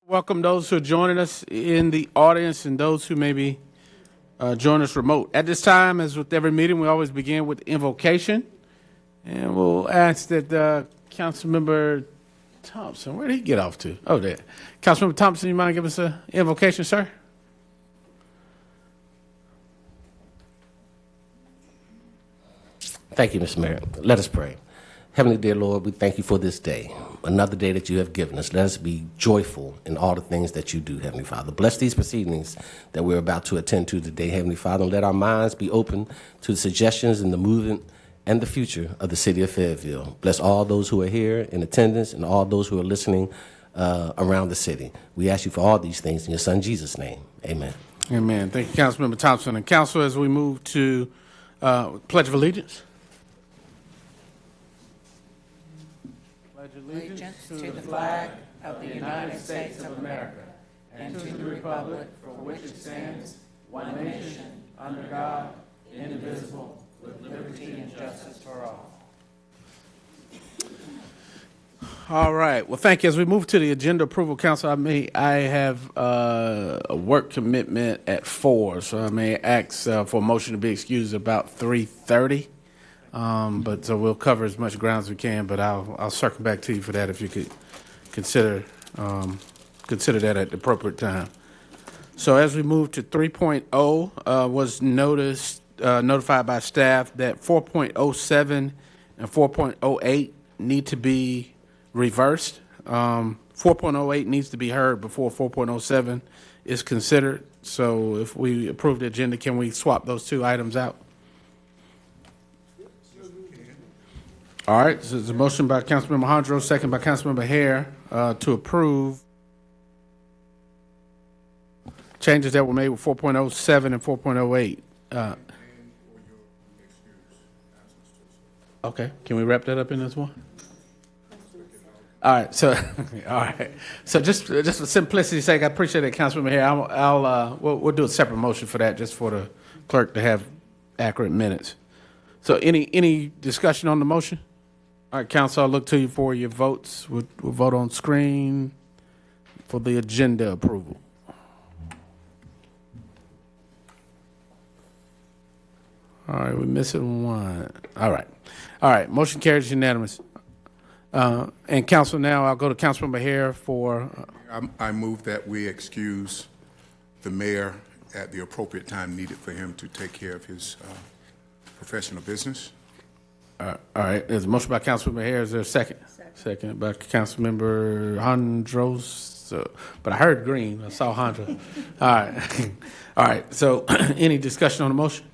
Welcome those who are joining us in the audience and those who maybe join us remote. At this time, as with every meeting, we always begin with invocation. And we'll ask that Councilmember Thompson, where did he get off to? Oh, there. Councilmember Thompson, you mind giving us an invocation, sir? Thank you, Mr. Mayor. Let us pray. Heavenly dear Lord, we thank you for this day, another day that you have given us. Let us be joyful in all the things that you do, Heavenly Father. Bless these proceedings that we're about to attend to today, Heavenly Father, and let our minds be open to the suggestions and the movement and the future of the city of Fayetteville. Bless all those who are here in attendance and all those who are listening around the city. We ask you for all these things in your son Jesus' name. Amen. Amen. Thank you, Councilmember Thompson. And Council, as we move to Pledge of Allegiance. Allegiance to the flag of the United States of America and to the republic for which it stands, one nation, under God, indivisible, with liberty and justice for all. All right. Well, thank you. As we move to the agenda approval, Council, I have a work commitment at 4, so I may ask for a motion to be excused about 3:30. But so we'll cover as much ground as we can. But I'll circle back to you for that if you could consider that at the appropriate time. So as we move to 3.0, was notified by staff that 4.07 and 4.08 need to be reversed. 4.08 needs to be heard before 4.07 is considered. So if we approve the agenda, can we swap those two items out? All right, so there's a motion by Councilmember Hondros, second by Councilmember Hare to approve changes that were made with 4.07 and 4.08. Okay, can we wrap that up in this one? All right, so just for simplicity's sake, I appreciate it, Councilmember Hare. We'll do a separate motion for that, just for the clerk to have accurate minutes. So any discussion on the motion? All right, Council, I'll look to you for your votes. We'll vote on screen for the agenda approval. All right, we're missing one. All right, motion carries unanimous. And Council, now I'll go to Councilmember Hare for... I move that we excuse the mayor at the appropriate time needed for him to take care of his professional business. All right, there's a motion by Councilmember Hare. Is there a second? Second by Councilmember Hondros. But I heard green. I saw Hondros. All right. So any discussion on the motion?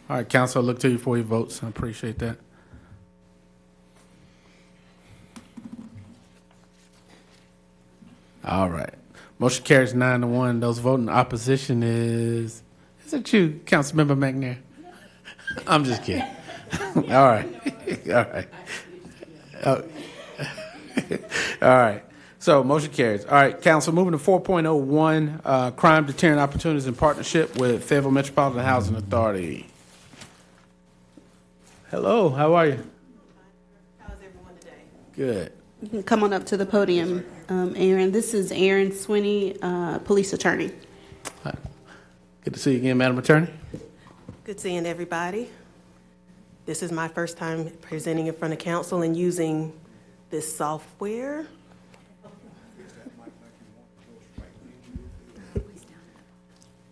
All right, Council, I'll look to you for your votes. I appreciate that. All right. Motion carries 9-1. Those voting opposition is it you, Councilmember McNair? I'm just kidding. All right. All right. So motion carries. All right, Council, moving to 4.01, crime deterrent opportunities in partnership with Fayetteville Metropolitan Housing Authority. Hello, how are you? How's everyone today? Good. You can come on up to the podium, Aaron. This is Aaron Swinney, police attorney. Good to see you again, Madam Attorney. Good seeing everybody. This is my first time presenting in front of council and using this software.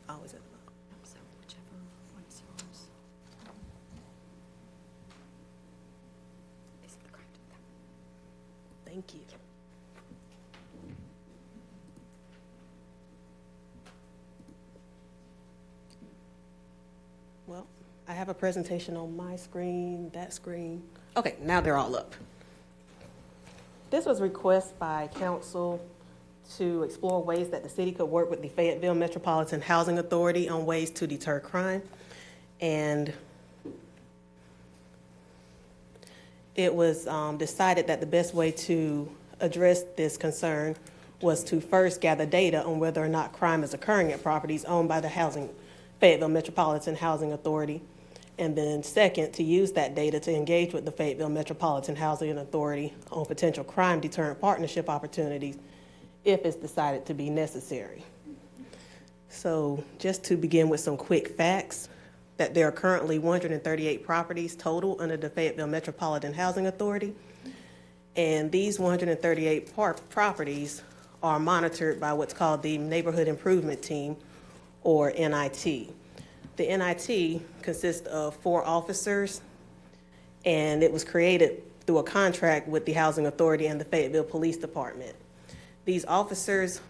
Always at the bottom. So whichever one is yours. Is correct. Thank you. Well, I have a presentation on my screen, that screen. Okay, now they're all up. This was a request by council to explore ways that the city could work with the Fayetteville Metropolitan Housing Authority on ways to deter crime. And it was decided that the best way to address this concern was to first gather data on whether or not crime is occurring at properties owned by the Fayetteville Metropolitan Housing Authority. And then second, to use that data to engage with the Fayetteville Metropolitan Housing Authority on potential crime deterrent partnership opportunities if it's decided to be necessary. So just to begin with some quick facts, that there are currently 138 properties total under the Fayetteville Metropolitan Housing Authority. And these 138 properties are monitored by what's called the Neighborhood Improvement Team, or NIT. The NIT consists of 4 officers, and it was created through a contract with the Housing Authority and the Fayetteville Police Department. These officers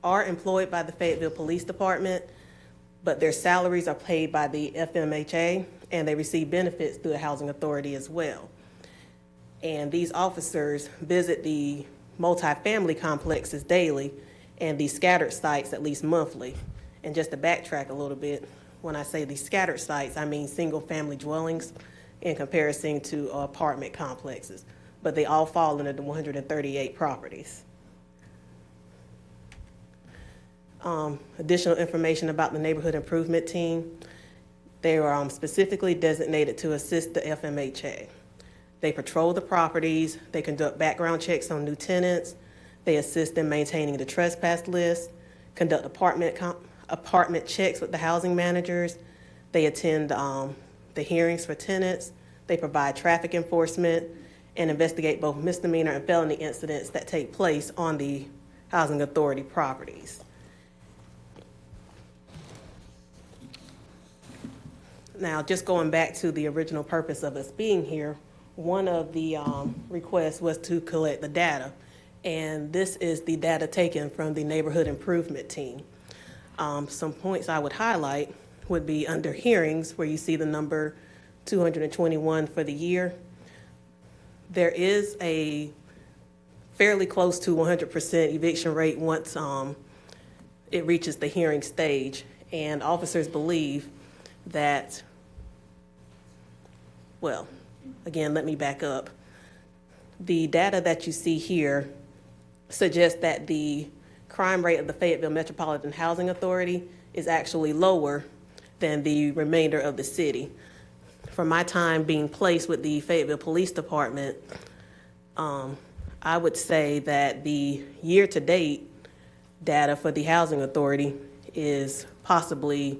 are employed by the Fayetteville Police Department, but their salaries are paid by the FMHA, and they receive benefits through the Housing Authority as well. And these officers visit the multifamily complexes daily and the scattered sites at least monthly. And just to backtrack a little bit, when I say these scattered sites, I mean single-family dwellings in comparison to apartment complexes. But they all fall under the 138 properties. Additional information about the Neighborhood Improvement Team. They are specifically designated to assist the FMHA. They patrol the properties, they conduct background checks on new tenants, they assist in maintaining the trespass list, conduct apartment checks with the housing managers, they attend the hearings for tenants, they provide traffic enforcement, and investigate both misdemeanor and felony incidents that take place on the Housing Authority properties. Now, just going back to the original purpose of us being here, one of the requests was to collect the data, and this is the data taken from the Neighborhood Improvement Team. Some points I would highlight would be under hearings, where you see the number 221 for the year. There is a fairly close to 100% eviction rate once it reaches the hearing stage, and officers believe that, well, again, let me back up. The data that you see here suggests that the crime rate of the Fayetteville Metropolitan Housing Authority is actually lower than the remainder of the city. From my time being placed with the Fayetteville Police Department, I would say that the year-to-date data for the Housing Authority is possibly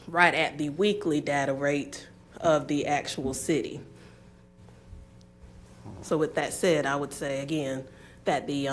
right at the weekly data rate of the actual city. So with that said, I would say again that the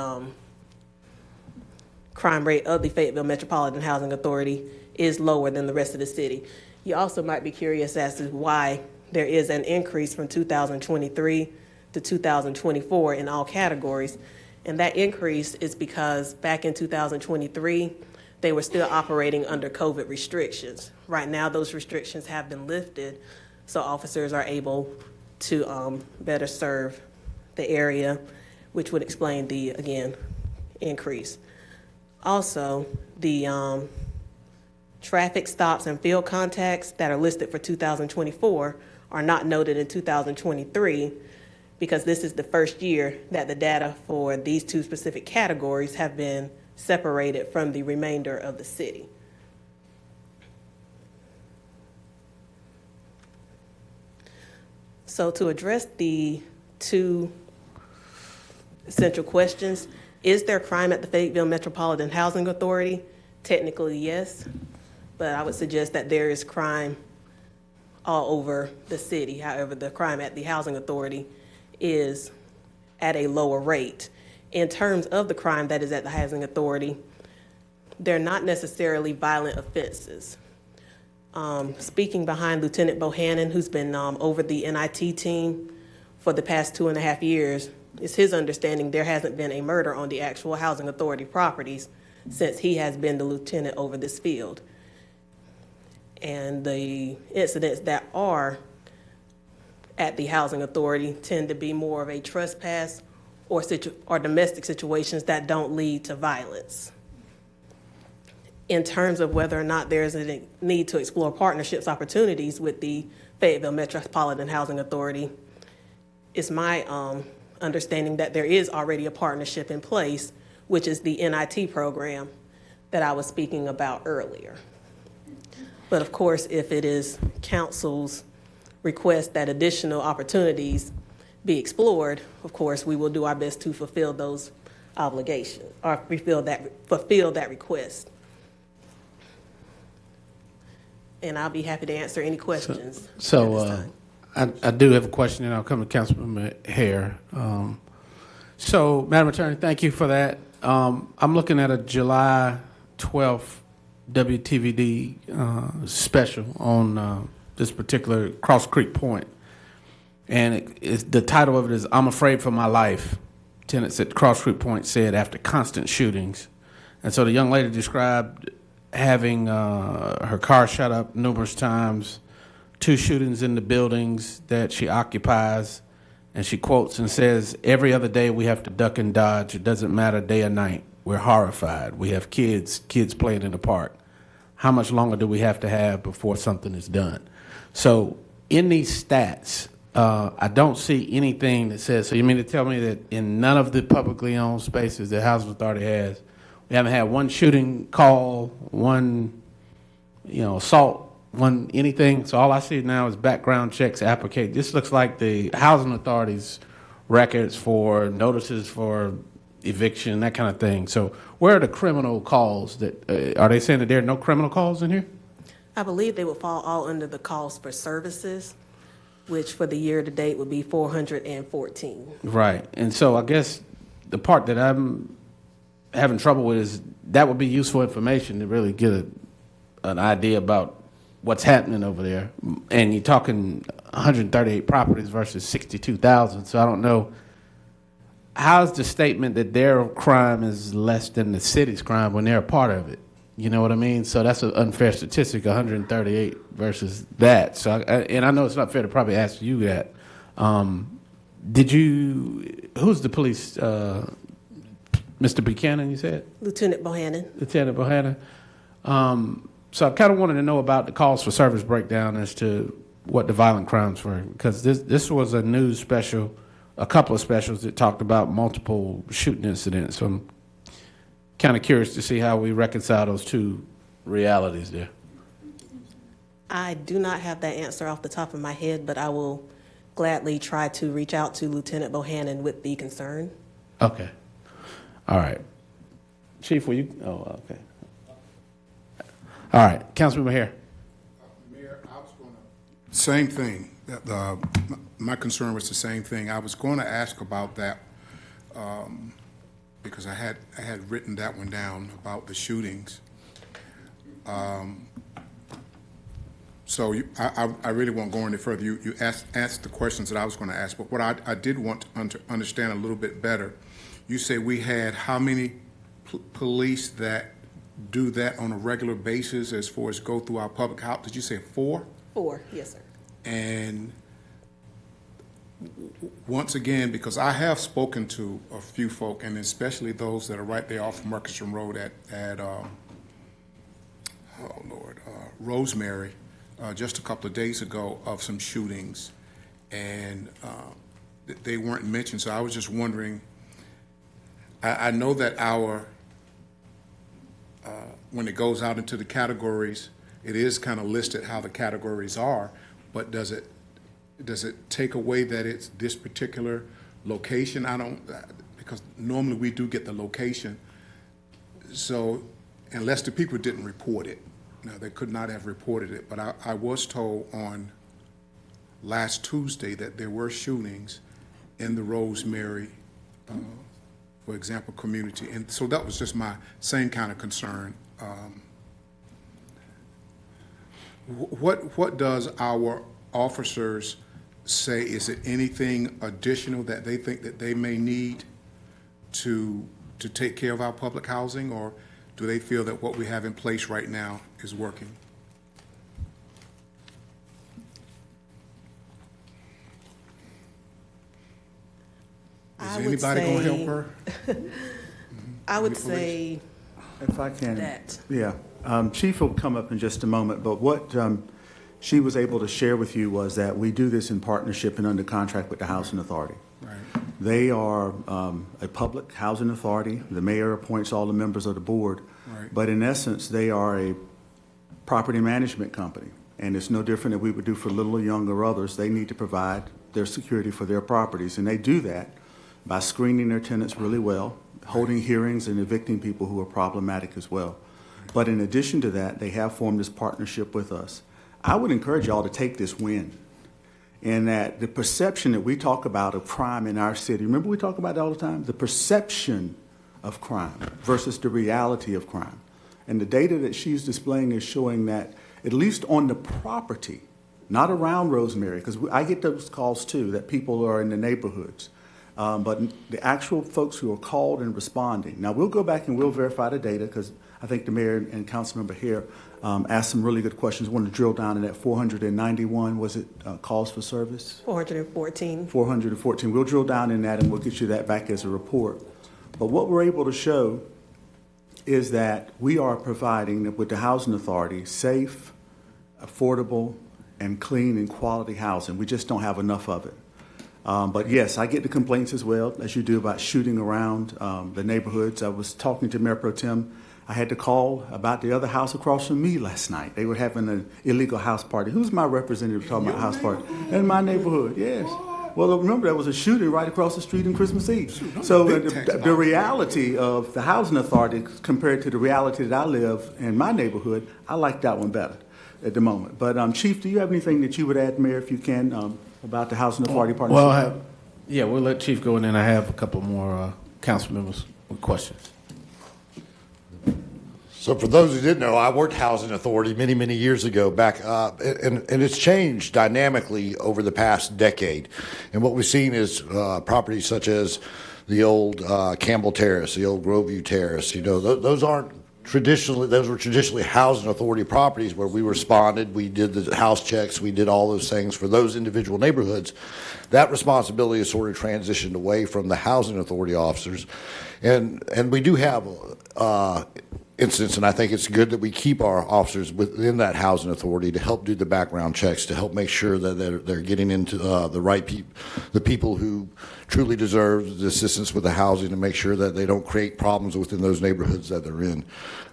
crime rate of the Fayetteville Metropolitan Housing Authority is lower than the rest of the city. You also might be curious as to why there is an increase from 2023 to 2024 in all categories. And that increase is because back in 2023, they were still operating under COVID restrictions. Right now, those restrictions have been lifted, so officers are able to better serve the area, which would explain the, again, increase. Also, the traffic stops and field contacts that are listed for 2024 are not noted in 2023, because this is the first year that the data for these two specific categories have been separated from the remainder of the city. So to address the two central questions, is there crime at the Fayetteville Metropolitan Housing Authority? Technically, yes, but I would suggest that there is crime all over the city. However, the crime at the Housing Authority is at a lower rate. In terms of the crime that is at the Housing Authority, they're not necessarily violent offenses. Speaking behind Lieutenant Bohannon, who's been over the NIT team for the past 2.5 years, it's his understanding there hasn't been a murder on the actual Housing Authority properties since he has been the lieutenant over this field. And the incidents that are at the Housing Authority tend to be more of a trespass or domestic situations that don't lead to violence. In terms of whether or not there's a need to explore partnerships opportunities with the Fayetteville Metropolitan Housing Authority, it's my understanding that there is already a partnership in place, which is the NIT program that I was speaking about earlier. But of course, if it is council's request that additional opportunities be explored, of course, we will do our best to fulfill those obligation or fulfill that request. And I'll be happy to answer any questions. at this time. I do have a question, and I'll come to Councilman Hare. So, Madam Attorney, thank you for that. I'm looking at a July 12th WTVD special on this particular Cross Creek Point. And the title of it is, "I'm Afraid for My Life." Tenants at Cross Creek Point said after constant shootings. And so the young lady described having her car shut up numerous times, 2 shootings in the buildings that she occupies. And she quotes and says, "Every other day we have to duck and dodge. It doesn't matter day or night. We're horrified. We have kids playing in the park. How much longer do we have to have before something is done?" So in these stats, I don't see anything that says, so you mean to tell me that in none of the publicly owned spaces that Housing Authority has, we haven't had one shooting call, one, assault, one anything? So all I see now is background checks, application. This looks like the Housing Authority's records for notices for eviction, that kind of thing. So where are the criminal calls? Are they saying that there are no criminal calls in here? I believe they would fall all under the calls for services, which for the year to date would be 414. Right. And so I guess the part that I'm having trouble with is that would be useful information to really get an idea about what's happening over there. And you're talking 138 properties versus 62,000. So I don't know. How's the statement that their crime is less than the city's crime when they're a part of it? You know what I mean? So that's an unfair statistic, 138 versus that. So, and I know it's not fair to probably ask you that. Who's the police, Mr. Buchanan, you said? Lieutenant Bohannon. Lieutenant Bohannon. So I kind of wanted to know about the calls for service breakdown as to what the violent crimes were, because this was a news special, a couple of specials that talked about multiple shooting incidents. So I'm kind of curious to see how we reconcile those two realities there. I do not have that answer off the top of my head, but I will gladly try to reach out to Lieutenant Bohannon with the concern. Okay. All right. Chief, will you? Oh, okay. All right. Councilman Hare. Mayor, I was going to. Same thing. My concern was the same thing. I was going to ask about that because I had written that one down about the shootings. So I really won't go any further. You asked the questions that I was going to ask, but what I did want to understand a little bit better, you say we had how many police that do that on a regular basis as far as go through our public house? Did you say 4? 4, yes, sir. And once again, because I have spoken to a few folk, and especially those that are right there off Murchison Road at Rosemary, just a couple of days ago, of some shootings, and they weren't mentioned. So I was just wondering, I know that when it goes out into the categories, it is kind of listed how the categories are, but does it take away that it's this particular location? I don't, because normally we do get the location. So unless the people didn't report it, now they could not have reported it, but I was told on last Tuesday that there were shootings in the Rosemary, for example, community. And so that was just my same kind of concern. What does our officers say? Is it anything additional that they think that they may need to take care of our public housing, or do they feel that what we have in place right now is working? Is anybody going to help her? I would say If I can. that. Yeah. Chief will come up in just a moment, but what she was able to share with you was that we do this in partnership and under contract with the Housing Authority. Right. They are a public housing authority. The mayor appoints all the members of the board. Right. But in essence, they are a property management company. And it's no different than we would do for Little Young or others. They need to provide their security for their properties. And they do that by screening their tenants really well, holding hearings and evicting people who are problematic as well. But in addition to that, they have formed this partnership with us. I would encourage y'all to take this win. And that the perception that we talk about of crime in our city, remember we talk about it all the time? The perception of crime versus the reality of crime. And the data that she's displaying is showing that, at least on the property, not around Rosemary, because I get those calls too, that people are in the neighborhoods. But the actual folks who are called and responding. Now, we'll go back and we'll verify the data, because I think the mayor and council member here asked some really good questions. Want to drill down in that 491, was it calls for service? 414. 414. We'll drill down in that and we'll get you that back as a report. But what we're able to show is that we are providing, with the housing authority, safe, affordable, and clean and quality housing. We just don't have enough of it. But yes, I get the complaints as well, as you do, about shooting around the neighborhoods. I was talking to Mayor Pro Tem. I had to call about the other house across from me last night. They were having an illegal house party. Who's my representative talking about house party? In my neighborhood, yes. Well, remember, there was a shooting right across the street on Christmas Eve. So the reality of the housing authority compared to the reality that I live in my neighborhood, I like that one better at the moment. But Chief, do you have anything that you would add, Mayor, if you can, about the housing authority partnership? Well, we'll let Chief go, and then I have a couple more council members with questions. So for those who didn't know, I worked housing authority many, many years ago back, and it's changed dynamically over the past decade. And what we've seen is properties such as the old Campbell Terrace, the old Groveview Terrace. Those were traditionally housing authority properties where we responded, we did the house checks, we did all those things for those individual neighborhoods. That responsibility has sort of transitioned away from the housing authority officers, and we do have instance, and I think it's good that we keep our officers within that housing authority to help do the background checks, to help make sure that they're getting into the right people, the people who truly deserve the assistance with the housing, to make sure that they don't create problems within those neighborhoods that they're in.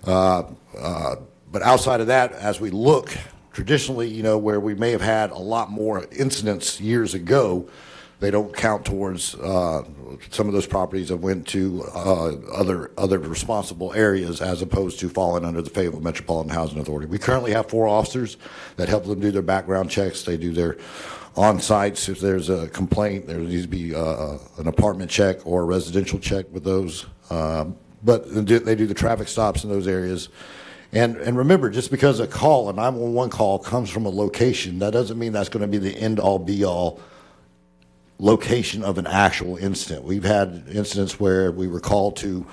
But outside of that, as we look traditionally, where we may have had a lot more incidents years ago, they don't count towards some of those properties that went to other responsible areas, as opposed to falling under the Fayetteville Metropolitan Housing Authority. We currently have 4 officers that help them do their background checks. They do their on-sites. If there's a complaint, there needs to be an apartment check or a residential check with those. But they do the traffic stops in those areas. And remember, just because a 911 call comes from a location, that doesn't mean that's going to be the end-all, be-all location of an actual incident. We've had incidents where we were called to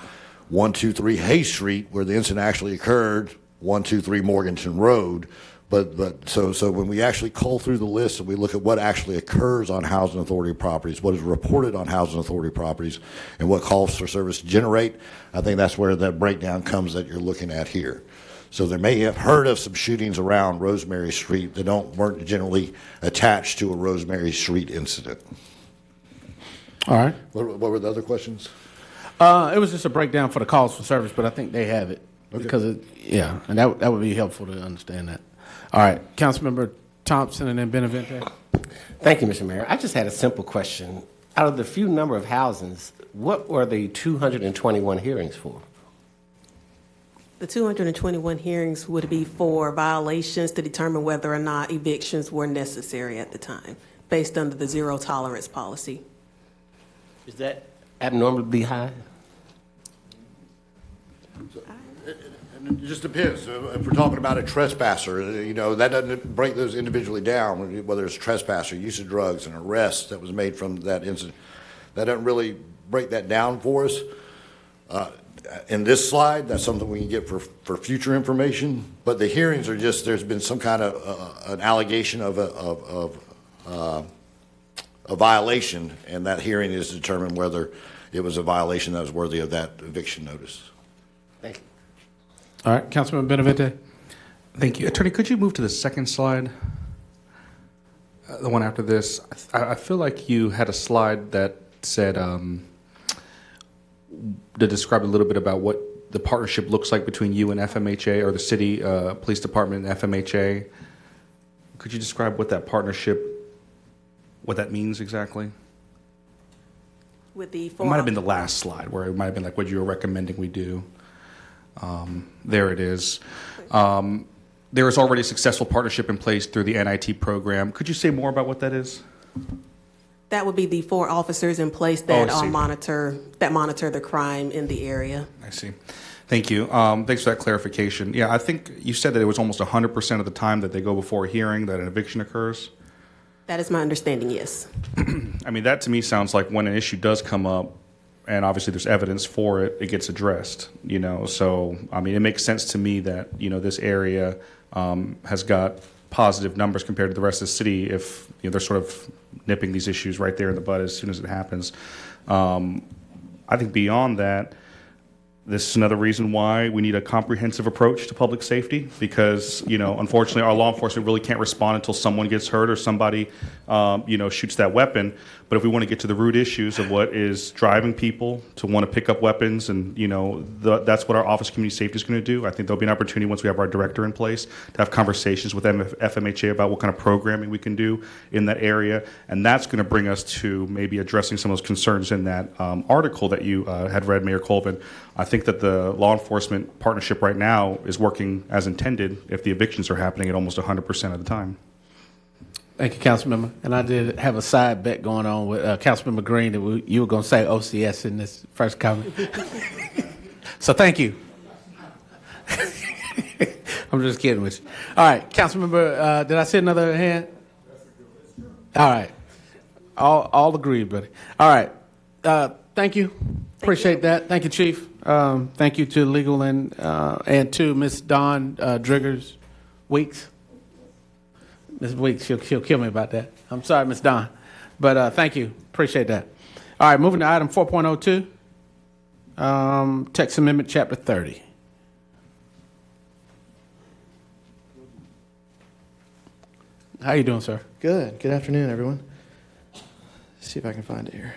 123 Hay Street, where the incident actually occurred, 123 Morganton Road. But so when we actually cull through the list and we look at what actually occurs on housing authority properties, what is reported on housing authority properties, and what calls for service generate, I think that's where that breakdown comes that you're looking at here. So they may have heard of some shootings around Rosemary Street that weren't generally attached to a Rosemary Street incident. All right. What were the other questions? It was just a breakdown for the calls for service, but I think they have it. Okay. Because, and that would be helpful to understand that. All right. Councilmember Thompson and then Benavente. Thank you, Mr. Mayor. I just had a simple question. Out of the few number of housings, what were the 221 hearings for? The 221 hearings would be for violations to determine whether or not evictions were necessary at the time, based under the zero tolerance policy. Is that abnormally high? It just depends. If we're talking about a trespasser, that doesn't break those individually down, whether it's trespasser, use of drugs, an arrest that was made from that incident. That doesn't really break that down for us. In this slide, that's something we can get for future information. But the hearings are just, there's been some kind of an allegation of a violation, and that hearing is to determine whether it was a violation that was worthy of that eviction notice. Thank you. All right. Councilman Benavente. Thank you. Attorney, could you move to the second slide? The one after this. I feel like you had a slide that said, to describe a little bit about what the partnership looks like between you and FMHA, or the city police department and FMHA. Could you describe what that partnership, what that means exactly? With the It four. might have been the last slide where it might have been like what you were recommending we do. There it is. There is already a successful partnership in place through the NIT program. Could you say more about what that is? That would be the 4 officers in place Oh, that I see. monitor the crime in the area. I see. Thank you. Thanks for that clarification. Yeah, I think you said that it was almost 100% of the time that they go before a hearing that an eviction occurs. That is my understanding, yes. I mean, that to me sounds like when an issue does come up, and obviously there's evidence for it, it gets addressed, you know. So, I mean, it makes sense to me that, you know, this area has got positive numbers compared to the rest of the city if, you know, they're sort of nipping these issues right there in the bud as soon as it happens. I think beyond that, this is another reason why we need a comprehensive approach to public safety because, you know, unfortunately our law enforcement really can't respond until someone gets hurt or somebody, you know, shoots that weapon. But if we want to get to the root issues of what is driving people to want to pick up weapons and, you know, that's what our Office of Community Safety is going to do. I think there'll be an opportunity once we have our director in place to have conversations with FMHA about what kind of programming we can do in that area. And that's going to bring us to maybe addressing some of those concerns in that article that you had read, Mayor Colvin. I think that the law enforcement partnership right now is working as intended if the evictions are happening at almost 100% of the time. Thank you, Councilmember. And I did have a side bet going on with Councilmember Green that you were going to say OCS in this first comment. So thank you. I'm just kidding with you. All right, Councilmember, did I see another hand? All right. All agreed, buddy. All right. Thank you. Appreciate that. Thank you, Chief. Thank you to legal and to Ms. Dawn Driggers Weeks. Ms. Weeks, she'll kill me about that. I'm sorry, Ms. Dawn. But thank you. Appreciate that. All right, moving to item 4.02, Text Amendment, Chapter 30. How you doing, sir? Good. Good afternoon, everyone. See if I can find it here.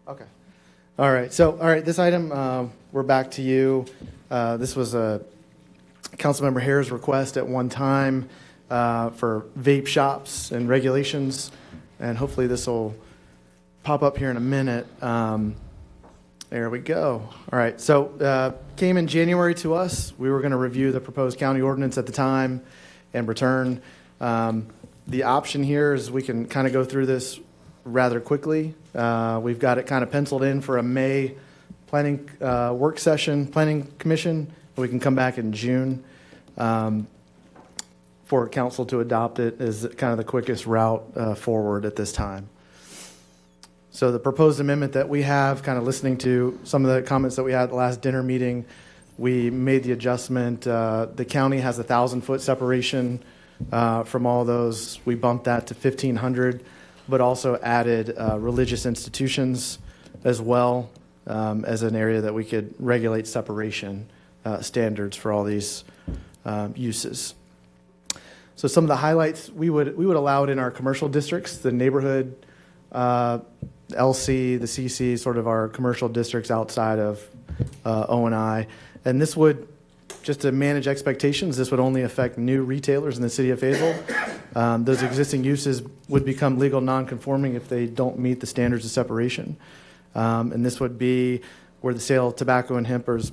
Okay. All right. This item, we're back to you. This was a Councilmember Hare's request at one time for vape shops and regulations, and hopefully this will pop up here in a minute. There we go. All right. So came in January to us. We were going to review the proposed county ordinance at the time and return. The option here is we can kind of go through this rather quickly. We've got it kind of penciled in for a May planning work session, planning commission. We can come back in June for council to adopt it is kind of the quickest route forward at this time. So the proposed amendment that we have, kind of listening to some of the comments that we had at the last dinner meeting, we made the adjustment. The county has 1,000-foot separation from all those. We bumped that to 1,500. But also added religious institutions as well as an area that we could regulate separation standards for all these uses. So some of the highlights, we would allow it in our commercial districts, the neighborhood, LC, the CC, sort of our commercial districts outside of O&I. And this would, just to manage expectations, this would only affect new retailers in the city of Fayetteville. Those existing uses would become legal non-conforming if they don't meet the standards of separation. And this would be where the sale of tobacco and hemp is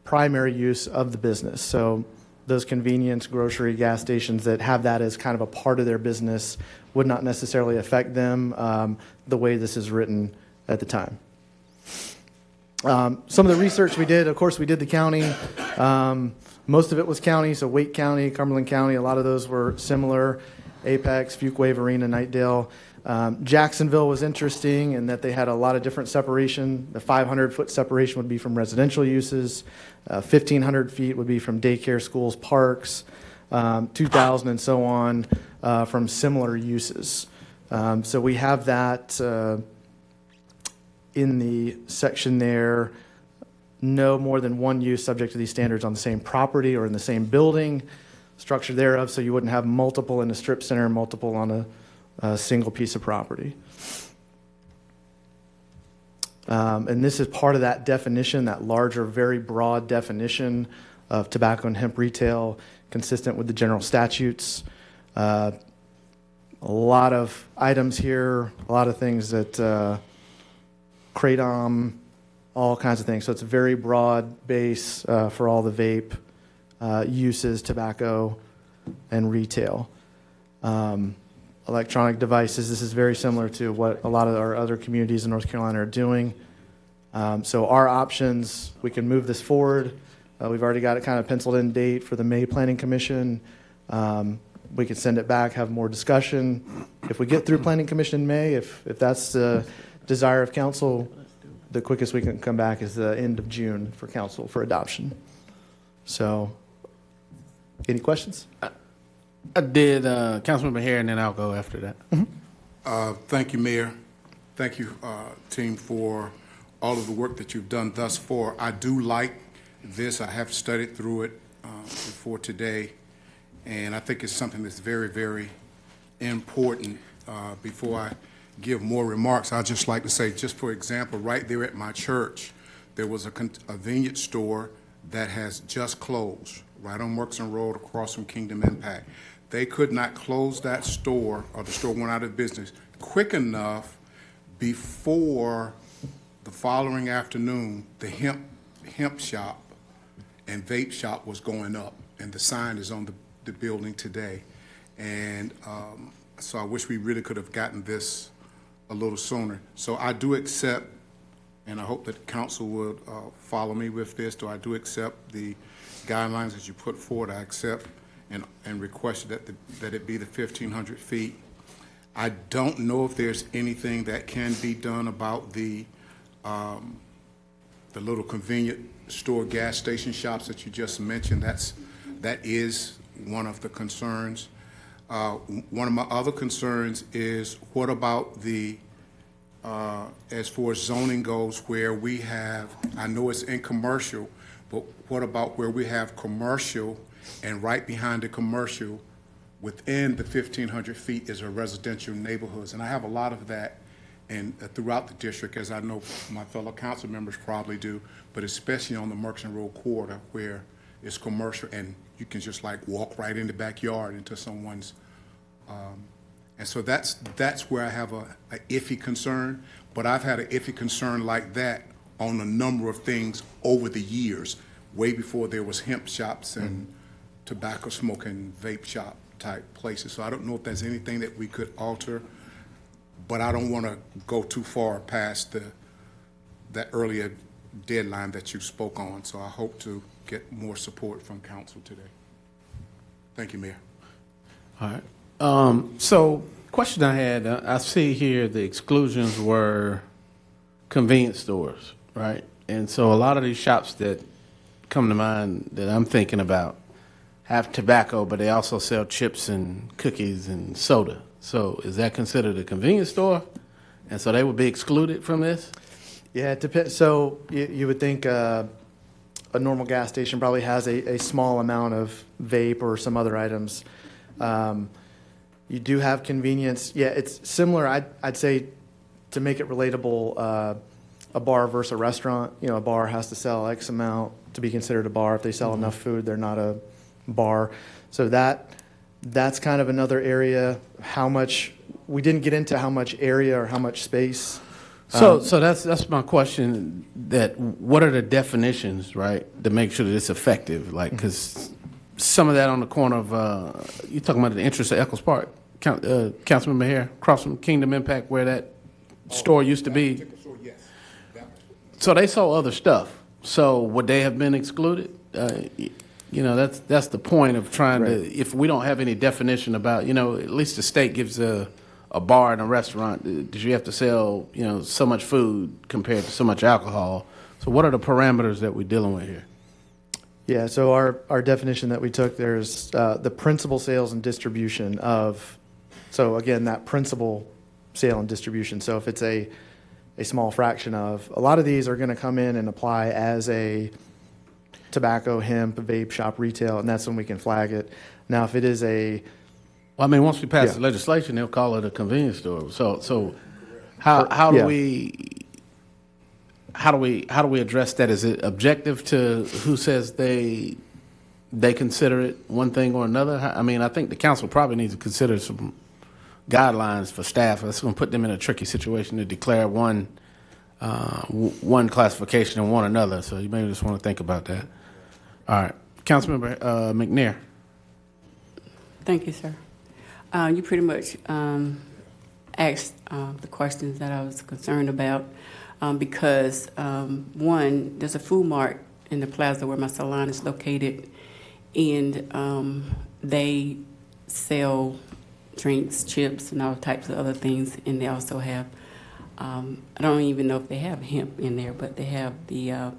primary use of the business. So those convenience, grocery, gas stations that have that as kind of a part of their business would not necessarily affect them the way this is written at the time. Some of the research we did, of course, we did the county. Most of it was county, so Wake County, Cumberland County, a lot of those were similar. Apex, Fuquay, Varina, Knightdale. Jacksonville was interesting in that they had a lot of different separation. The 500-foot separation would be from residential uses. 1,500 feet would be from daycare, schools, parks. 2,000 and so on from similar uses. So we have that in the section there. no more than one use subject to these standards on the same property or in the same building, structure thereof, so you wouldn't have multiple in a strip center, multiple on a single piece of property. And this is part of that definition, that larger, very broad definition of tobacco and hemp retail, consistent with the general statutes. A lot of items here, a lot of things that kratom, all kinds of things. So it's a very broad base for all the vape uses, tobacco and retail. Electronic devices, this is very similar to what a lot of our other communities in North Carolina are doing. So our options, we can move this forward. We've already got it kind of penciled in date for the May Planning Commission. We can send it back, have more discussion. If we get through Planning Commission in May, if that's the desire of council, the quickest we can come back is the end of June for council for adoption. So, any questions? I did, Councilmember Hare, and then I'll go after that. Thank you, Mayor. Thank you, team, for all of the work that you've done thus far. I do like this. I have studied through it before today, and I think it's something that's very, very important. Before I give more remarks, I'd just like to say, just for example, right there at my church, there was a convenience store that has just closed, right on Merkson Road across from Kingdom Impact. They could not close that store, or the store went out of business, quick enough before the following afternoon, the hemp shop and vape shop was going up, and the sign is on the building today. And so I wish we really could have gotten this a little sooner. So I do accept, and I hope that council would follow me with this, so I do accept the guidelines that you put forward. I accept and request that it be the 1,500 feet. I don't know if there's anything that can be done about the little convenient store gas station shops that you just mentioned. That is one of the concerns. One of my other concerns is, what about the as far as zoning goes, where we have, I know it's in commercial, but what about where we have commercial, and right behind the commercial, within the 1,500 feet is a residential neighborhoods? And I have a lot of that throughout the district, as I know my fellow council members probably do, but especially on the Merkson Road corridor where it's commercial and you can just like walk right in the backyard into someone's, and so that's where I have a iffy concern. But I've had an iffy concern like that on a number of things over the years, way before there was hemp shops and tobacco smoking vape shop type places. So I don't know if there's anything that we could alter, but I don't want to go too far past that earlier deadline that you spoke on. So I hope to get more support from council today. Thank you, Mayor. All right. So, question I had, I see here the exclusions were convenience stores, right? And so a lot of these shops that come to mind that I'm thinking about have tobacco, but they also sell chips and cookies and soda. So is that considered a convenience store? And so they would be excluded from this? Yeah, it depends. So you would think a normal gas station probably has a small amount of vape or some other items. You do have convenience. Yeah, it's similar. I'd say, to make it relatable, a bar versus a restaurant. You know, a bar has to sell X amount to be considered a bar. If they sell enough food, they're not a bar. So that's kind of another area. How much, we didn't get into how much area or how much space. So that's my question. That what are the definitions, right, to make sure that it's effective? Like, because some of that on the corner of you're talking about the entrance of Eccles Park, Councilmember Hare, across from Kingdom Impact, where that store used to be. So they sold other stuff. So would they have been excluded? You know, that's the point of trying to. If we don't have any definition about, you know, at least the state gives a bar and a restaurant, did you have to sell, you know, so much food compared to so much alcohol? So what are the parameters that we're dealing with here? Yeah, so our definition that we took, there's the principal sales and distribution of, so again, that principal sale and distribution. So if it's a a small fraction of. A lot of these are going to come in and apply as a tobacco, hemp, vape shop, retail, and that's when we can flag it. Now, if it is a Well, I mean, once we pass Yeah. the legislation, they'll call it a convenience store. So how do Yeah. we address that? Is it objective to who says they consider it one thing or another? I mean, I think the council probably needs to consider some guidelines for staff. That's going to put them in a tricky situation to declare one classification and one another. So you may just want to think about that. All right, Councilmember McNair. Thank you, sir. You pretty much asked the questions that I was concerned about because, one, there's a food mart in the plaza where my salon is located, and they sell drinks, chips, and all types of other things, and they also have, I don't even know if they have hemp in there, but they have the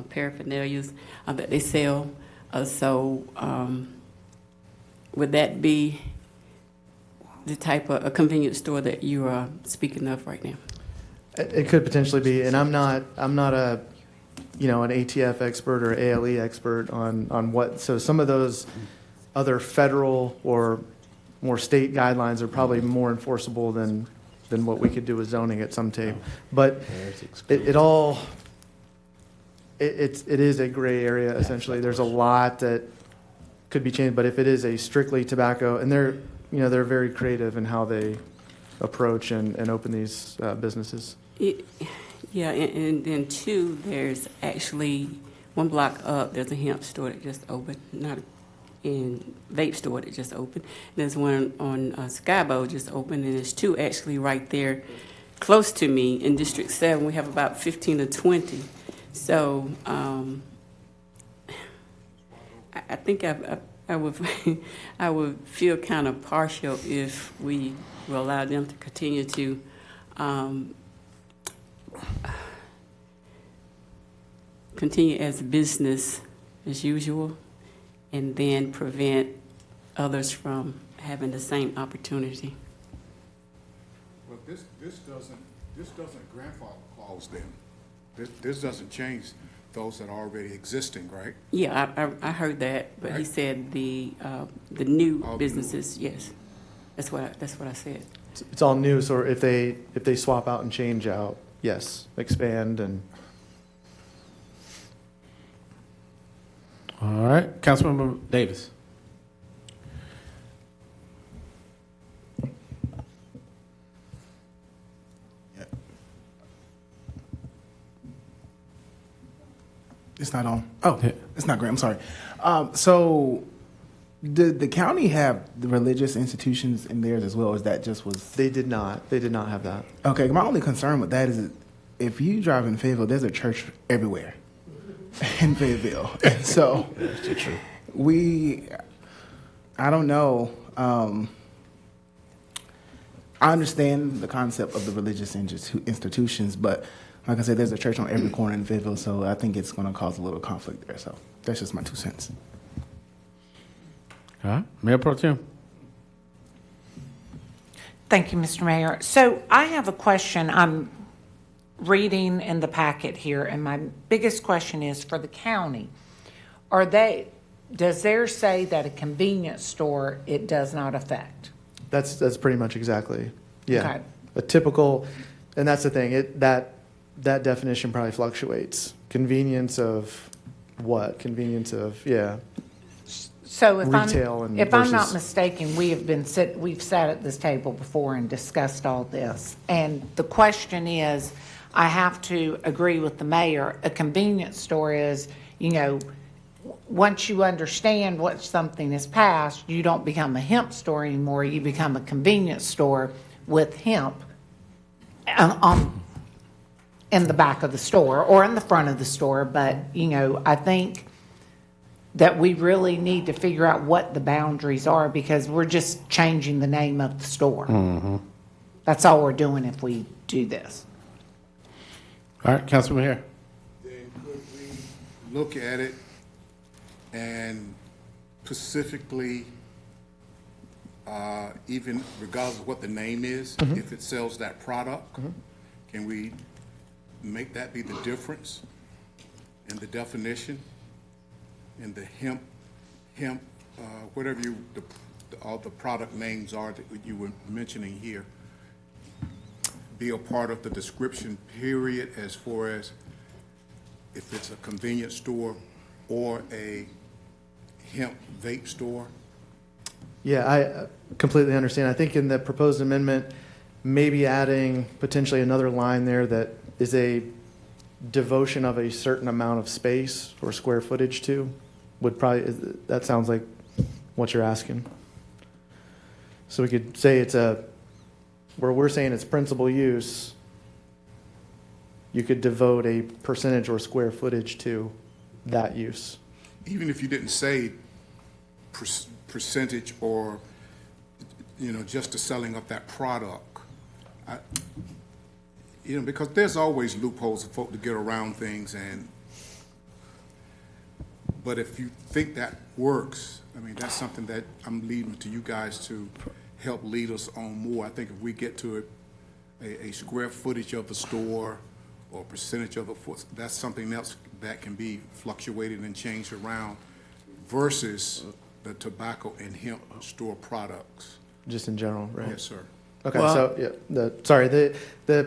paraphernalia that they sell. Would that be the type of a convenience store that you are speaking of right now? It could potentially be, and I'm not a, an ATF expert or ALE expert on what. So some of those other federal or more state guidelines are probably more enforceable than what we could do with zoning at some tape. But it is a gray area essentially. There's a lot that could be changed, but if it is a strictly tobacco, and they're very creative in how they approach and open these businesses. Yeah, and then two, there's actually one block up, there's a hemp store that just opened, not in vape store that just opened. There's one on Skybow just opened, and there's two actually right there close to me in District 7. We have about 15 or 20. So I think I would I would feel kind of partial if we will allow them to continue to continue as business as usual, and then prevent others from having the same opportunity. Well, this doesn't grandfather clause them. This doesn't change those that are already existing, right? Yeah, I heard that, but he Right. said the new All the new businesses. Yes, that's what I said. It's all new, so if they swap out and change out, yes, expand and. All right, Councilmember Davis. It's not on. Oh, Yeah. it's not great. I'm sorry. So, did the county have the religious institutions in theirs as well? Or is that just was? They did not have that. Okay, my only concern with that is if you drive in Fayetteville, there's a church everywhere in Fayetteville. And so, I don't know. I understand the concept of the religious institutions, but like I said, there's a church on every corner in Fayetteville, so I think it's going to cause a little conflict there. So that's just my 2 cents. All right, Mayor Pro Tem. Thank you, Mr. Mayor. So I have a question. I'm reading in the packet here, and my biggest question is for the county. Does theirs say that a convenience store, it does not affect? That's pretty much exactly. Yeah. Okay. A typical, and that's the thing. That definition probably fluctuates. Convenience of what? Convenience of So if Retail and I'm not versus- mistaken, we've sat at this table before and discussed all this. And the question is, I have to agree with the mayor, a convenience store is, once you understand what something is passed, you don't become a hemp store anymore, you become a convenience store with hemp in the back of the store or in the front of the store. But, I think that we really need to figure out what the boundaries are, because we're just changing the name of the store. That's all we're doing if we do this. All right, Councilman Hare. Then could we look at it and specifically, even regardless of what the name is, if it sells that product, Can we make that be the difference in the definition, in the hemp, whatever all the product names are that you were mentioning here, be a part of the description period as far as if it's a convenience store or a hemp vape store? Yeah, I completely understand. I think in the proposed amendment, maybe adding potentially another line there that is a devotion of a certain amount of space or square footage to would probably, that sounds like what you're asking. So we could say it's where we're saying it's principal use, you could devote a percentage or square footage to that use. Even if you didn't say percentage or, just the selling of that product, because there's always loopholes for folk to get around things, but if you think that works, that's something that I'm leaving to you guys to help lead us on more. I think if we get to a square footage of the store or percentage of the foot, that's something else that can be fluctuated and changed around versus the tobacco and hemp store products. Just in general, right? Yes, sir. Okay, Well- so, yeah,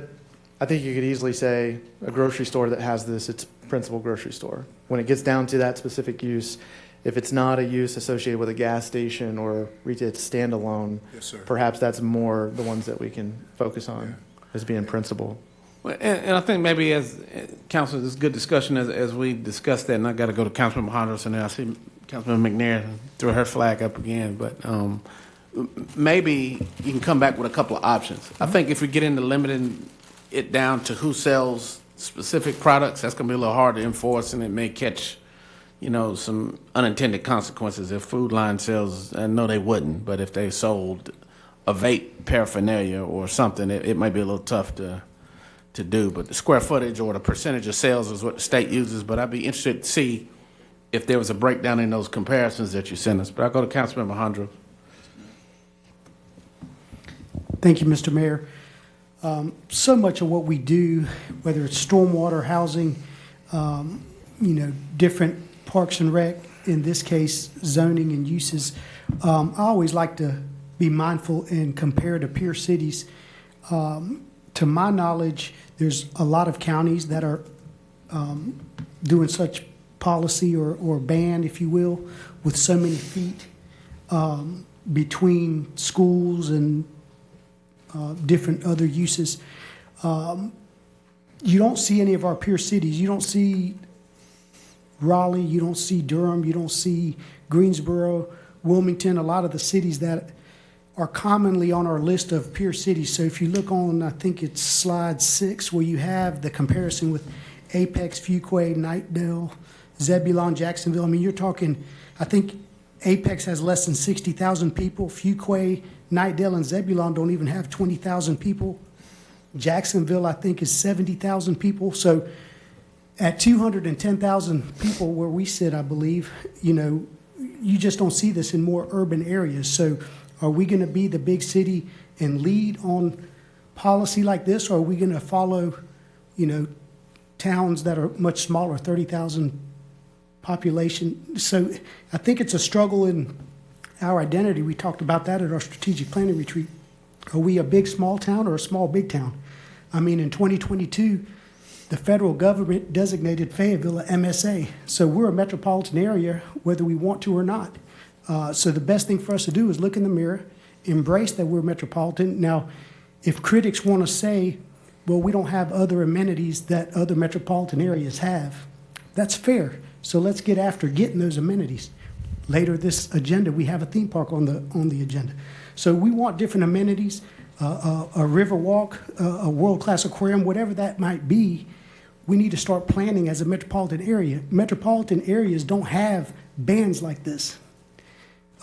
I think you could easily say a grocery store that has this, it's principal grocery store. When it gets down to that specific use, if it's not a use associated with a gas station or retail, it's standalone. Yes, sir. Perhaps that's more the ones that we can focus on as being principal. Well, and I think maybe as council, this is good discussion as we discuss that, and I got to go to Councilman Hondos, and then I see Councilman McNair throw her flag up again, but maybe you can come back with a couple of options. I think if we get into limiting it down to who sells specific products, that's going to be a little hard to enforce, and it may catch, some unintended consequences. If Food Line sells, I know they wouldn't, but if they sold a vape paraphernalia or something, it might be a little tough to do. But the square footage or the percentage of sales is what the state uses. But I'd be interested to see if there was a breakdown in those comparisons that you sent us. But I'll go to Councilmember Hondro. Thank you, Mr. Mayor. So much of what we do, whether it's stormwater, housing, different parks and rec, in this case, zoning and uses, I always like to be mindful and compare to peer cities. To my knowledge, there's a lot of counties that are doing such policy or ban, if you will, with so many feet between schools and different other uses. You don't see any of our peer cities. You don't see Raleigh, you don't see Durham, you don't see Greensboro, Wilmington, a lot of the cities that are commonly on our list of peer cities. So if you look on, I think it's slide 6, where you have the comparison with Apex, Fuquay, Knightdale, Zebulon, Jacksonville. You're talking, I think Apex has less than 60,000 people. Fuquay, Knightdale, and Zebulon don't even have 20,000 people. Jacksonville, I think, is 70,000 people. So at 210,000 people where we sit, I believe, you just don't see this in more urban areas. So are we going to be the big city and lead on policy like this, or are we going to follow, towns that are much smaller, 30,000 population? So I think it's a struggle in our identity. We talked about that at our strategic planning retreat. Are we a big small town or a small big town? In 2022, the federal government designated Fayetteville a MSA. So we're a metropolitan area, whether we want to or not. So the best thing for us to do is look in the mirror, embrace that we're metropolitan. Now, if critics want to say, well, we don't have other amenities that other metropolitan areas have, that's fair. So let's get after getting those amenities. Later this agenda, we have a theme park on the agenda. So we want different amenities, a river walk, a world-class aquarium, whatever that might be. We need to start planning as a metropolitan area. Metropolitan areas don't have bans like this.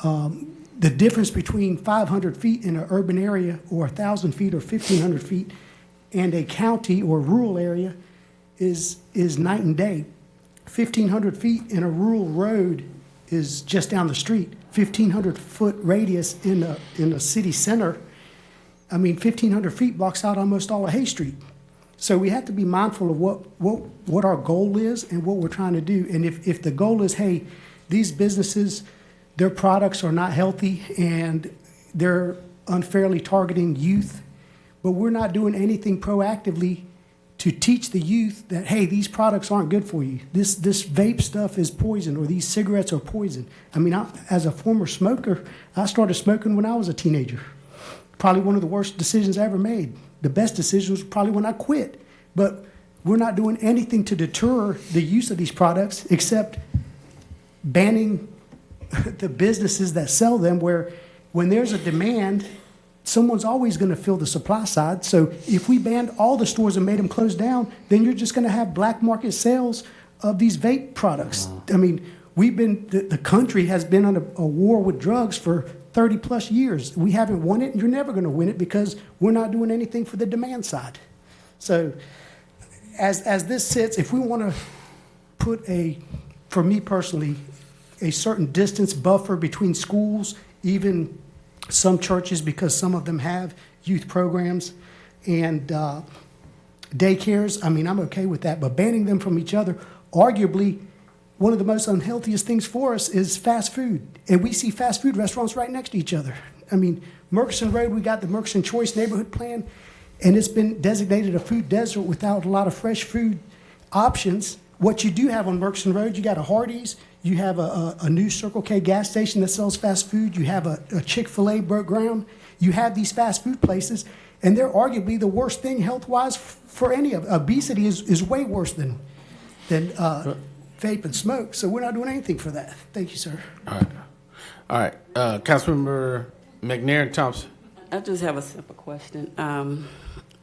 The difference between 500 feet in an urban area or 1,000 feet or 1,500 feet and a county or rural area is night and day. 1,500 feet in a rural road is just down the street. 1,500-foot radius in a city center, 1,500 feet blocks out almost all of Hay Street. So we have to be mindful of what our goal is and what we're trying to do. And if the goal is, hey, these businesses, their products are not healthy and they're unfairly targeting youth, but we're not doing anything proactively to teach the youth that, hey, these products aren't good for you. This vape stuff is poison, or these cigarettes are poison. I mean, as a former smoker, I started smoking when I was a teenager. Probably one of the worst decisions I ever made. The best decision was probably when I quit. But we're not doing anything to deter the use of these products except banning the businesses that sell them, where when there's a demand, someone's always going to fill the supply side. So if we banned all the stores and made them close down, then you're just going to have black market sales of these vape products. I mean, the country has been on a war with drugs for 30 plus years. We haven't won it, and you're never going to win it because we're not doing anything for the demand side. So as this sits, if we want to put for me personally, a certain distance buffer between schools, even some churches, because some of them have youth programs and daycares, I mean, I'm okay with that, but banning them from each other, arguably, one of the most unhealthiest things for us is fast food. And we see fast food restaurants right next to each other. I mean, Murchison Road, we got the Murchison Choice Neighborhood Plan, and it's been designated a food desert without a lot of fresh food options. What you do have on Murchison Road, you got a Hardee's, you have a new Circle K gas station that sells fast food, you have a Chick-fil-A broke ground, you have these fast food places, and they're arguably the worst thing health-wise for any of obesity is way worse than vape and smoke, so we're not doing anything for that. Thank you, sir. All right. Councilmember McNair Thompson. I just have a simple question.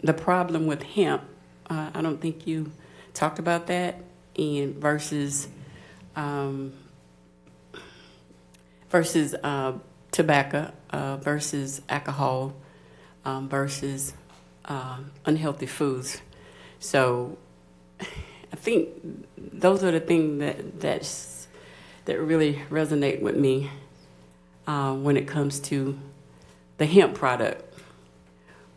The problem with hemp, I don't think you talked about that, and versus tobacco, versus alcohol, versus unhealthy foods. So I think those are the things that really resonate with me when it comes to the hemp product.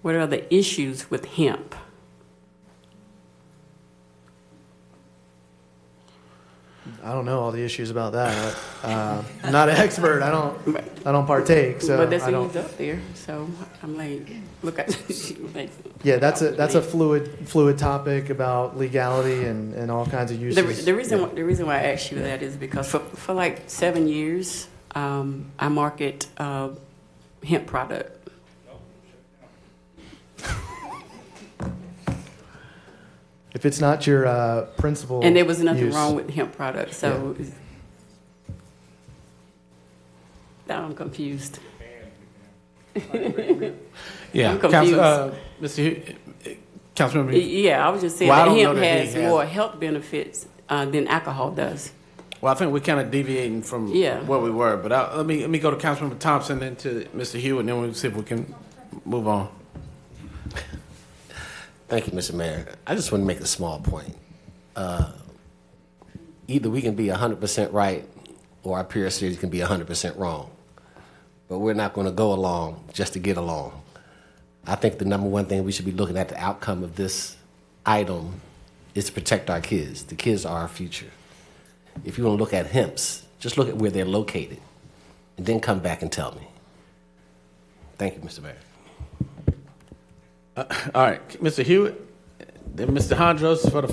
What are the issues with hemp? I don't know all the issues about that. I'm not an expert. I don't partake. So But that's I what don't. he's up there. So I'm like, look at. Yeah, that's a fluid topic about legality and all kinds of uses. The reason why I asked you that is because for like 7 years, I market hemp product. If it's not your principal, And there was nothing use, wrong with hemp product, so now I'm confused. Yeah. I'm confused. Councilmember. Yeah, I was just saying Well, I that don't know hemp that he has has more it. health benefits than alcohol does. Well, I think we're kind of deviating from Yeah. where we were, but let me go to Councilmember Thompson, then to Mr. Hewitt, and then we'll see if we can move on. Thank you, Mr. Mayor. I just want to make a small point. Either we can be 100% right or our peer series can be 100% wrong. But we're not going to go along just to get along. I think the number one thing we should be looking at the outcome of this item is to protect our kids. The kids are our future. If you want to look at hemps, just look at where they're located and then come back and tell me. Thank you, Mr. Mayor. All right, Mr. Hewitt, then Mr. Hondros for the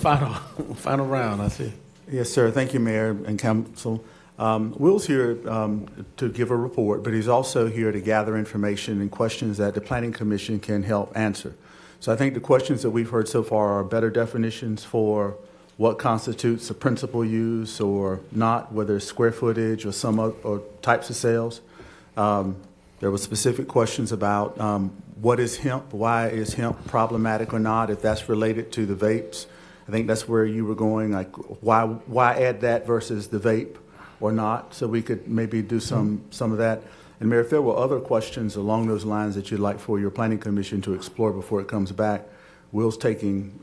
final round. I see. Yes, sir. Thank you, Mayor and Council. Will's here to give a report, but he's also here to gather information and questions that the Planning Commission can help answer. So I think the questions that we've heard so far are better definitions for what constitutes a principal use or not, whether it's square footage or some or types of sales. There were specific questions about what is hemp, why is hemp problematic or not, if that's related to the vapes. I think that's where you were going, like why add that versus the vape or not, so we could maybe do some of that. And Mayor, if there were other questions along those lines that you'd like for your Planning Commission to explore before it comes back, Will's taking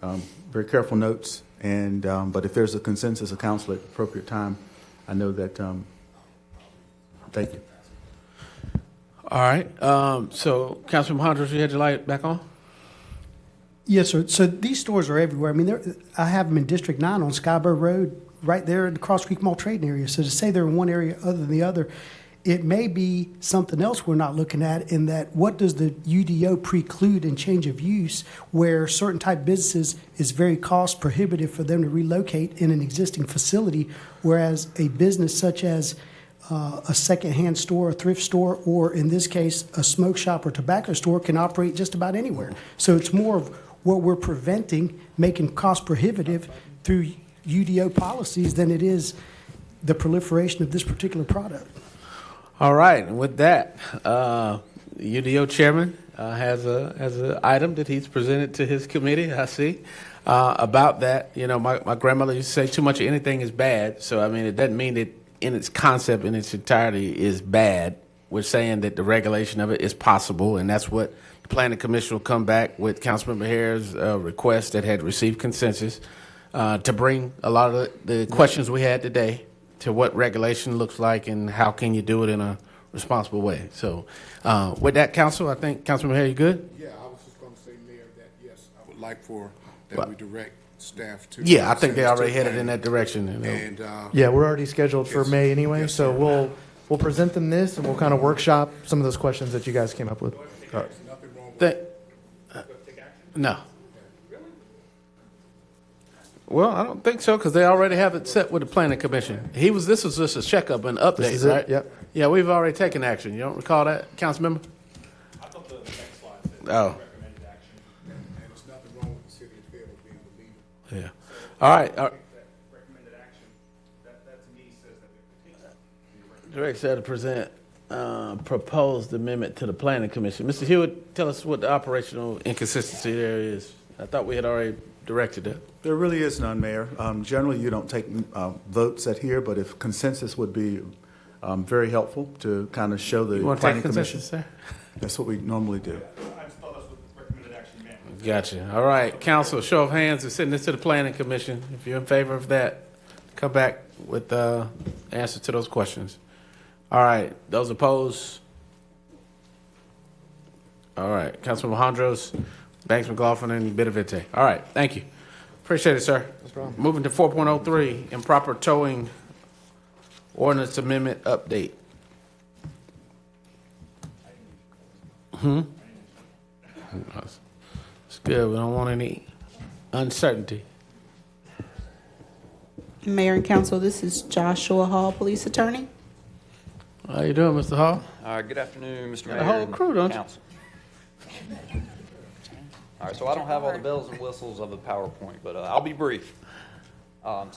very careful notes, and but if there's a consensus of council at the appropriate time, I know that, thank you. All right. So, Councilman Hondros, you had your light back on? Yes, sir. So these stores are everywhere. I mean, I have them in District 9 on Skyborough Road, right there in the Cross Creek Mall trading area. So to say they're in one area other than the other, it may be something else we're not looking at in that what does the UDO preclude in change of use where certain type businesses is very cost prohibitive for them to relocate in an existing facility, whereas a business such as a secondhand store, a thrift store, or in this case, a smoke shop or tobacco store can operate just about anywhere. So it's more of what we're preventing, making cost prohibitive through UDO policies than it is the proliferation of this particular product. All right, and with that, UDO chairman has a item that he's presented to his committee. I see about that. You know, my grandmother used to say, "Too much of anything is bad." So I mean, it doesn't mean that in its concept in its entirety is bad. We're saying that the regulation of it is possible, and that's what the Planning Commission will come back with Councilmember Hare's request that had received consensus to bring a lot of the questions we had today to what regulation looks like and how can you do it in a responsible way. So with that, Council, I think, Councilmember Hare, you good? Yeah, I was just going to say, Mayor, that yes, I would like for that we direct staff to. Yeah, I think they send this to already headed in planning. that direction. You know. And Yeah, we're already scheduled for Yes. May anyway, Yes, so sir. we'll present them this, and we'll kind of workshop some of those questions that you guys came up with. there's nothing wrong with Think- no. Well, I don't think so because they already have it set with the Planning Commission. This was just a checkup and update, This is it? right? Yep. Yeah, we've already taken action. You don't recall that, Councilmember? I thought the next slide said Oh, recommended action. and there's nothing wrong with the city of Fayetteville being the leader. yeah. All right. That recommended action, that to me says that it continues. Direct said to present proposed amendment to the Planning Commission. Mr. Hewitt, tell us what the operational inconsistency there is. I thought we had already directed that. There really is none, Mayor. Generally, you don't take votes at here, but if consensus would be very helpful to kind of show the You want to take Planning Commission. consensus, sir? That's what we normally do. I just thought that's what recommended action meant. Gotcha. All right, council, show of hands is sending this to the Planning Commission. If you're in favor of that, come back with answers to those questions. All right, those opposed? All right, Councilman Hondros, Banks, McLaughlin, and Benavente. All right, thank you. Appreciate it, sir. No problem. Moving to 4.03, improper towing ordinance amendment update. It's good. We don't want any uncertainty. Mayor and Council, this is Joshua Hall, Police Attorney. How you doing, Mr. Hall? Good afternoon, Mr. Got Mayor. a whole and crew, don't you? Council. All right, so I don't have all the bells and whistles of the PowerPoint, but I'll be brief.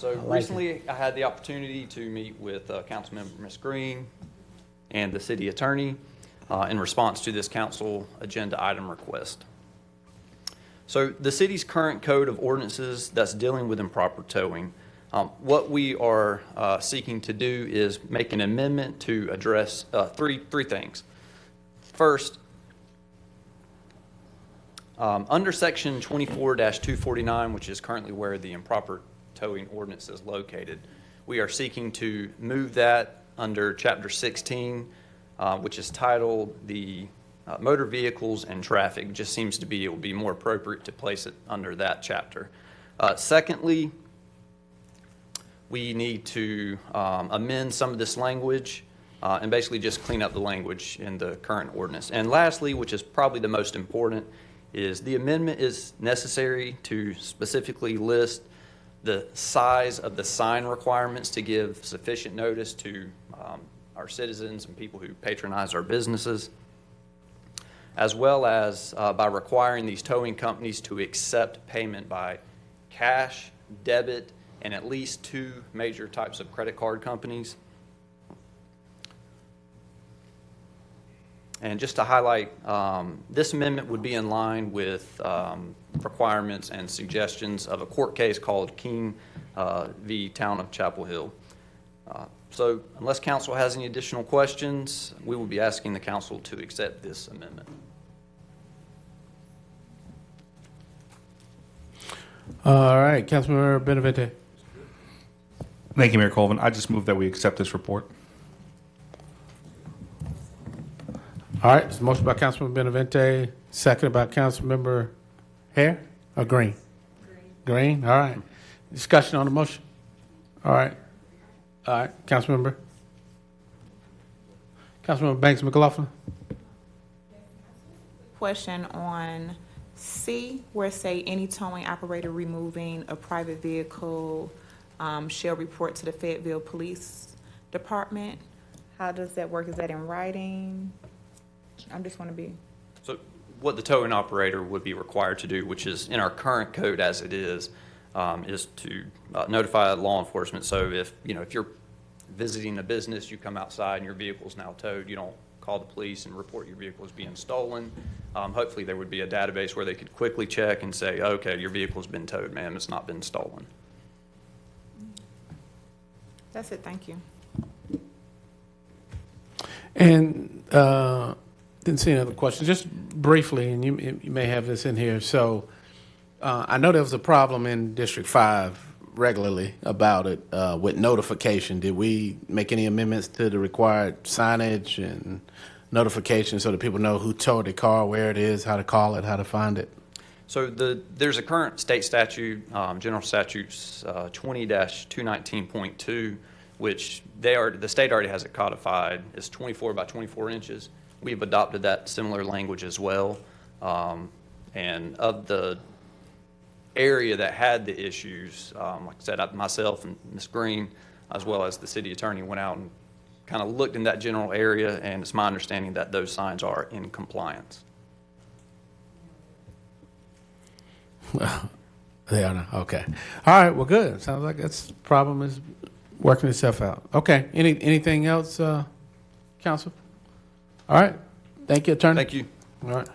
Recently, I had the opportunity to meet with Councilmember Ms. Green and the city attorney in response to this council agenda item request. So the city's current code of ordinances that's dealing with improper towing, what we are seeking to do is make an amendment to address three things. First, under section 24-249, which is currently where the improper towing ordinance is located, we are seeking to move that under chapter 16, which is titled the motor vehicles and traffic. Just seems to be it would be more appropriate to place it under that chapter. Secondly, we need to amend some of this language and basically just clean up the language in the current ordinance. And lastly, which is probably the most important, is the amendment is necessary to specifically list the size of the sign requirements to give sufficient notice to our citizens and people who patronize our businesses, as well as by requiring these towing companies to accept payment by cash, debit, and at least 2 major types of credit card companies. And just to highlight, this amendment would be in line with requirements and suggestions of a court case called King v. Town of Chapel Hill. So unless council has any additional questions, we will be asking the council to accept this amendment. All right, Councilmember Benavente. Thank you, Mayor Colvin. I just move that we accept this report. All right, there's a motion by Councilman Benavente, seconded by Councilmember Hare. or green? Green, all right. Discussion on the motion? All right. All right, Councilmember Banks McLaughlin? Question on C, where say any towing operator removing a private vehicle shall report to the Fayetteville Police Department. How does that work? Is that in writing? I just want to be. So what the towing operator would be required to do, which is in our current code as it is to notify law enforcement. So if you're visiting a business, you come outside and your vehicle's now towed, you don't call the police and report your vehicle as being stolen. Hopefully there would be a database where they could quickly check and say, okay, your vehicle's been towed, ma'am, it's not been stolen. That's it, thank you. And didn't see any other questions. Just briefly, and you may have this in here. So I know there was a problem in District 5 regularly about it with notification. Did we make any amendments to the required signage and notification so that people know who towed the car, where it is, how to call it, how to find it? So there's a current state statute, General Statutes 20-219.2, which the state already has it codified. It's 24 by 24 inches. We've adopted that similar language as well. And of the area that had the issues, like I said, myself and Ms. Green, as well as the city attorney, went out and kind of looked in that general area, and it's my understanding that those signs are in compliance. Well, they are not. Okay. All right. Well, good. Sounds like that's problem is working itself out. Okay. Anything else, counsel? All right. Thank you, attorney. Thank you. All right.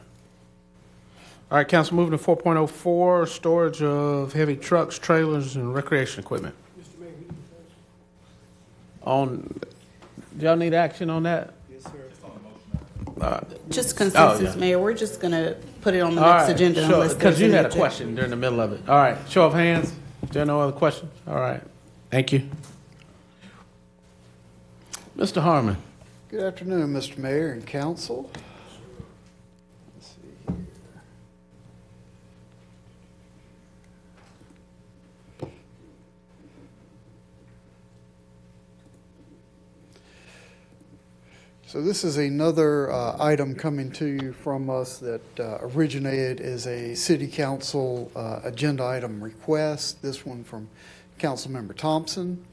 All right, council, moving to 4.04, storage of heavy trucks, trailers, and recreation equipment. Do y'all need action on that? Yes, sir. Just consensus, Mayor. We're just going to put it on the next agenda unless because you there's had any a question during the middle of it. All right, show of hands. Is there no other questions? All right, thank you. Mr. Harmon. Good afternoon, Mr. Mayor and council. Let's see here. So this is another item coming to you from us that originated as a city council agenda item request. This one from Councilmember Thompson.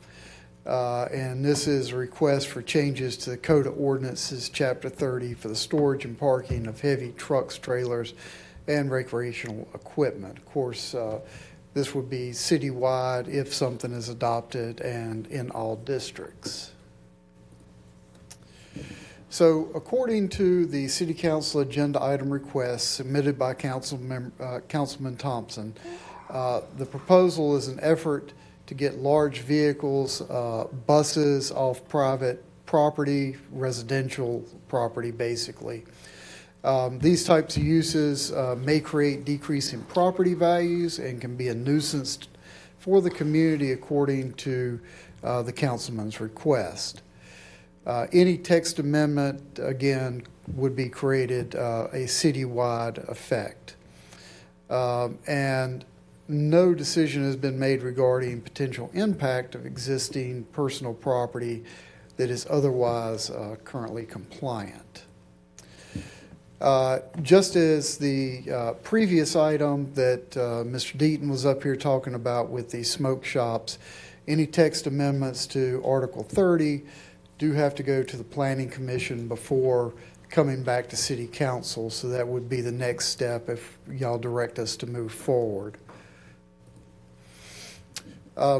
And this is a request for changes to the Code of Ordinances, Chapter 30, for the storage and parking of heavy trucks, trailers, and recreational equipment. Of course, this would be citywide if something is adopted and in all districts. So according to the City Council agenda item request submitted by Councilman Thompson, the proposal is an effort to get large vehicles, buses off private property, residential property, basically. These types of uses may create decrease in property values and can be a nuisance for the community according to the councilman's request. Any text amendment, again, would be created a citywide effect. And no decision has been made regarding potential impact of existing personal property that is otherwise currently compliant. Just as the previous item that Mr. Deaton was up here talking about with the smoke shops, any text amendments to Article 30 do have to go to the Planning Commission before coming back to City Council, so that would be the next step if y'all direct us to move forward.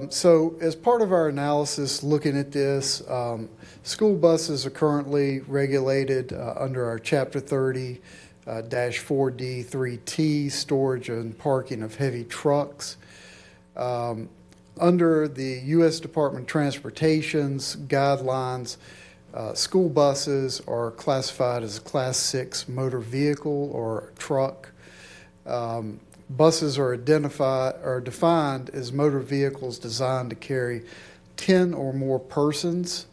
So as part of our analysis looking at this, school buses are currently regulated under our Chapter 30 -4D3T, storage and parking of heavy trucks. Under the U.S. Department of Transportation's guidelines, school buses are classified as a Class 6 motor vehicle or truck. Buses are defined as motor vehicles designed to carry 10 or more persons.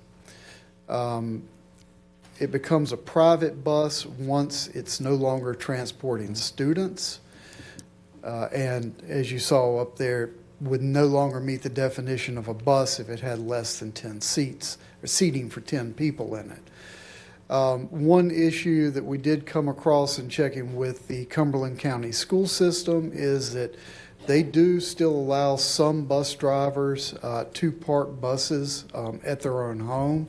It becomes a private bus once it's no longer transporting students. And as you saw up there, would no longer meet the definition of a bus if it had less than 10 seats, or seating for 10 people in it. One issue that we did come across in checking with the Cumberland County school system is that they do still allow some bus drivers to park buses at their own home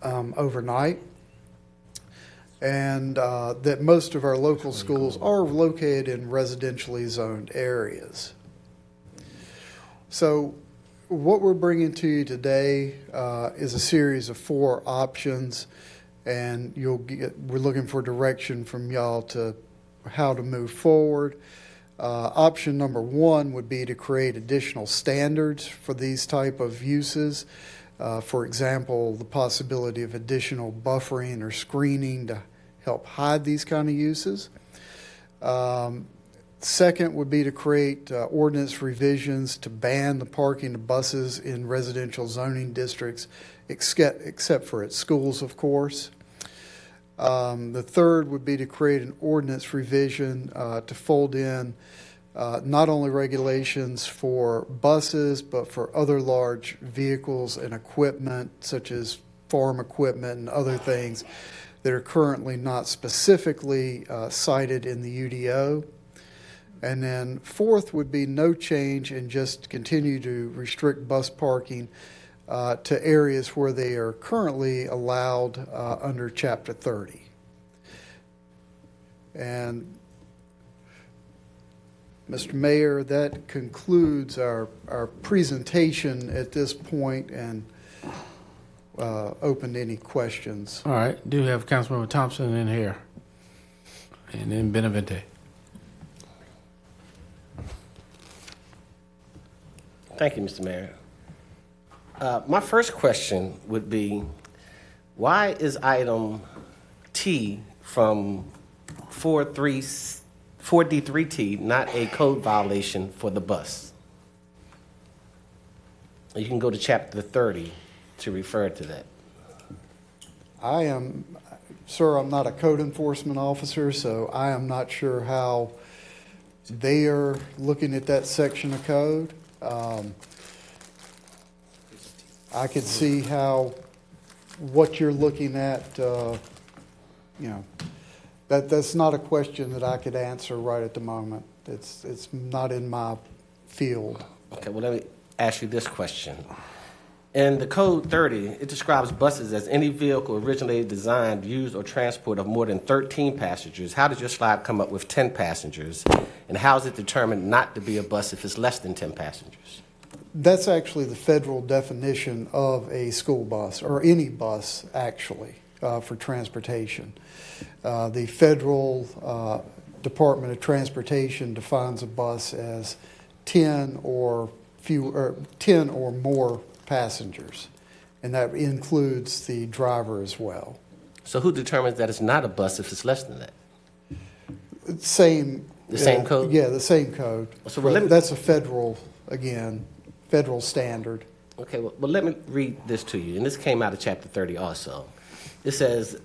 overnight, and that most of our local schools are located in residentially zoned areas. So what we're bringing to you today is a series of 4 options, and we're looking for direction from y'all to how to move forward. Option number 1 would be to create additional standards for these type of uses. For example, the possibility of additional buffering or screening to help hide these kind of uses. Second would be to create ordinance revisions to ban the parking of buses in residential zoning districts, except for at schools, of course. The third would be to create an ordinance revision to fold in not only regulations for buses, but for other large vehicles and equipment, such as farm equipment and other things that are currently not specifically cited in the UDO. And then fourth would be no change and just continue to restrict bus parking to areas where they are currently allowed under Chapter 30. And Mr. Mayor, that concludes our presentation at this point, and open to any questions. All right. Do have Councilmember Thompson in here, and then Benavente. Thank you, Mr. Mayor. My first question would be, why is item T from 4D3T not a code violation for the bus? You can go to Chapter 30 to refer to that. Sir, I'm not a code enforcement officer, so I am not sure how they are looking at that section of code. I could see how what you're looking at, that's not a question that I could answer right at the moment. It's not in my field. Okay, well, let me ask you this question. In the Code 30, it describes buses as any vehicle originally designed, used, or transport of more than 13 passengers. How did your slide come up with 10 passengers? And how is it determined not to be a bus if it's less than 10 passengers? That's actually the federal definition of a school bus, or any bus, actually, for transportation. The federal Department of Transportation defines a bus as 10 or more passengers, and that includes the driver as well. So who determines that it's not a bus if it's less than that? The same code? Yeah, the same code. So that's a federal standard. Okay, well, let me read this to you, and this came out of Chapter 30 also. It says,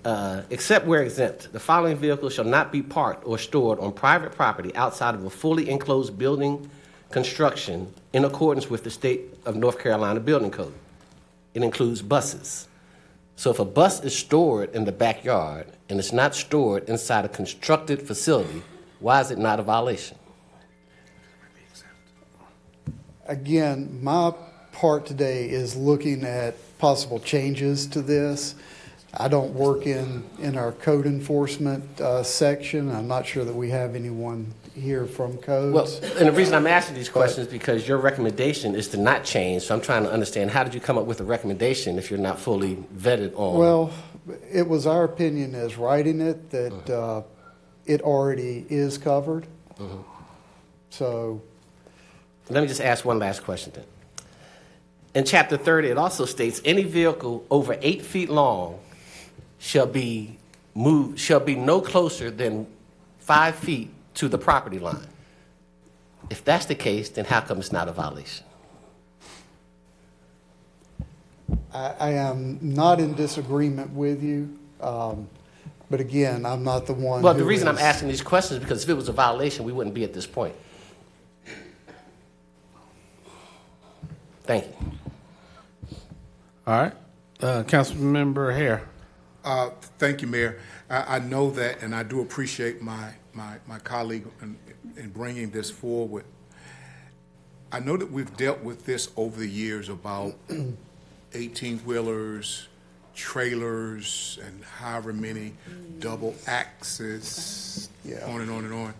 except where exempt, the following vehicles shall not be parked or stored on private property outside of a fully enclosed building construction in accordance with the State of North Carolina Building Code. It includes buses. So if a bus is stored in the backyard and it's not stored inside a constructed facility, why is it not a violation? Again, my part today is looking at possible changes to this. I don't work in our code enforcement section. I'm not sure that we have anyone here from codes. Well, and the reason I'm asking these questions is because your recommendation is to not change. So I'm trying to understand, how did you come up with a recommendation if you're not fully vetted on? Well, it was our opinion as writing it that it already is covered. So let me just ask one last question then. In Chapter 30, it also states any vehicle over 8 feet long shall be no closer than 5 feet to the property line. If that's the case, then how come it's not a violation? I am not in disagreement with you, but again, I'm not the one. Well, the reason I'm asking these questions is because if it was a violation, we wouldn't be at this point. Thank you. All right. Councilmember Hare. Thank you, Mayor. I know that, and I do appreciate my colleague in bringing this forward. I know that we've dealt with this over the years about 18-wheelers, trailers, and however many double axes, on and on and on.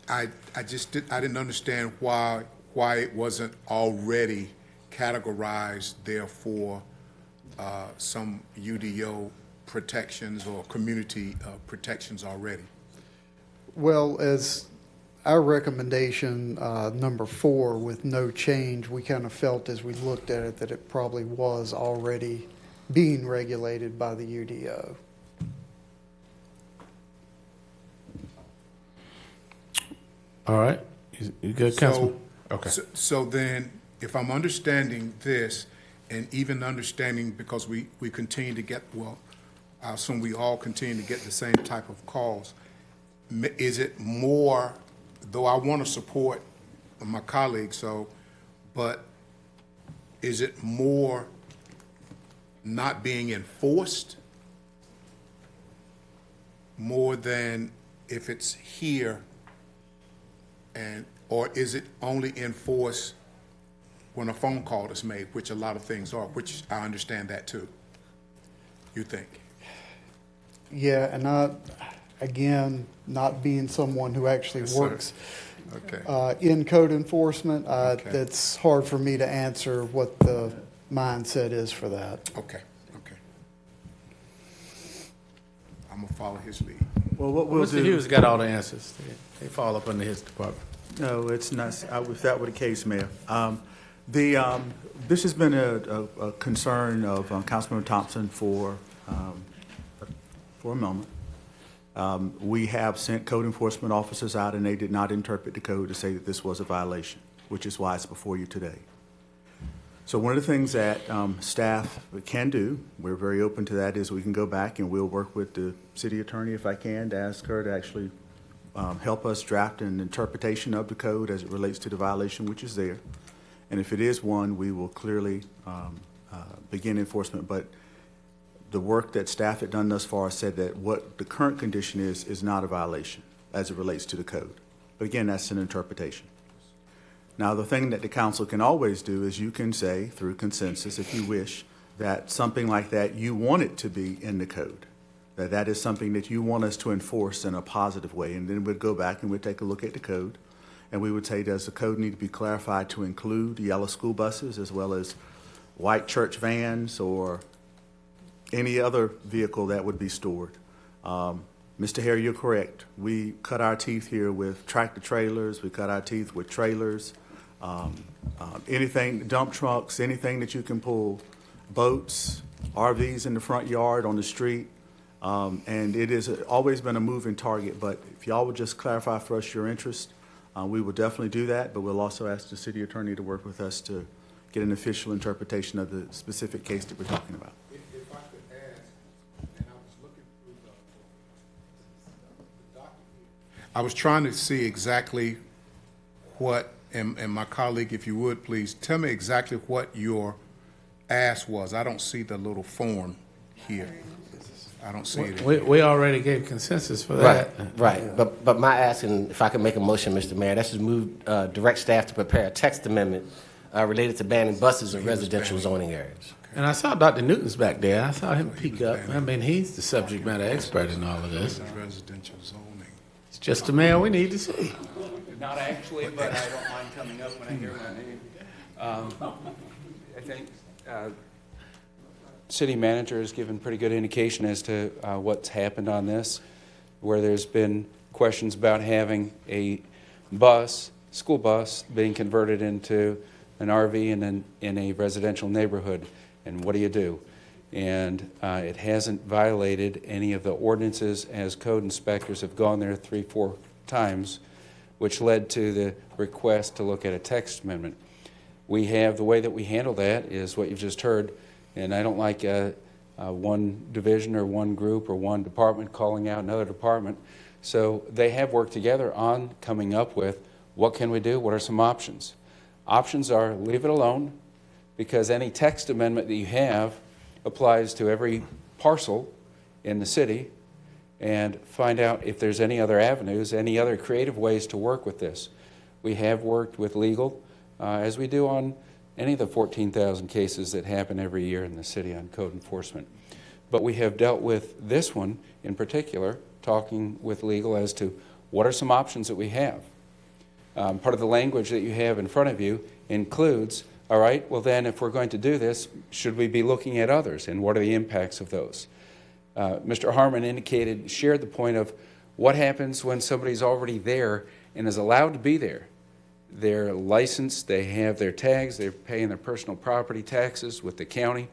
I just didn't understand why it wasn't already categorized there for some UDO protections or community protections already. Well, as our recommendation, number 4, with no change, we kind of felt as we looked at it that it probably was already being regulated by the UDO. All right. You good, Councilman? Okay. So then, if I'm understanding this, and even understanding, because we continue to get, well, I assume we all continue to get the same type of calls, is it more, though I want to support my colleagues, but is it more not being enforced more than if it's here, or is it only enforced when a phone call is made, which a lot of things are, which I understand that too, you think? Yeah, and again, not being someone who actually works in code enforcement, it's hard for me to answer what the mindset is for that. Okay. I'm gonna follow his lead. Well, what we'll Mr. Hughes got all the answers. They fall up under his department. No, it's not. If that were the case, Mayor. This has been a concern of Councilmember Thompson for a moment. We have sent code enforcement officers out, and they did not interpret the code to say that this was a violation, which is why it's before you today. So one of the things that staff can do, we're very open to that, is we can go back and we'll work with the city attorney, if I can, to ask her to actually help us draft an interpretation of the code as it relates to the violation which is there. And if it is one, we will clearly begin enforcement. But the work that staff had done thus far said that what the current condition is not a violation as it relates to the code. But again, that's an interpretation. Now, the thing that the council can always do is you can say, through consensus, if you wish, that something like that you want it to be in the code, that is something that you want us to enforce in a positive way. And then we'd go back and we'd take a look at the code, and we would say, does the code need to be clarified to include yellow school buses as well as white church vans or any other vehicle that would be stored? Mr. Hare, you're correct. We cut our teeth here with tractor trailers. We cut our teeth with trailers. Anything, dump trucks, anything that you can pull, boats, RVs in the front yard, on the street. And it has always been a moving target, but if y'all would just clarify for us your interest, we will definitely do that, but we'll also ask the city attorney to work with us to get an official interpretation of the specific case that we're talking about. If I could ask, and I was looking through the document, I was trying to see exactly what, and my colleague, if you would, please, tell me exactly what your ask was. I don't see the little form here. I don't see it. We already gave consensus for that. Right. But my asking, if I could make a motion, Mr. Mayor, that's to move, direct staff to prepare a text amendment related to banning buses in residential zoning areas. And I saw Dr. Newton's back there. I saw him peek up. I mean, he's the subject matter expert in all of this. Residential zoning. It's just the man we need to see. Not actually, but I don't mind coming up when I hear my name. I think city manager has given pretty good indication as to what's happened on this, where there's been questions about having a bus, school bus, being converted into an RV and then in a residential neighborhood. And what do you do? And it hasn't violated any of the ordinances, as code inspectors have gone there 3-4 times, which led to the request to look at a text amendment. We have, the way that we handle that is what you've just heard, and I don't like one division or one group or one department calling out another department. So they have worked together on coming up with what can we do, what are some options. Options are leave it alone, because any text amendment that you have applies to every parcel in the city, and find out if there's any other avenues, any other creative ways to work with this. We have worked with legal, as we do on any of the 14,000 cases that happen every year in the city on code enforcement. But we have dealt with this one in particular, talking with legal as to what are some options that we have. Part of the language that you have in front of you includes, all right, well then if we're going to do this, should we be looking at others, and what are the impacts of those? Mr. Harmon shared the point of what happens when somebody's already there and is allowed to be there. They're licensed, they have their tags, they're paying their personal property taxes with the county.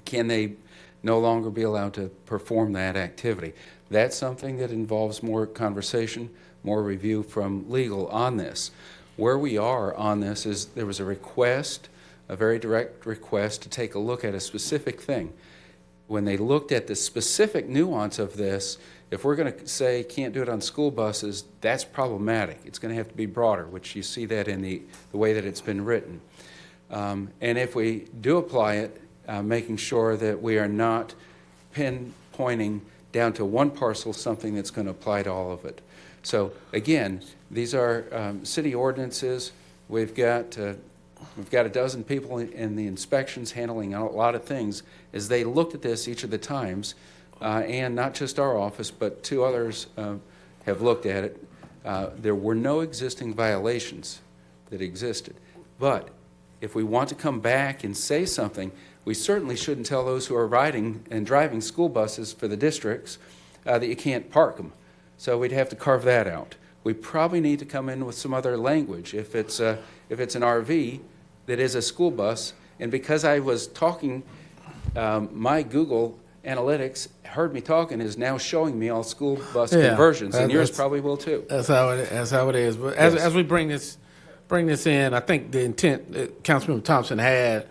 Can they no longer be allowed to perform that activity? That's something that involves more conversation, more review from legal on this. Where we are on this is there was a request, a very direct request to take a look at a specific thing. When they looked at the specific nuance of this, if we're going to say can't do it on school buses, that's problematic. It's going to have to be broader, which you see that in the way that it's been written. And if we do apply it, making sure that we are not pinpointing down to one parcel something that's going to apply to all of it. So again, these are city ordinances. We've got a dozen people in the inspections handling a lot of things. As they looked at this each of the times, and not just our office, but two others have looked at it, there were no existing violations that existed. But if we want to come back and say something, we certainly shouldn't tell those who are riding and driving school buses for the districts that you can't park them. So we'd have to carve that out. We probably need to come in with some other language. If it's an RV that is a school bus, and because I was talking, my Google Analytics heard me talking, is now showing me all school bus conversions, and yours probably will too. That's how it is. But as we bring this in, I think the intent that Councilmember Thompson had,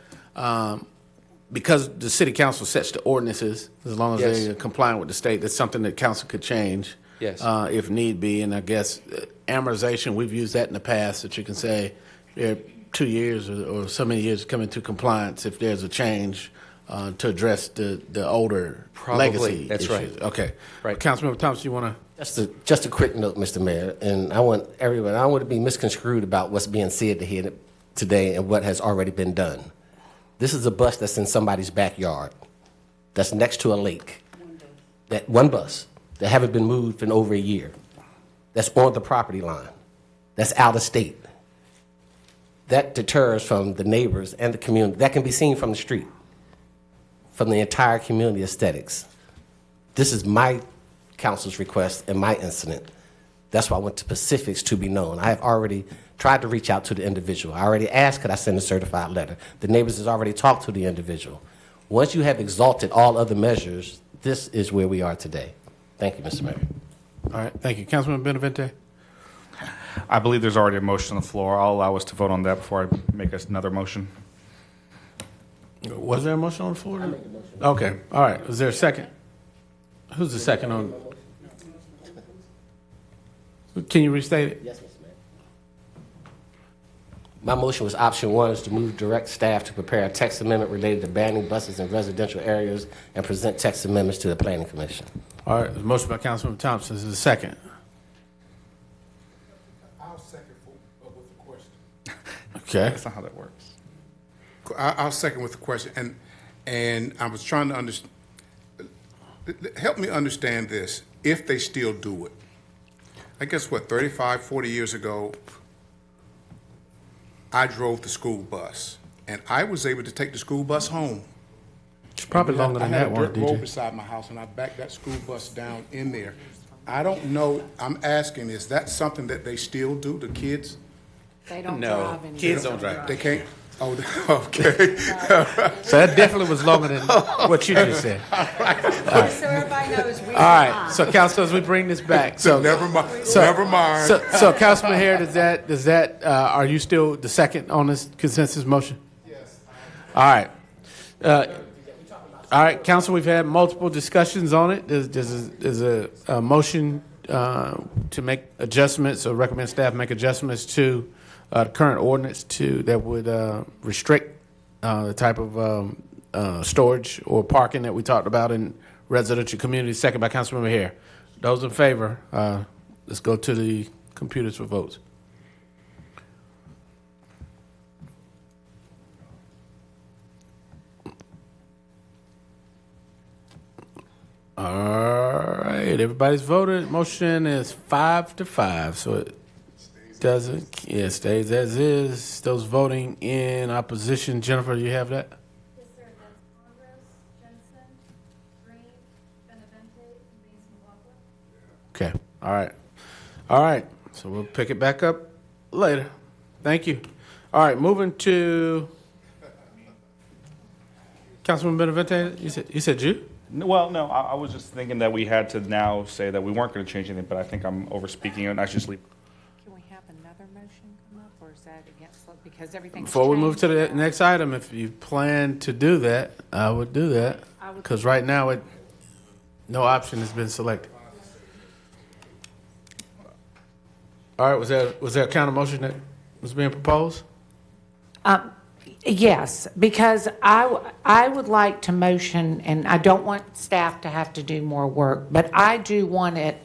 because the city council sets the ordinances, as long as they're compliant with the state, that's something that council could change. Yes. If need be, and I guess amortization, we've used that in the past, that you can say, 2 years or so many years to come into compliance if there's a change to address the older legacy That's issues. right. Okay. Right. Councilmember Thompson, you want to? Just a quick note, Mr. Mayor, and I want everyone, I don't want to be misconstrued about what's being said here today and what has already been done. This is a bus that's in somebody's backyard, that's next to a lake. That one bus that haven't been moved in over a year, that's on the property line, that's out of state. That deters from the neighbors and the community. That can be seen from the street, from the entire community aesthetics. This is my council's request and my incident. That's why I went to specifics to be known. I have already tried to reach out to the individual. I already asked, could I send a certified letter? The neighbors has already talked to the individual. Once you have exalted all other measures, this is where we are today. Thank you, Mr. Mayor. All right. Thank you. Councilman Benavente? I believe there's already a motion on the floor. I'll allow us to vote on that before I make another motion. Was there a motion on the floor? Okay. All right. Is there a second? Who's the second on? Can you restate it? Yes, Mr. Mayor. My motion was option 1 is to move direct staff to prepare a text amendment related to banning buses in residential areas and present text amendments to the Planning Commission. All right. There's a motion by Councilman Thompson. Is there a second? I'll second with the question. Okay. That's not how that works. I'll second with the question, and I was trying to understand. Help me understand this. If they still do it, I guess 35, 40 years ago, I drove the school bus, and I was able to take the school bus home. It's probably longer than that one, I had a dirt DJ. road beside my house, and I backed that school bus down in there. I don't know. I'm asking, is that something that they still do? The kids? They don't No, drive anymore. kids don't drive. They can't. Oh, okay. So that definitely was longer than what you just said. Just so everybody knows, we All right, so councilors, we bring this back. So Never mind. Never mind. So Councilman Hare, does that are you still the second on this consensus motion? Yes. All right. All right, council, we've had multiple discussions on it. There's a motion to make adjustments or recommend staff make adjustments to the current ordinance that would restrict the type of storage or parking that we talked about in residential communities. Second by Councilmember Hare. Those in favor, let's go to the computers for votes. All right, everybody's voted. Motion is 5-5, so it stays as is. Those voting in opposition, Jennifer, you have that? Yes, sir. That's Congress, Jensen, Green, Benavente, and Baines McLaughlin. Okay, all right. So we'll pick it back up later. Thank you. All right, moving to Councilman Benavente. You said you? Well, no, I was just thinking that we had to now say that we weren't going to change anything, but I think I'm over speaking and I should just leave. Can we have another motion come up, or is that against, because everything's Before we move to changed the next item, if you plan to do that, I would do that. Because right now, no option has been selected. All right, was there a counter motion that was being proposed? Yes, because I would like to motion, and I don't want staff to have to do more work, but I do want it,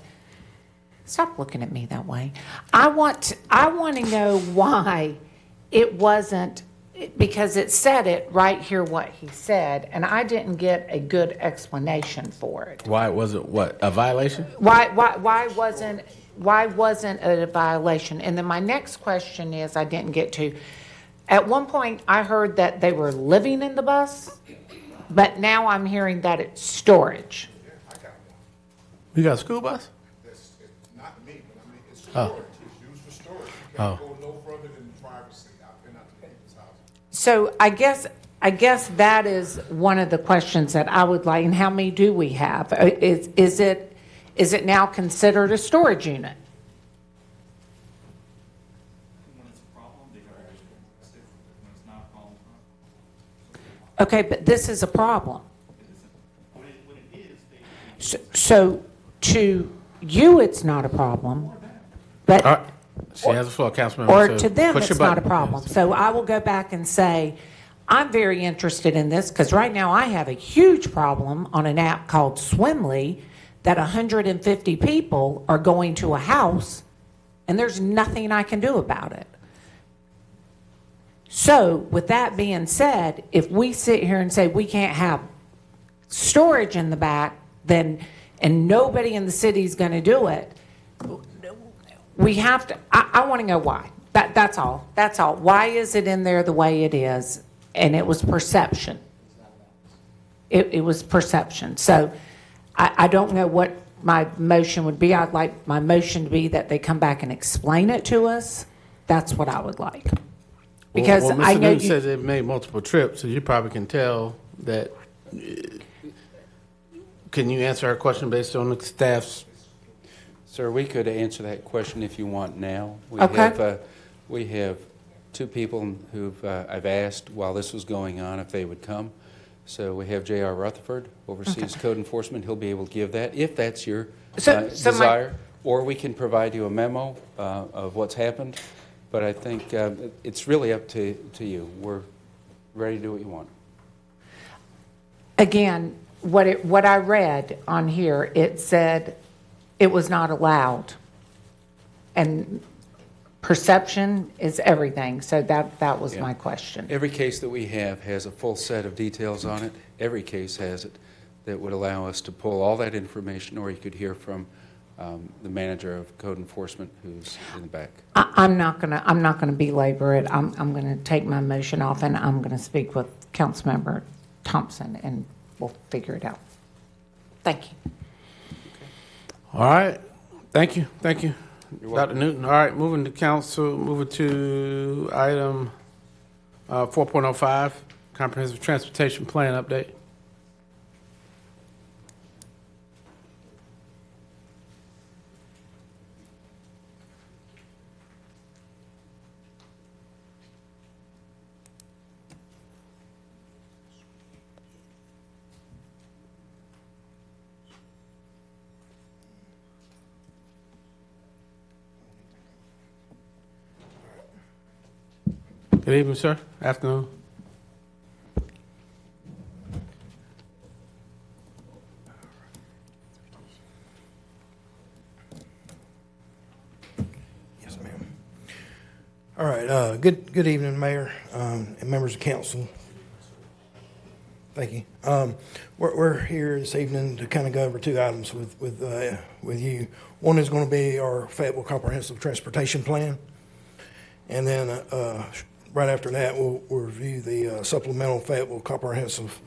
stop looking at me that way. I want to know why it wasn't, because it said it right here what he said, and I didn't get a good explanation for it. Why wasn't what, a violation? Why wasn't it a violation? And then my next question is, I didn't get to, at one point I heard that they were living in the bus, but now I'm hearing that it's storage. You got a school bus? That's not me, but I mean, it's Oh. storage. It's used for storage. You Oh. can't go no further than privacy. I've been out to people's houses. So I guess that is one of the questions that I would like, and how many do we have? Is it now considered a storage unit? When it's a problem, they got to fix it. When it's not a problem, Okay, but this is a problem. when it is, So to you, it's not a problem, but. All right. She has the floor, Councilmember. Or So to them, push your it's not a button. problem. So I will go back and say, I'm very interested in this, because right now I have a huge problem on an app called Swimly, that 150 people are going to a house, and there's nothing I can do about it. So with that being said, if we sit here and say we can't have storage in the back, then, and nobody in the city is going to do it, we have to, I want to know why. That's all. That's all. Why is it in there the way it is? And it was perception. It was perception. So I don't know what my motion would be. I'd like my motion to be that they come back and explain it to us. That's what I would like. Because well, I Mr. know Newton says they've made multiple trips, so you probably can tell that. Can you answer our question based on the staff's? Sir, we could answer that question if you want now. Okay. We have two people who've, I've asked while this was going on if they would come. So we have J.R. Rutherford, oversees code enforcement. He'll be able to give that if that's your desire. Or we can provide you a memo of what's happened. But I think it's really up to you. We're ready to do what you want. Again, what I read on here, it said it was not allowed. And perception is everything. So that was my question. Every case that we have has a full set of details on it. Every case has it that would allow us to pull all that information, or you could hear from the manager of code enforcement who's in the back. I'm not gonna belabor it. I'm gonna take my motion off, and I'm gonna speak with Councilmember Thompson, and we'll figure it out. Thank you. All right. Thank you. Dr. Newton. All right, moving to item 4.05, Comprehensive Transportation Plan Update. Good evening, sir. Afternoon. Yes, ma'am. All right, good evening, Mayor, and members of council. Thank you. We're here this evening to kind of go over two items with you. One is going to be our Fayetteville Comprehensive Transportation Plan, and then right after that, we'll review the supplemental Fayetteville Comprehensive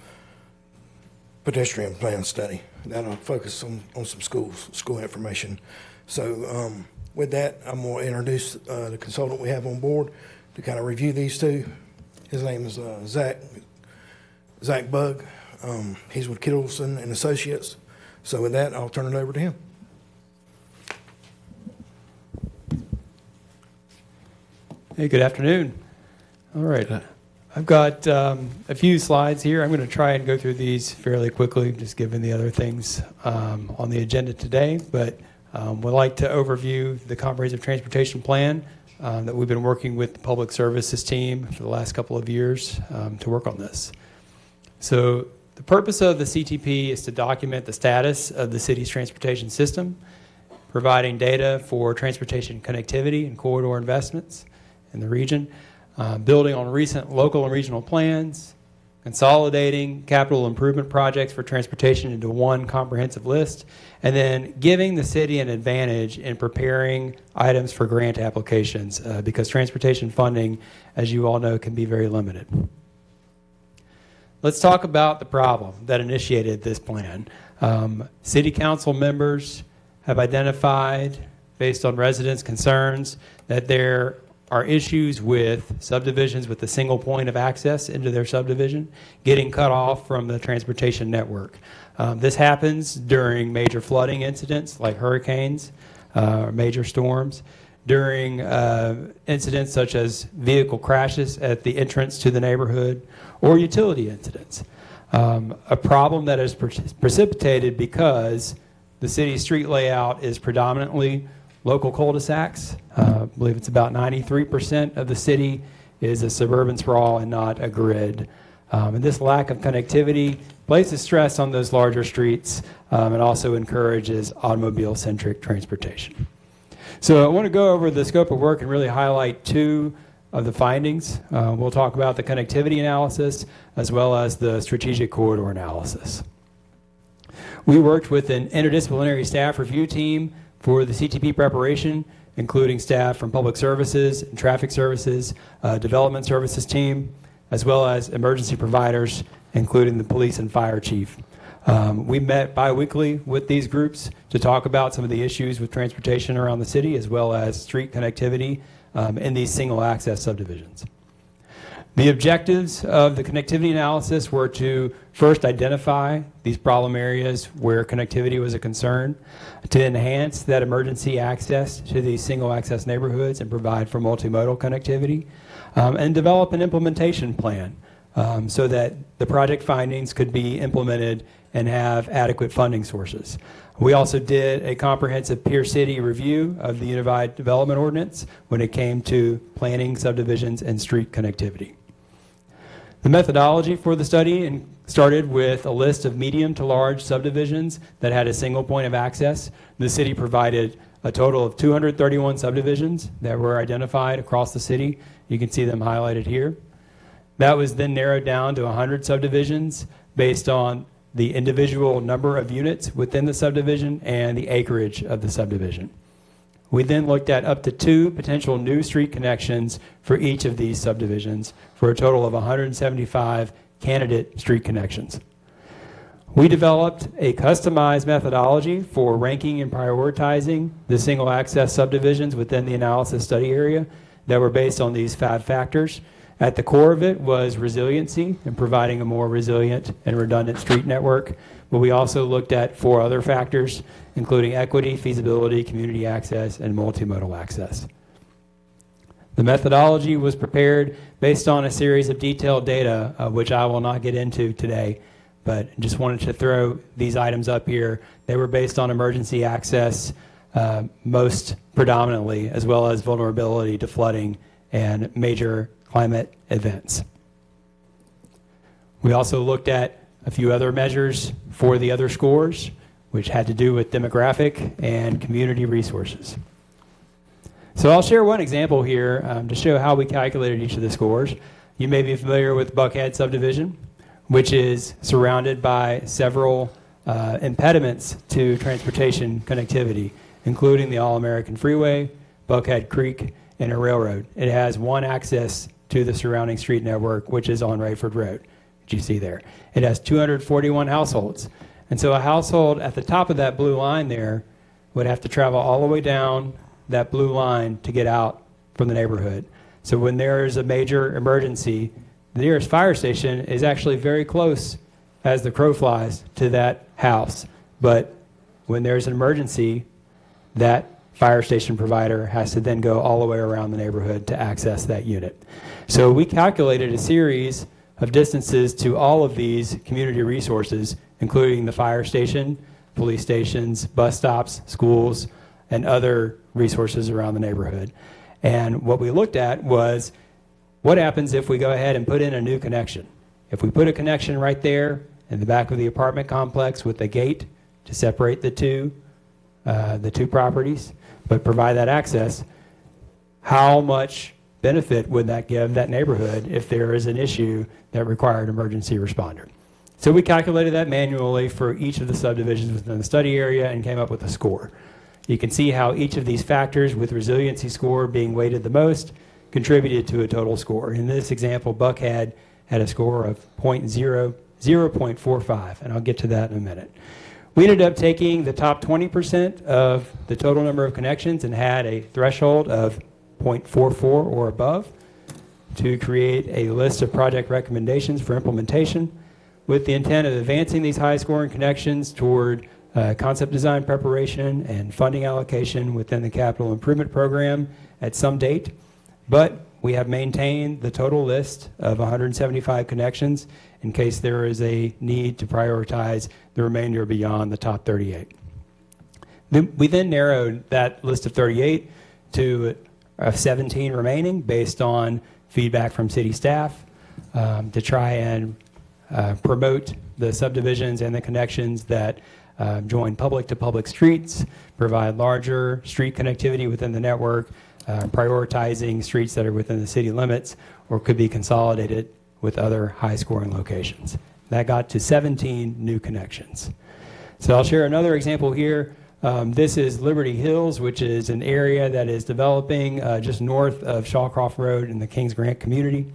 Pedestrian Plan study. That'll focus on some school information. So with that, I'm going to introduce the consultant we have on board to kind of review these two. His name is Zach Bugg. He's with Kittleson and Associates. So with that, I'll turn it over to him. Hey, good afternoon. All right. I've got a few slides here. I'm going to try and go through these fairly quickly, just given the other things on the agenda today. But we'd like to overview the Comprehensive Transportation Plan that we've been working with the Public Services team for the last couple of years to work on this. So the purpose of the CTP is to document the status of the city's transportation system, providing data for transportation connectivity and corridor investments in the region, building on recent local and regional plans, consolidating capital improvement projects for transportation into one comprehensive list, and then giving the city an advantage in preparing items for grant applications because transportation funding, as you all know, can be very limited. Let's talk about the problem that initiated this plan. City council members have identified, based on residents' concerns, that there are issues with subdivisions with a single point of access into their subdivision getting cut off from the transportation network. This happens during major flooding incidents like hurricanes, major storms, during incidents such as vehicle crashes at the entrance to the neighborhood, or utility incidents. A problem that is precipitated because the city's street layout is predominantly local cul-de-sacs. I believe it's about 93% of the city is a suburban sprawl and not a grid. And this lack of connectivity places stress on those larger streets and also encourages automobile-centric transportation. So I want to go over the scope of work and really highlight two of the findings. We'll talk about the connectivity analysis as well as the strategic corridor analysis. We worked with an interdisciplinary staff review team for the CTP preparation, including staff from Public Services and Traffic Services, Development Services team, as well as emergency providers, including the police and fire chief. We met bi-weekly with these groups to talk about some of the issues with transportation around the city, as well as street connectivity in these single access subdivisions. The objectives of the connectivity analysis were to first identify these problem areas where connectivity was a concern, to enhance that emergency access to these single access neighborhoods and provide for multimodal connectivity, and develop an implementation plan so that the project findings could be implemented and have adequate funding sources. We also did a comprehensive peer city review of the Unified Development Ordinance when it came to planning subdivisions and street connectivity. The methodology for the study started with a list of medium to large subdivisions that had a single point of access. The city provided a total of 231 subdivisions that were identified across the city. You can see them highlighted here. That was then narrowed down to 100 subdivisions based on the individual number of units within the subdivision and the acreage of the subdivision. We then looked at up to 2 potential new street connections for each of these subdivisions for a total of 175 candidate street connections. We developed a customized methodology for ranking and prioritizing the single access subdivisions within the analysis study area that were based on these 5 factors. At the core of it was resiliency and providing a more resilient and redundant street network. But we also looked at 4 other factors, including equity, feasibility, community access, and multimodal access. The methodology was prepared based on a series of detailed data, which I will not get into today, but just wanted to throw these items up here. They were based on emergency access, most predominantly, as well as vulnerability to flooding and major climate events. We also looked at a few other measures for the other scores, which had to do with demographic and community resources. So I'll share one example here to show how we calculated each of the scores. You may be familiar with Buckhead subdivision, which is surrounded by several impediments to transportation connectivity, including the All-American Freeway, Buckhead Creek, and a railroad. It has one access to the surrounding street network, which is on Rayford Road, which you see there. It has 241 households. And so a household at the top of that blue line there would have to travel all the way down that blue line to get out from the neighborhood. So when there is a major emergency, the nearest fire station is actually very close as the crow flies to that house. But when there's an emergency, that fire station provider has to then go all the way around the neighborhood to access that unit. So we calculated a series of distances to all of these community resources, including the fire station, police stations, bus stops, schools, and other resources around the neighborhood. And what we looked at was what happens if we go ahead and put in a new connection. If we put a connection right there in the back of the apartment complex with a gate to separate the two properties, but provide that access, how much benefit would that give that neighborhood if there is an issue that required emergency responder? So we calculated that manually for each of the subdivisions within the study area and came up with a score. You can see how each of these factors, with resiliency score being weighted the most, contributed to a total score. In this example, Buckhead had a score of 0.45, and I'll get to that in a minute. We ended up taking the top 20% of the total number of connections and had a threshold of 0.44 or above to create a list of project recommendations for implementation with the intent of advancing these high-scoring connections toward concept design preparation and funding allocation within the capital improvement program at some date. But we have maintained the total list of 175 connections in case there is a need to prioritize the remainder beyond the top 38. We then narrowed that list of 38 to 17 remaining based on feedback from city staff to try and promote the subdivisions and the connections that join public-to-public streets, provide larger street connectivity within the network, prioritizing streets that are within the city limits or could be consolidated with other high-scoring locations. That got to 17 new connections. So I'll share another example here. This is Liberty Hills, which is an area that is developing just north of Shawcroft Road in the Kings Grant community.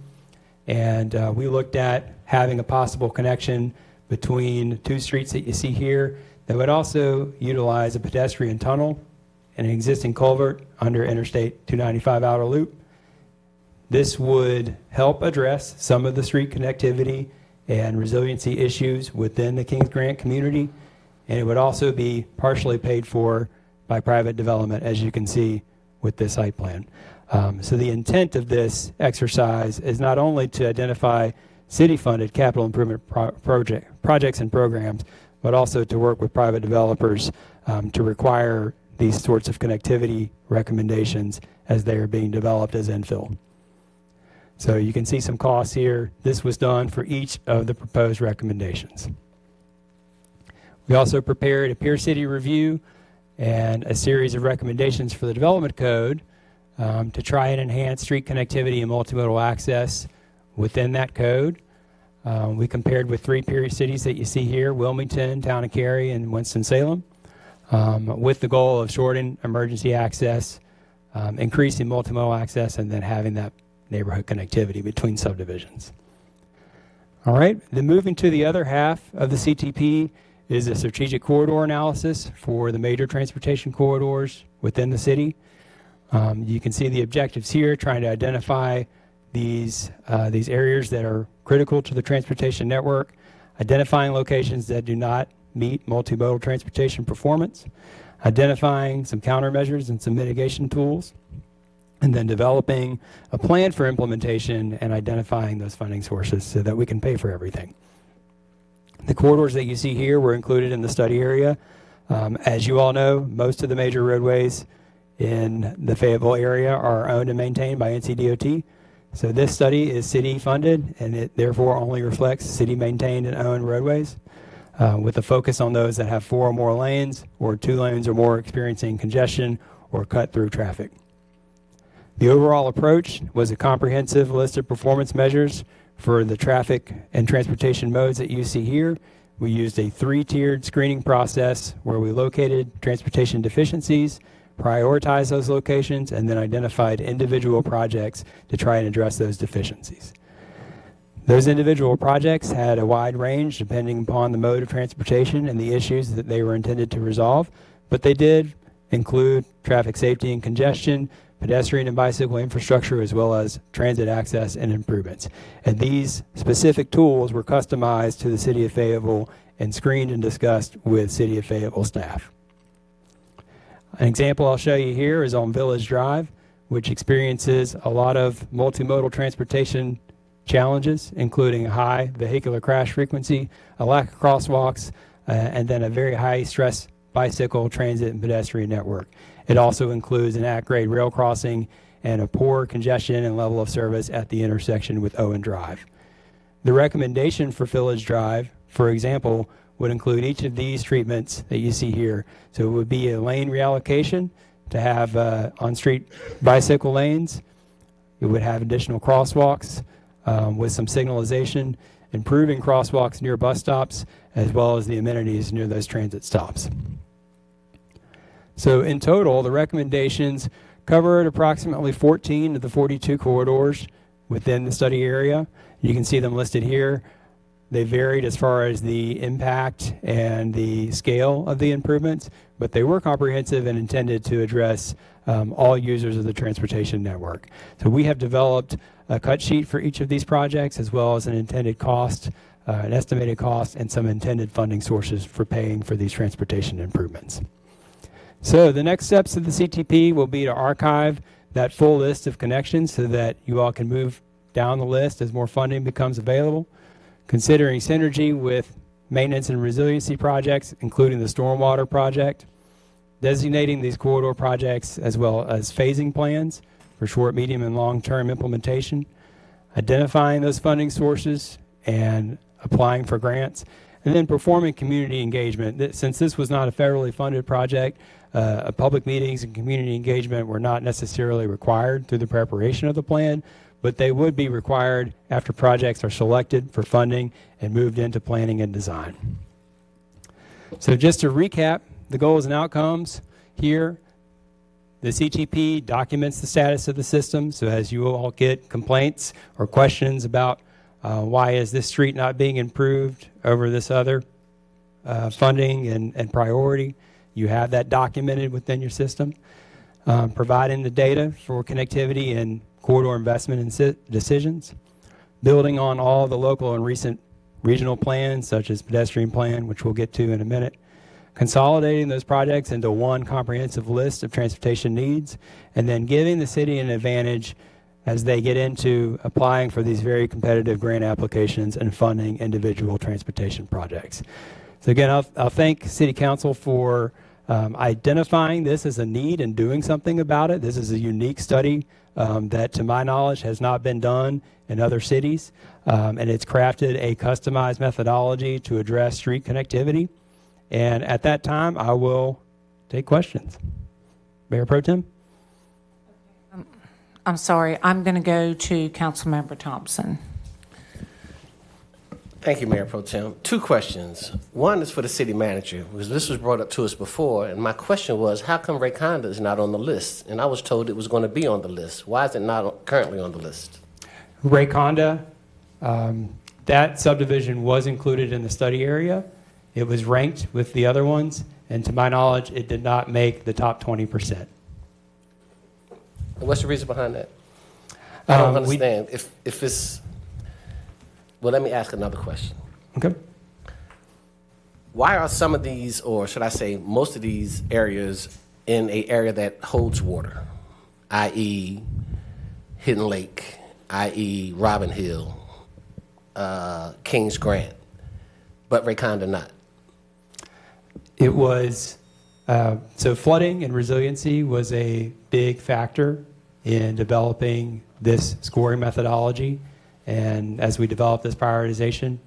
And we looked at having a possible connection between two streets that you see here that would also utilize a pedestrian tunnel and an existing culvert under Interstate 295 outer loop. This would help address some of the street connectivity and resiliency issues within the Kings Grant community, and it would also be partially paid for by private development, as you can see with this site plan. So the intent of this exercise is not only to identify city-funded capital improvement projects and programs, but also to work with private developers to require these sorts of connectivity recommendations as they are being developed as infill. So you can see some costs here. This was done for each of the proposed recommendations. We also prepared a peer city review and a series of recommendations for the development code to try and enhance street connectivity and multimodal access within that code. We compared with three peer cities that you see here, Wilmington, Town of Cary, and Winston-Salem, with the goal of shortening emergency access, increasing multimodal access, and then having that neighborhood connectivity between subdivisions. All right, then moving to the other half of the CTP is a strategic corridor analysis for the major transportation corridors within the city. You can see the objectives here, trying to identify these areas that are critical to the transportation network, identifying locations that do not meet multimodal transportation performance, identifying some countermeasures and some mitigation tools, and then developing a plan for implementation and identifying those funding sources so that we can pay for everything. The corridors that you see here were included in the study area. As you all know, most of the major roadways in the Fayetteville area are owned and maintained by NCDOT. So this study is city-funded, and it therefore only reflects city-maintained and owned roadways, with a focus on those that have 4 or more lanes, or 2 lanes or more experiencing congestion or cut-through traffic. The overall approach was a comprehensive list of performance measures for the traffic and transportation modes that you see here. We used a 3-tiered screening process where we located transportation deficiencies, prioritized those locations, and then identified individual projects to try and address those deficiencies. Those individual projects had a wide range depending upon the mode of transportation and the issues that they were intended to resolve, but they did include traffic safety and congestion, pedestrian and bicycle infrastructure, as well as transit access and improvements. And these specific tools were customized to the City of Fayetteville and screened and discussed with City of Fayetteville staff. An example I'll show you here is on Village Drive, which experiences a lot of multimodal transportation challenges, including a high vehicular crash frequency, a lack of crosswalks, and then a very high stress bicycle, transit, and pedestrian network. It also includes an at-grade rail crossing and a poor congestion and level of service at the intersection with Owen Drive. The recommendation for Village Drive, for example, would include each of these treatments that you see here. So it would be a lane reallocation to have on-street bicycle lanes. It would have additional crosswalks with some signalization, improving crosswalks near bus stops, as well as the amenities near those transit stops. So in total, the recommendations covered approximately 14 of the 42 corridors within the study area. You can see them listed here. They varied as far as the impact and the scale of the improvements, but they were comprehensive and intended to address all users of the transportation network. So we have developed a cut sheet for each of these projects, as well as an intended cost, an estimated cost, and some intended funding sources for paying for these transportation improvements. So the next steps of the CTP will be to archive that full list of connections so that you all can move down the list as more funding becomes available. Considering synergy with maintenance and resiliency projects, including the stormwater project, designating these corridor projects as well as phasing plans for short, medium, and long-term implementation, identifying those funding sources and applying for grants, and then performing community engagement. Since this was not a federally funded project, public meetings and community engagement were not necessarily required through the preparation of the plan, but they would be required after projects are selected for funding and moved into planning and design. So just to recap the goals and outcomes here, the CTP documents the status of the system. So as you all get complaints or questions about why is this street not being improved over this other funding and priority, you have that documented within your system. Providing the data for connectivity and corridor investment and decisions, building on all the local and recent regional plans, such as pedestrian plan, which we'll get to in a minute, consolidating those projects into one comprehensive list of transportation needs, and then giving the city an advantage as they get into applying for these very competitive grant applications and funding individual transportation projects. So again, I'll thank City Council for identifying this as a need and doing something about it. This is a unique study that, to my knowledge, has not been done in other cities, and it's crafted a customized methodology to address street connectivity. And at that time, I will take questions. Mayor Pro Tem? I'm sorry, I'm going to go to Councilmember Thompson. Thank you, Mayor Pro Tem. 2 questions. One is for the city manager, because this was brought up to us before, and my question was, how come Rayconda is not on the list? And I was told it was going to be on the list. Why is it not currently on the list? Rayconda, that subdivision was included in the study area. It was ranked with the other ones, and to my knowledge, it did not make the top 20%. What's the reason behind that? I don't understand. If it's... Well, let me ask another question. Okay. Why are some of these, or should I say most of these areas, in an area that holds water, i.e. Hidden Lake, i.e. Robin Hill, Kings Grant, but Rayconda not? It was, so flooding and resiliency was a big factor in developing this scoring methodology. And as we developed this prioritization,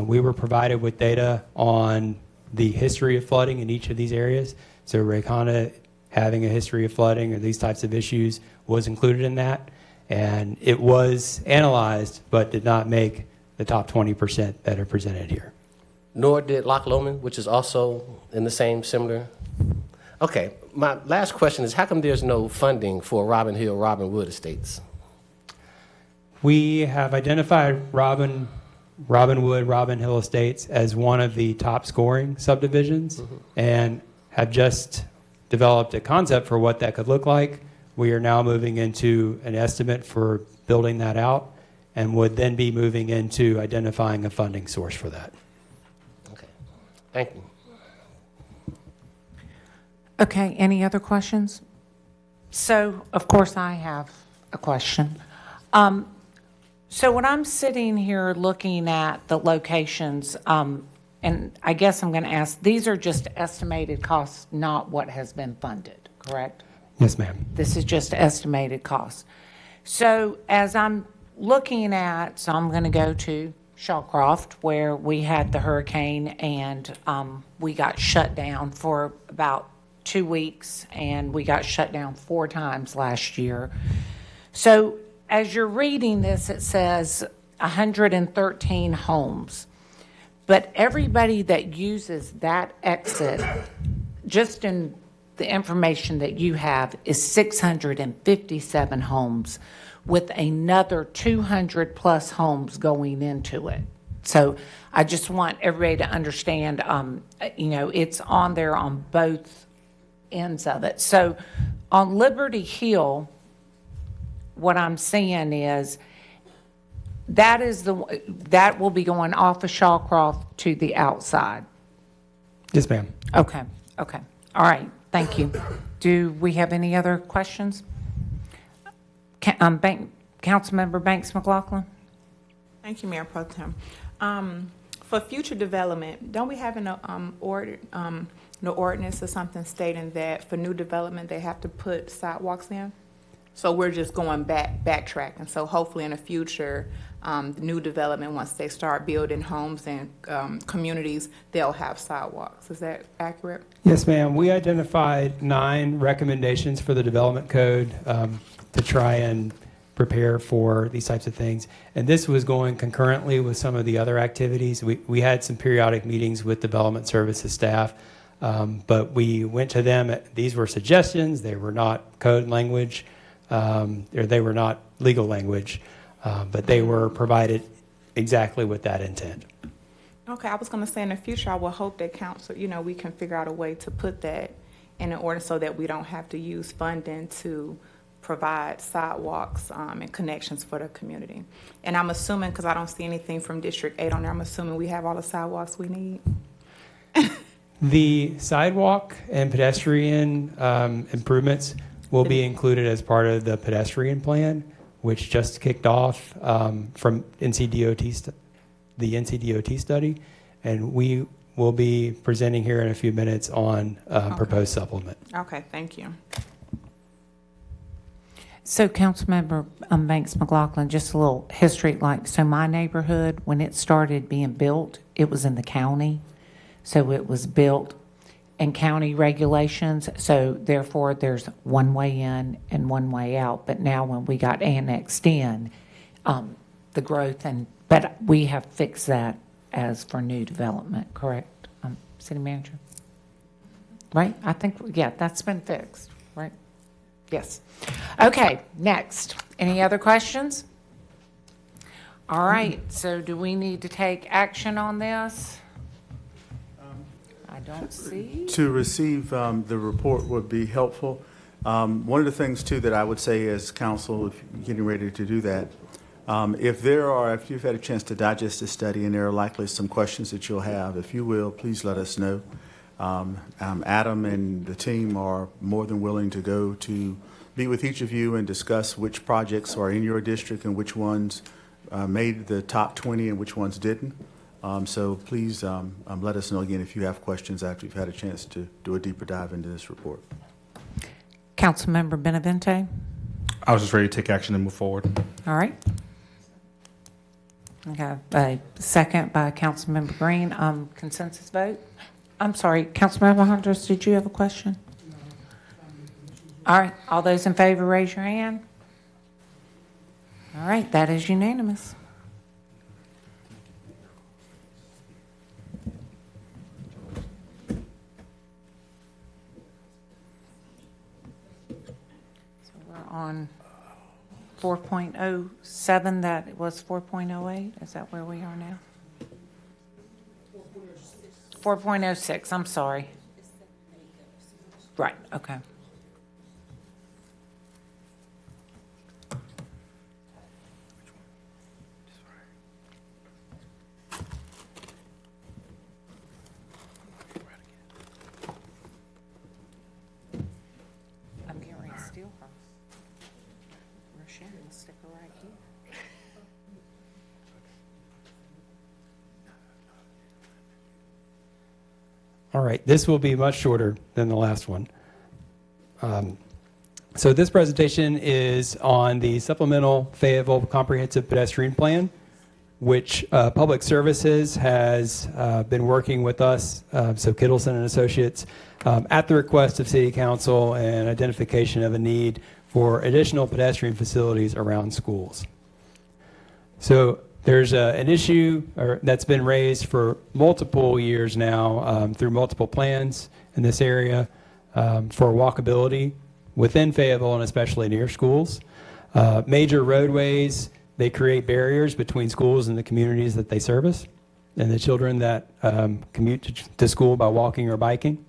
we were provided with data on the history of flooding in each of these areas. So Raycona having a history of flooding or these types of issues was included in that. And it was analyzed, but did not make the top 20% that are presented here. Nor did Loch Lomond, which is also in the same similar. Okay, my last question is, how come there's no funding for Robin Hill, Robin Wood estates? We have identified Robinwood, Robin Hill Estates as one of the top scoring subdivisions and have just developed a concept for what that could look like. We are now moving into an estimate for building that out and would then be moving into identifying a funding source for that. Okay, thank you. Okay, any other questions? So, of course, I have a question. So when I'm sitting here looking at the locations, and I guess I'm going to ask, these are just estimated costs, not what has been funded, correct? Yes, ma'am. This is just estimated costs. So as I'm looking at, so I'm going to go to Shawcroft, where we had the hurricane and we got shut down for about 2 weeks, and we got shut down 4 times last year. So as you're reading this, it says 113 homes. But everybody that uses that exit, just in the information that you have, is 657 homes, with another 200 plus homes going into it. So I just want everybody to understand, it's on there on both ends of it. So on Liberty Hill, what I'm seeing is that will be going off of Shawcroft to the outside. Yes, ma'am. Okay. All right. Thank you. Do we have any other questions? Councilmember Banks McLaughlin? Thank you, Mayor Pro Tem. For future development, don't we have an ordinance or something stating that for new development, they have to put sidewalks in? So we're just going backtracking. So hopefully in the future, the new development, once they start building homes and communities, they'll have sidewalks. Is that accurate? Yes, ma'am. We identified 9 recommendations for the development code to try and prepare for these types of things. And this was going concurrently with some of the other activities. We had some periodic meetings with development services staff, but we went to them. These were suggestions. They were not code language, or they were not legal language, but they were provided exactly with that intent. Okay, I was going to say in the future, I would hope that council, we can figure out a way to put that in an order so that we don't have to use funding to provide sidewalks and connections for the community. And I'm assuming, because I don't see anything from District 8 on there, I'm assuming we have all the sidewalks we need. The sidewalk and pedestrian improvements will be included as part of the pedestrian plan, which just kicked off from NCDOT, the NCDOT study, and we will be presenting here in a few minutes on proposed supplement. Okay, thank you. So Councilmember Banks McLaughlin, just a little history, so my neighborhood, when it started being built, it was in the county. So it was built in county regulations, so therefore there's one way in and one way out. But now when we got annexed in, the growth but we have fixed that as for new development, correct, City Manager? Right? I think, yeah, that's been fixed, right? Yes. Okay, next. Any other questions? All right, so do we need to take action on this? I don't see. To receive the report would be helpful. One of the things, too, that I would say as council, if you're getting ready to do that, if you've had a chance to digest the study and there are likely some questions that you'll have, if you will, please let us know. Adam and the team are more than willing to go to be with each of you and discuss which projects are in your district and which ones made the top 20 and which ones didn't. So please let us know again if you have questions after you've had a chance to do a deeper dive into this report. Councilmember Benavente? I was just ready to take action and move forward. All right. Okay, a second by Councilmember Green. Consensus vote? I'm sorry, Councilmember Huntress, did you have a question? All right, all those in favor, raise your hand. All right, that is unanimous. So we're on 4.07, that was 4.08, is that where we are now? 4.06, I'm sorry. Right, okay. I'm getting ready to steal her. We're sharing the sticker right here. All right, this will be much shorter than the last one. So this presentation is on the supplemental Fayetteville Comprehensive Pedestrian Plan, which Public Services has been working with us, so Kittleson and Associates, at the request of City Council and identification of a need for additional pedestrian facilities around schools. So there's an issue that's been raised for multiple years now through multiple plans in this area for walkability within Fayetteville and especially near schools. Major roadways, they create barriers between schools and the communities that they service and the children that commute to school by walking or biking.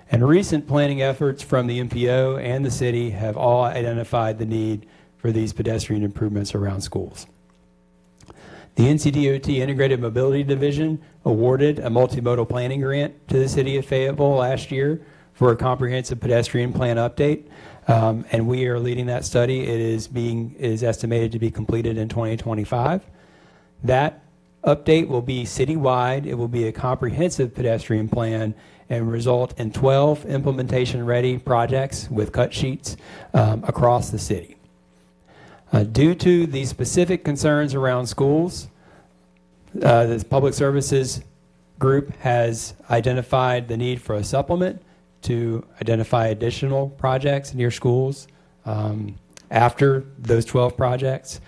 And recent planning efforts from the MPO and the city have all identified the need for these pedestrian improvements around schools. The NCDOT Integrated Mobility Division awarded a multimodal planning grant to the city of Fayetteville last year for a comprehensive pedestrian plan update. And we are leading that study. It is estimated to be completed in 2025. That update will be citywide. It will be a comprehensive pedestrian plan and result in 12 implementation-ready projects with cut sheets across the city. Due to the specific concerns around schools, the Public Services Group has identified the need for a supplement to identify additional projects near schools after those 12 projects.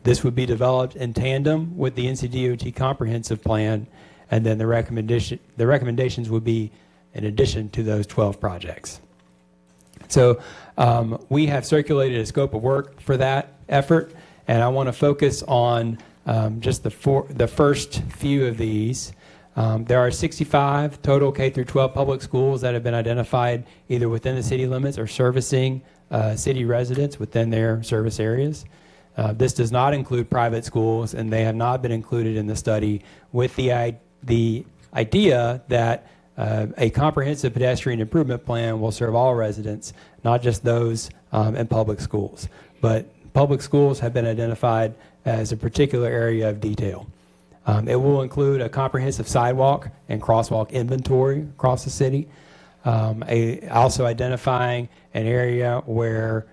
This would be developed in tandem with the NCDOT comprehensive plan, and then the recommendations would be in addition to those 12 projects. So we have circulated a scope of work for that effort, and I want to focus on just the first few of these. There are 65 total K through 12 public schools that have been identified either within the city limits or servicing city residents within their service areas. This does not include private schools, and they have not been included in the study with the idea that a comprehensive pedestrian improvement plan will serve all residents, not just those in public schools. But public schools have been identified as a particular area of detail. It will include a comprehensive sidewalk and crosswalk inventory across the city, also identifying an area where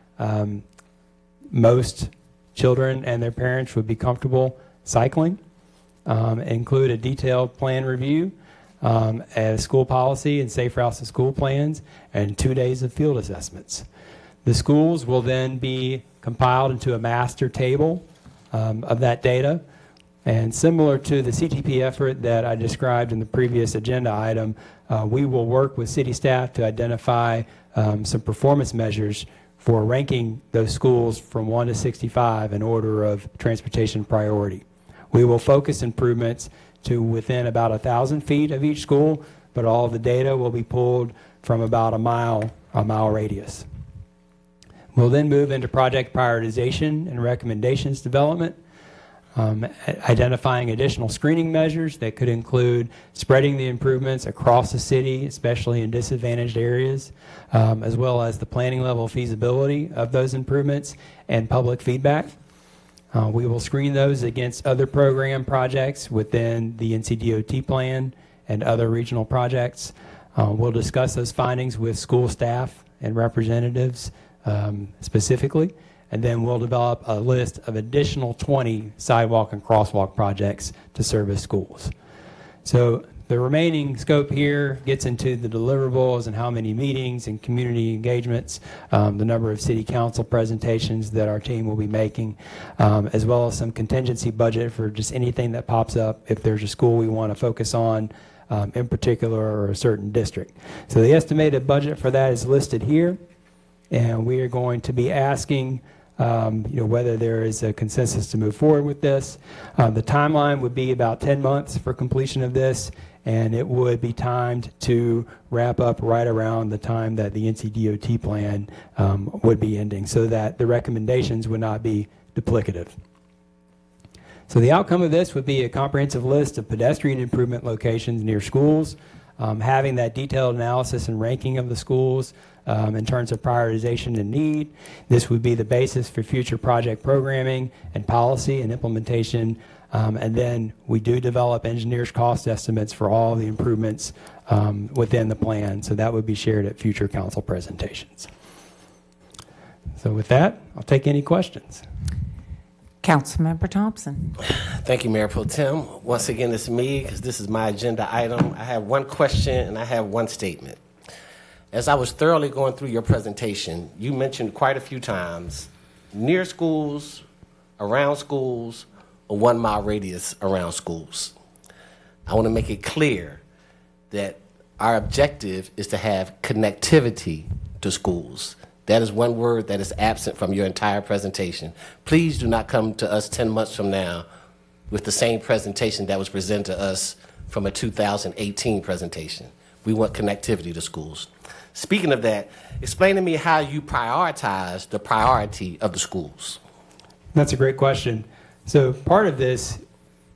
most children and their parents would be comfortable cycling, include a detailed plan review, a school policy and safe routes to school plans, and 2 days of field assessments. The schools will then be compiled into a master table of that data. And similar to the CTP effort that I described in the previous agenda item, we will work with city staff to identify some performance measures for ranking those schools from 1 to 65 in order of transportation priority. We will focus improvements to within about 1,000 feet of each school, but all of the data will be pulled from about a mile radius. We'll then move into project prioritization and recommendations development, identifying additional screening measures that could include spreading the improvements across the city, especially in disadvantaged areas, as well as the planning level feasibility of those improvements and public feedback. We will screen those against other program projects within the NCDOT plan and other regional projects. We'll discuss those findings with school staff and representatives specifically, and then we'll develop a list of additional 20 sidewalk and crosswalk projects to service schools. So the remaining scope here gets into the deliverables and how many meetings and community engagements, the number of city council presentations that our team will be making, as well as some contingency budget for just anything that pops up if there's a school we want to focus on in particular or a certain district. So the estimated budget for that is listed here, and we are going to be asking whether there is a consensus to move forward with this. The timeline would be about 10 months for completion of this, and it would be timed to wrap up right around the time that the NCDOT plan would be ending, so that the recommendations would not be duplicative. So the outcome of this would be a comprehensive list of pedestrian improvement locations near schools, having that detailed analysis and ranking of the schools in terms of prioritization and need. This would be the basis for future project programming and policy and implementation. And then we do develop engineers' cost estimates for all the improvements within the plan. So that would be shared at future council presentations. So with that, I'll take any questions. Councilmember Thompson. Thank you, Mayor Pro Tem. Once again, it's me, because this is my agenda item. I have one question and I have one statement. As I was thoroughly going through your presentation, you mentioned quite a few times near schools, around schools, a 1 mile radius around schools. I want to make it clear that our objective is to have connectivity to schools. That is one word that is absent from your entire presentation. Please do not come to us 10 months from now with the same presentation that was presented to us from a 2018 presentation. We want connectivity to schools. Speaking of that, explain to me how you prioritize the priority of the schools. That's a great question. So part of this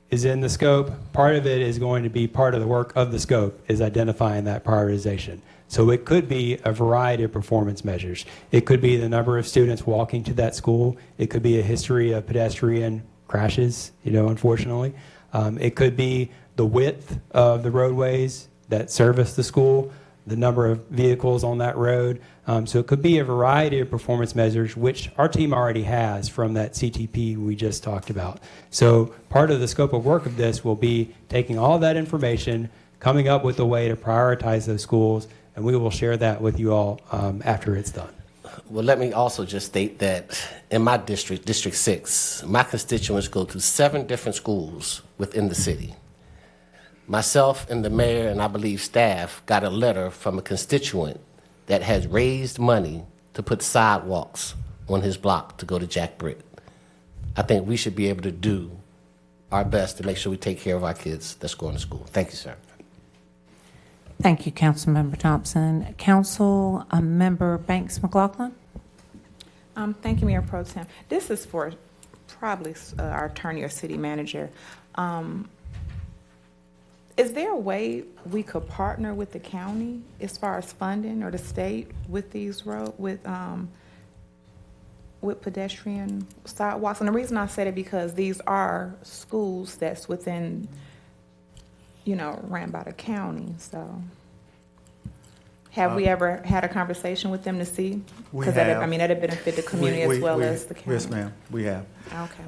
is in the scope. Part of it is going to be part of the work of the scope is identifying that prioritization. So it could be a variety of performance measures. It could be the number of students walking to that school. It could be a history of pedestrian crashes, unfortunately. It could be the width of the roadways that service the school, the number of vehicles on that road. So it could be a variety of performance measures, which our team already has from that CTP we just talked about. So part of the scope of work of this will be taking all that information, coming up with a way to prioritize those schools, and we will share that with you all after it's done. Well, let me also just state that in my district, District 6, my constituents go to 7 different schools within the city. Myself and the mayor and I believe staff got a letter from a constituent that has raised money to put sidewalks on his block to go to Jack Britt. I think we should be able to do our best to make sure we take care of our kids that's going to school. Thank you, sir. Thank you, Councilmember Thompson. Council Member Banks McLaughlin. Thank you, Mayor Pro Tem. This is for probably our attorney or city manager. Is there a way we could partner with the county as far as funding or the state with these with pedestrian sidewalks? And the reason I said it because these are schools that's within, ran by the county. So, have we ever had a conversation with them to see? Because that'd benefit the community as well as the county. Yes, ma'am, we have. Okay.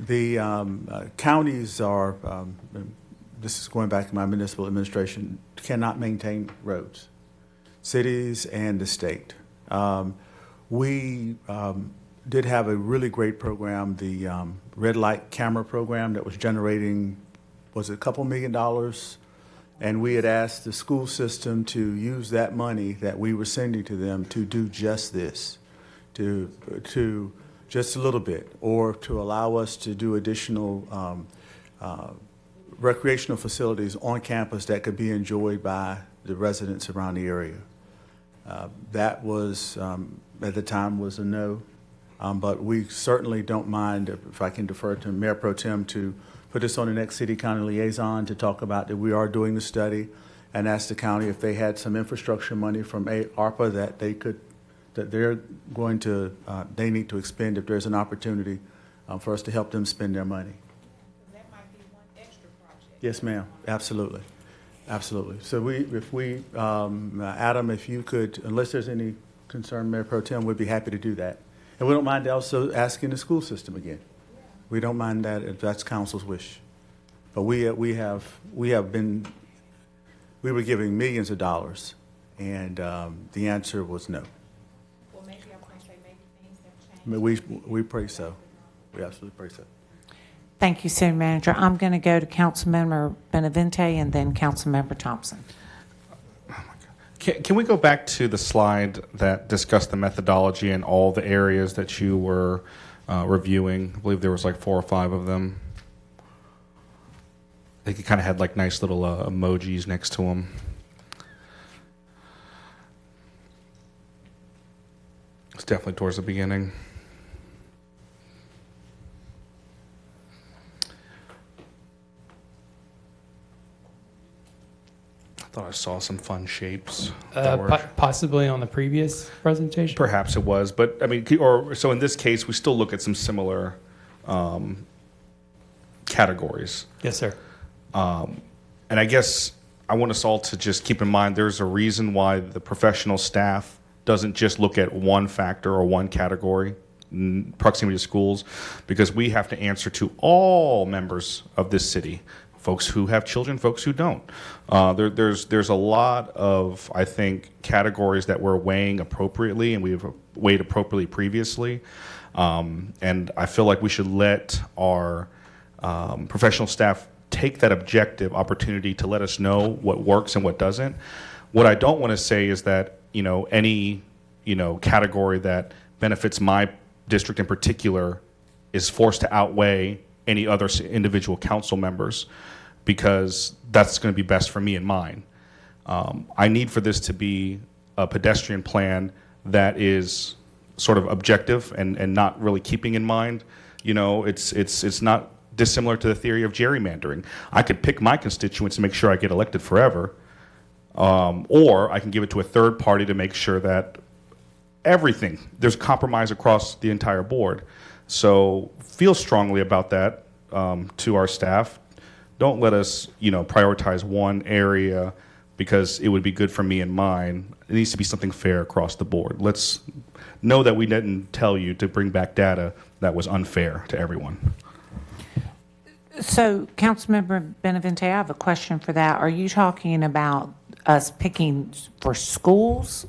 The counties are. This is going back to my municipal administration, cannot maintain roads, cities and the state. We did have a really great program, the red light camera program that was generating, was it a couple $1 million? And we had asked the school system to use that money that we were sending to them to do just this, to just a little bit, or to allow us to do additional recreational facilities on campus that could be enjoyed by the residents around the area. That was, at the time, was a no, but we certainly don't mind, if I can defer to Mayor Pro Tem, to put this on the next city-county liaison to talk about that we are doing the study and ask the county if they had some infrastructure money from ARPA that they could, that they're going to, they need to expend if there's an opportunity for us to help them spend their money. Yes, ma'am. Absolutely. Absolutely. So Adam, if you could, unless there's any concern, Mayor Pro Tem, we'd be happy to do that. And we don't mind also asking the school system again. We don't mind that if that's council's wish. But we were giving millions of dollars, and the answer was no. Well, maybe I'm going to say maybe things have changed. We pray so. We absolutely pray so. Thank you, City Manager. I'm going to go to Councilmember Benavente and then Councilmember Thompson. Can we go back to the slide that discussed the methodology and all the areas that you were reviewing? I believe there was like 4 or 5 of them. I think it kind of had like nice little emojis next to them. It's definitely towards the beginning. I thought I saw some fun shapes. that were- Possibly on the previous presentation? Perhaps it was, but I mean, so in this case, we still look at some similar categories. Yes, sir. And I guess I want us all to just keep in mind there's a reason why the professional staff doesn't just look at one factor or one category, proximity to schools, because we have to answer to all members of this city, folks who have children, folks who don't. There's a lot of, I think, categories that we're weighing appropriately, and we've weighed appropriately previously. And I feel like we should let our professional staff take that objective opportunity to let us know what works and what doesn't. What I don't want to say is that, any, category that benefits my district in particular is forced to outweigh any other individual council members, because that's going to be best for me and mine. I need for this to be a pedestrian plan that is sort of objective and not really keeping in mind, it's not dissimilar to the theory of gerrymandering. I could pick my constituents and make sure I get elected forever, or I can give it to a third party to make sure that there's compromise across the entire board. So feel strongly about that to our staff. Don't let us, prioritize one area because it would be good for me and mine. It needs to be something fair across the board. Let's know that we didn't tell you to bring back data that was unfair to everyone. So, Councilmember Benavente, I have a question for that. Are you talking about us picking for schools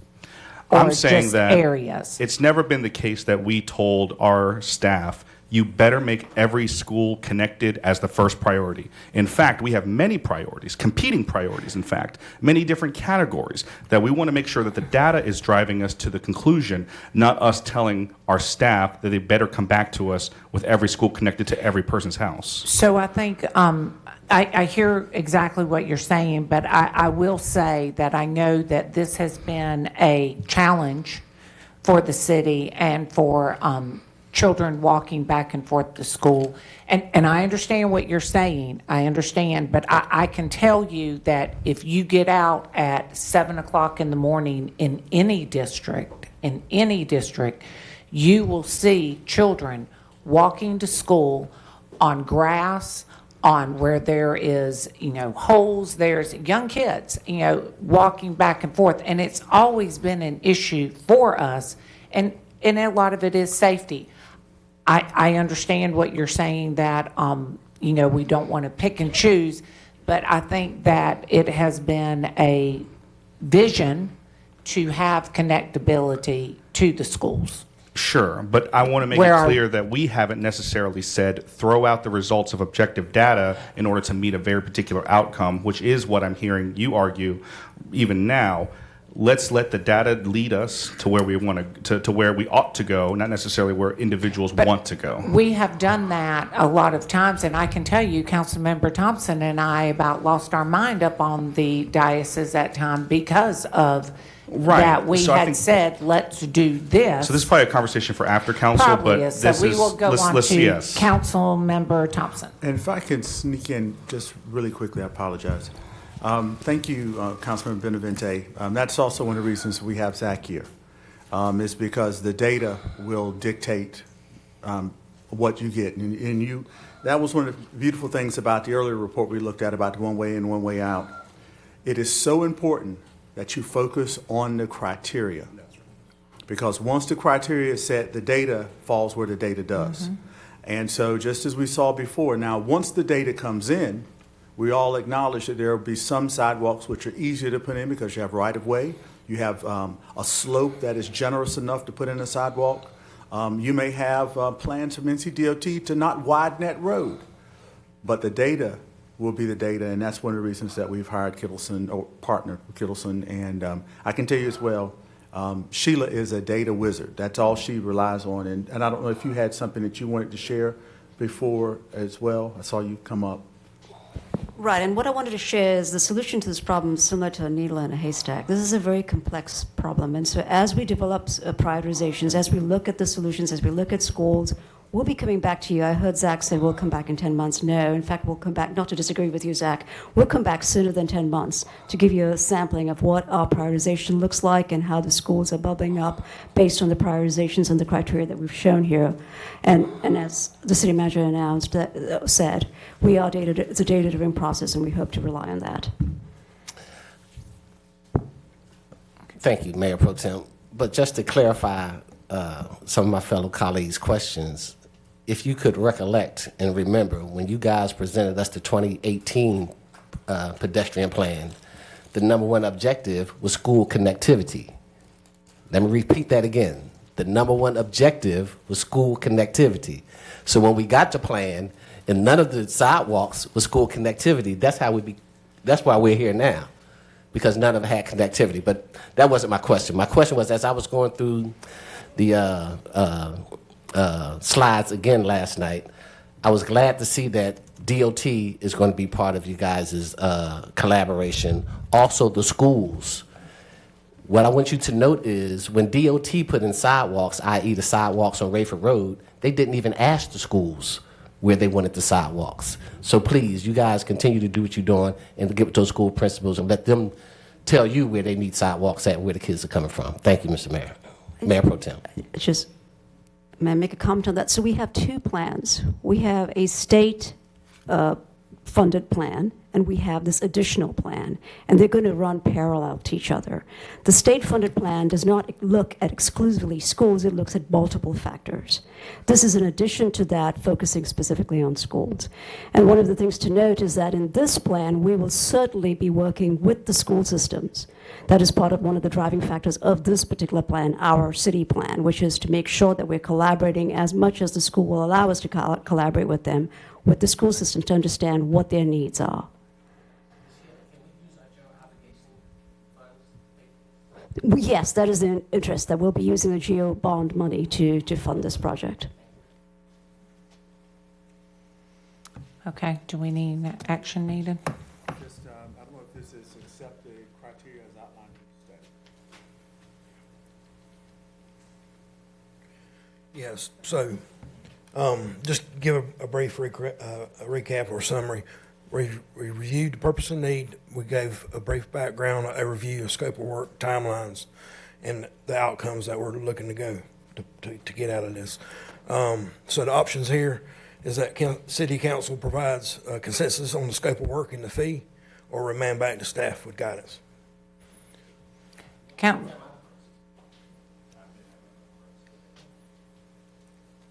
or I'm saying just that areas? It's never been the case that we told our staff, you better make every school connected as the first priority. In fact, we have many priorities, competing priorities, in fact, many different categories that we want to make sure that the data is driving us to the conclusion, not us telling our staff that they better come back to us with every school connected to every person's house. So I think I hear exactly what you're saying, but I will say that I know that this has been a challenge for the city and for children walking back and forth to school. And I understand what you're saying. I understand, but I can tell you that if you get out at 7 o'clock in the morning in any district, you will see children walking to school on grass, on where there is, holes, there's young kids, walking back and forth. And it's always been an issue for us. And a lot of it is safety. I understand what you're saying, that, we don't want to pick and choose, but I think that it has been a vision to have connectability to the schools. Sure, but I want to make it clear that we haven't necessarily said throw out the results of objective data in order to meet a very particular outcome, which is what I'm hearing you argue even now. Let's let the data lead us to where we want to where we ought to go, not necessarily where individuals want to go. We have done that a lot of times, and I can tell you, Councilmember Thompson and I about lost our mind up on the diocese that time because of that we had said, let's do this. So this is probably a conversation for after council, Probably but is. So we will go on to yes. Councilmember Thompson. And if I can sneak in just really quickly, I apologize. Thank you, Councilman Benavente. That's also one of the reasons we have Zach here, is because the data will dictate what you get. And that was one of the beautiful things about the earlier report we looked at about the one way in, one way out. It is so important that you focus on the criteria. Because once the criteria is set, the data falls where the data does. And so just as we saw before, now, once the data comes in, we all acknowledge that there will be some sidewalks which are easier to put in because you have right-of-way. You have a slope that is generous enough to put in a sidewalk. You may have plans from NCDOT to not widen that road. But the data will be the data, and that's one of the reasons that we've hired Kittleson, or partnered with Kittleson. And I can tell you as well, Sheila is a data wizard. That's all she relies on. And I don't know if you had something that you wanted to share before as well. I saw you come up. Right, and what I wanted to share is the solution to this problem is similar to a needle in a haystack. This is a very complex problem, and so as we develop prioritizations, as we look at the solutions, as we look at schools, we'll be coming back to you. I heard Zach say we'll come back in 10 months. No, in fact, we'll come back, not to disagree with you, Zach, we'll come back sooner than 10 months to give you a sampling of what our prioritization looks like and how the schools are bubbling up based on the prioritizations and the criteria that we've shown here. And as the city manager announced, said, we are it's a data-driven process, and we hope to rely on that. Thank you, Mayor Pro Tem. But just to clarify some of my fellow colleagues' questions, if you could recollect and remember when you guys presented us the 2018 pedestrian plan, the number one objective was school connectivity. Let me repeat that again. The number one objective was school connectivity. So when we got the plan and none of the sidewalks was school connectivity, that's why we're here now, because none of it had connectivity. But that wasn't my question. My question was, as I was going through the slides again last night, I was glad to see that DOT is going to be part of you guys' collaboration. Also, the schools. What I want you to note is when DOT put in sidewalks, i.e. the sidewalks on Rayford Road, they didn't even ask the schools where they wanted the sidewalks. So please, you guys continue to do what you're doing and get with those school principals and let them tell you where they need sidewalks at and where the kids are coming from. Thank you, Mr. Mayor. Mayor Pro Tem. May I make a comment on that? So we have two plans. We have a state funded plan, and we have this additional plan, and they're going to run parallel to each other. The state-funded plan does not look at exclusively schools, it looks at multiple factors. This is in addition to that, focusing specifically on schools. And one of the things to note is that in this plan, we will certainly be working with the school systems. That is part of one of the driving factors of this particular plan, our city plan, which is to make sure that we're collaborating as much as the school will allow us to collaborate with them, with the school system to understand what their needs are. Yes, that is the interest, that we'll be using the GEO bond money to fund this project. Okay, do we need action needed? Just, I don't know if this is accept the criteria as outlined in the statute. Yes, so just give a brief recap or summary. We reviewed the purpose and need. We gave a brief background, a review of scope of work, timelines, and the outcomes that we're looking to go to get out of this. So the options here is that City Council provides consensus on the scope of work and the fee, or remand back to staff with guidance.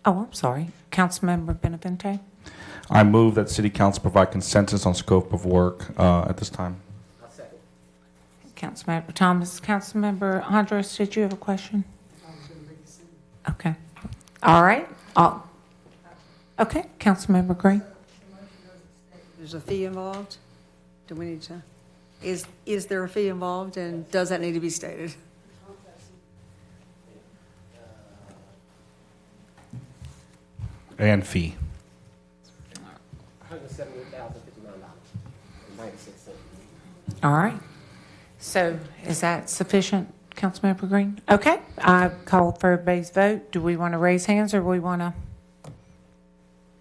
Oh, I'm sorry. Councilmember Benavente? I move that City Council provide consensus on scope of work at this time. Councilmember Thomas. Councilmember Andres, did you have a question? Okay. All right. Okay. Councilmember Gray. There's a fee involved? Do we need to? Is there a fee involved, and does that need to be stated? And fee. All right. So is that sufficient, Councilmember Green? Okay. I call for everybody's vote. Do we want to raise hands, or we want to?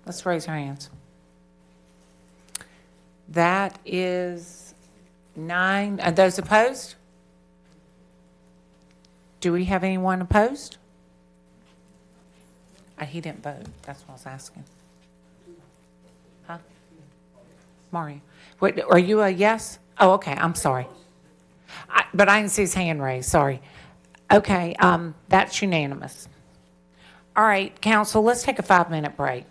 Let's raise our hands. That is 9. Are those opposed? Do we have anyone opposed? He didn't vote. That's what I was asking. Huh? Mario. Wait, are you a yes? Oh, okay. I'm sorry. But I didn't see his hand raised. Sorry. Okay, that's unanimous. All right, council, let's take a 5-minute break.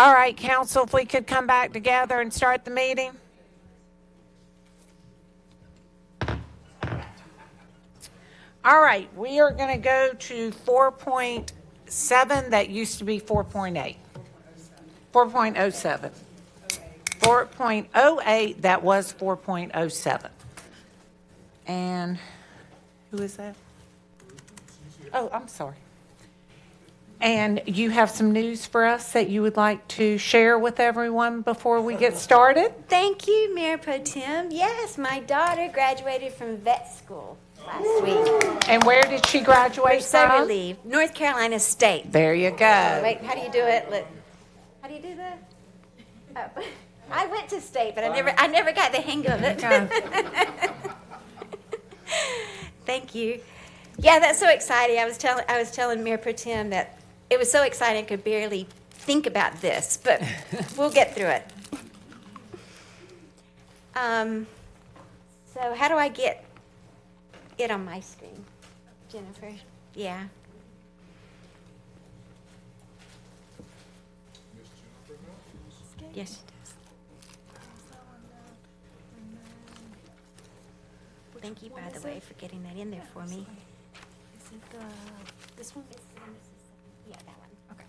All right, council, if we could come back together and start the meeting. All right, we are going to go to 4.7. That used to be 4.8. 4.07. 4.08, that was 4.07. And who is that? Oh, I'm sorry. And you have some news for us that you would like to share with everyone before we get started? Thank you, Mayor Pro Tem. Yes, my daughter graduated from vet school last week. And where did she graduate We're so from? relieved. North Carolina State. There you go. Wait, how do you do it? How do you do that? Oh. I went to state, but I never got the hang of it. Thank you. Yeah, that's so exciting. I was telling Mayor Pro Tem that it was so exciting I could barely think about this, but we'll get through it. So how do I get it on my screen, Jennifer? Yeah. Yes, she does. Thank you, by the way, for getting that in there for me. Is it this one? Yeah, that one. Okay.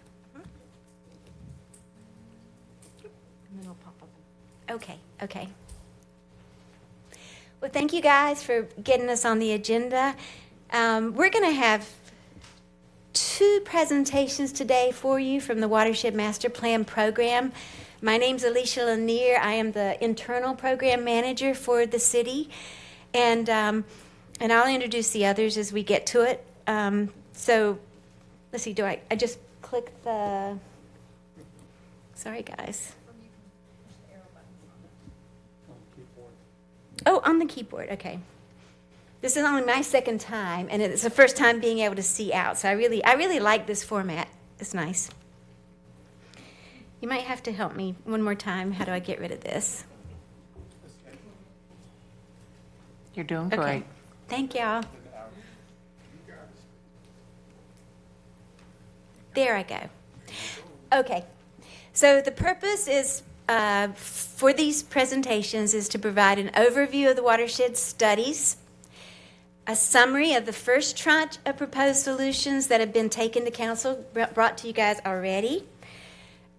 And then it'll pop up. Okay. Well, thank you guys for getting us on the agenda. We're going to have 2 presentations today for you from the Watershed Master Plan Program. My name's Alicia Lanier. I am the internal program manager for the city. And I'll introduce the others as we get to it. So let's see, I just click the, sorry guys. Oh, on the keyboard, okay. This is only my second time, and it's the first time being able to see out. So I really like this format. It's nice. You might have to help me one more time. How do I get rid of this? You're doing Okay. great. Thank y'all. There I go. Okay. So the purpose is for these presentations is to provide an overview of the watershed studies, a summary of the first tranche of proposed solutions that have been taken to council, brought to you guys already.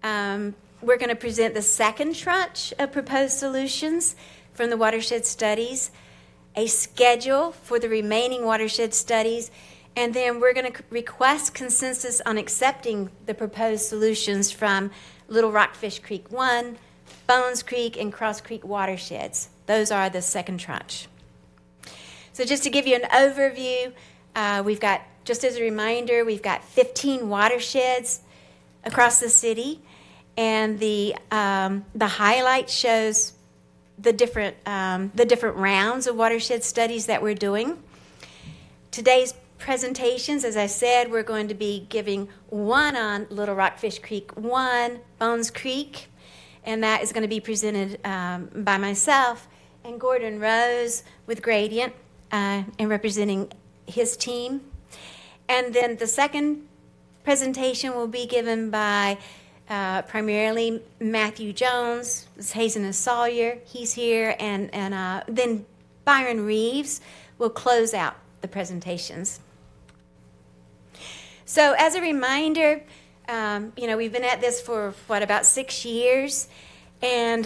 We're going to present the second tranche of proposed solutions from the watershed studies, a schedule for the remaining watershed studies, and then we're going to request consensus on accepting the proposed solutions from Little Rockfish Creek 1, Bones Creek, and Cross Creek watersheds. Those are the second tranche. So just to give you an overview, we've got, just as a reminder, we've got 15 watersheds across the city, and the highlight shows the different rounds of watershed studies that we're doing. Today's presentations, as I said, we're going to be giving one on Little Rockfish Creek 1, Bones Creek, and that is going to be presented by myself and Gordon Rose with Gradient and representing his team. And then the second presentation will be given by primarily Matthew Jones, Hazen and Sawyer, he's here, and then Byron Reeves will close out the presentations. So as a reminder, we've been at this for, about 6 years, and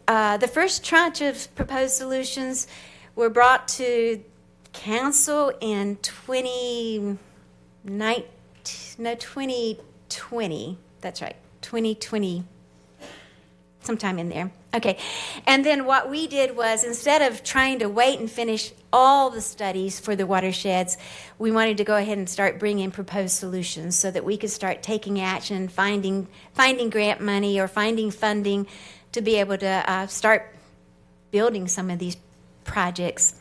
the first tranche of proposed solutions were brought to council in 2020, that's right. 2020, sometime in there. Okay, and then what we did was, instead of trying to wait and finish all the studies for the watersheds, we wanted to go ahead and start bringing proposed solutions so that we could start taking action, finding grant money or finding funding to be able to start building some of these projects.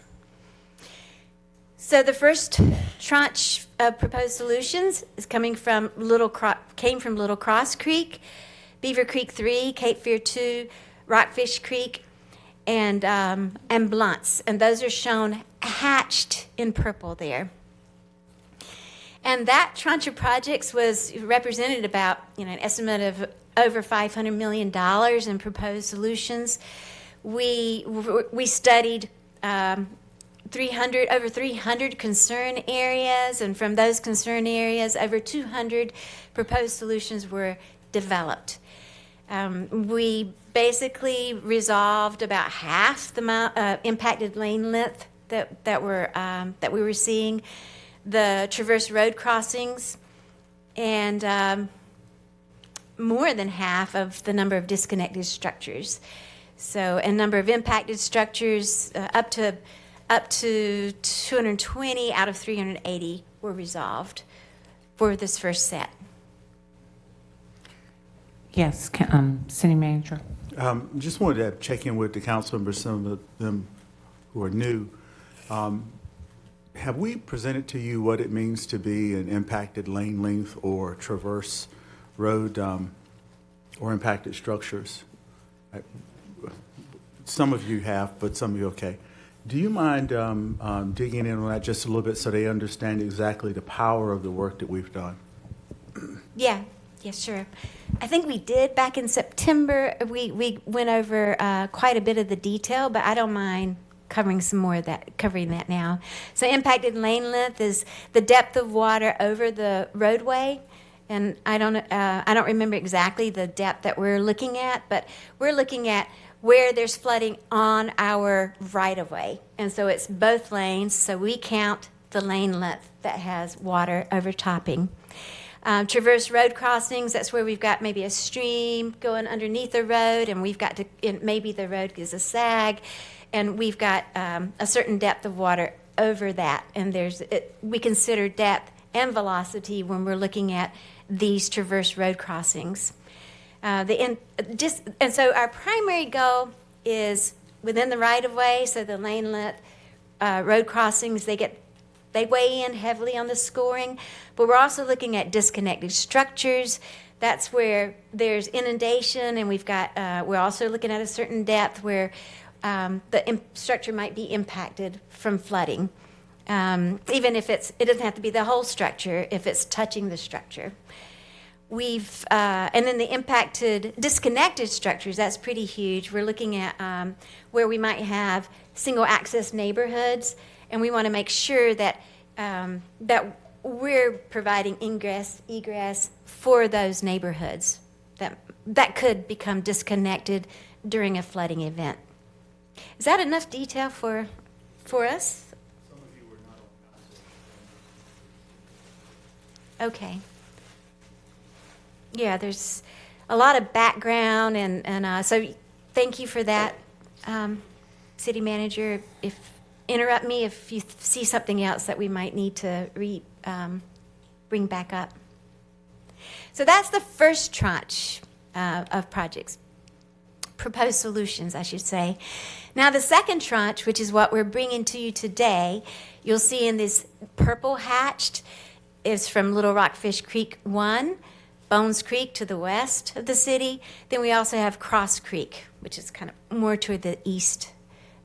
So the first tranche of proposed solutions is came from Little Cross Creek, Beaver Creek 3, Cape Fear 2, Rockfish Creek, and Blunts, and those are shown hatched in purple there. And that tranche of projects was represented about, an estimate of over $500 million in proposed solutions. We studied over 300 concern areas, and from those concern areas, over 200 proposed solutions were developed. We basically resolved about half the impacted lane length that we were seeing, the traverse road crossings, and more than half of the number of disconnected structures. So, a number of impacted structures, up to 220 out of 380 were resolved for this first set. Yes, City Manager. Just wanted to check in with the council members, some of them who are new. Have we presented to you what it means to be an impacted lane length or traverse road or impacted structures? Some of you have, but some of you okay. Do you mind digging in on that just a little bit so they understand exactly the power of the work that we've done? Yeah, sure. I think we did back in September. We went over quite a bit of the detail, but I don't mind covering that now. So impacted lane length is the depth of water over the roadway, and I don't remember exactly the depth that we're looking at, but we're looking at where there's flooding on our right-of-way. And so it's both lanes, so we count the lane length that has water overtopping. Traverse road crossings, that's where we've got maybe a stream going underneath the road, and we've got maybe the road is a sag, and we've got a certain depth of water over that. And we consider depth and velocity when we're looking at these traverse road crossings. And so our primary goal is within the right-of-way, so the lane length road crossings, they weigh in heavily on the scoring, but we're also looking at disconnected structures. That's where there's inundation, and we're also looking at a certain depth where the structure might be impacted from flooding, even if it doesn't have to be the whole structure if it's touching the structure. And then the disconnected structures, that's pretty huge. We're looking at where we might have single-access neighborhoods, and we want to make sure that we're providing ingress, egress for those neighborhoods that could become disconnected during a flooding event. Is that enough detail for us? Some of you were not on council. Okay. Yeah, there's a lot of background, and so thank you for that, City Manager. Interrupt me if you see something else that we might need to bring back up. So that's the first tranche of projects, proposed solutions, I should say. Now the second tranche, which is what we're bringing to you today, you'll see in this purple hatched, is from Little Rockfish Creek 1, Bones Creek to the west of the city. Then we also have Cross Creek, which is kind of more toward the east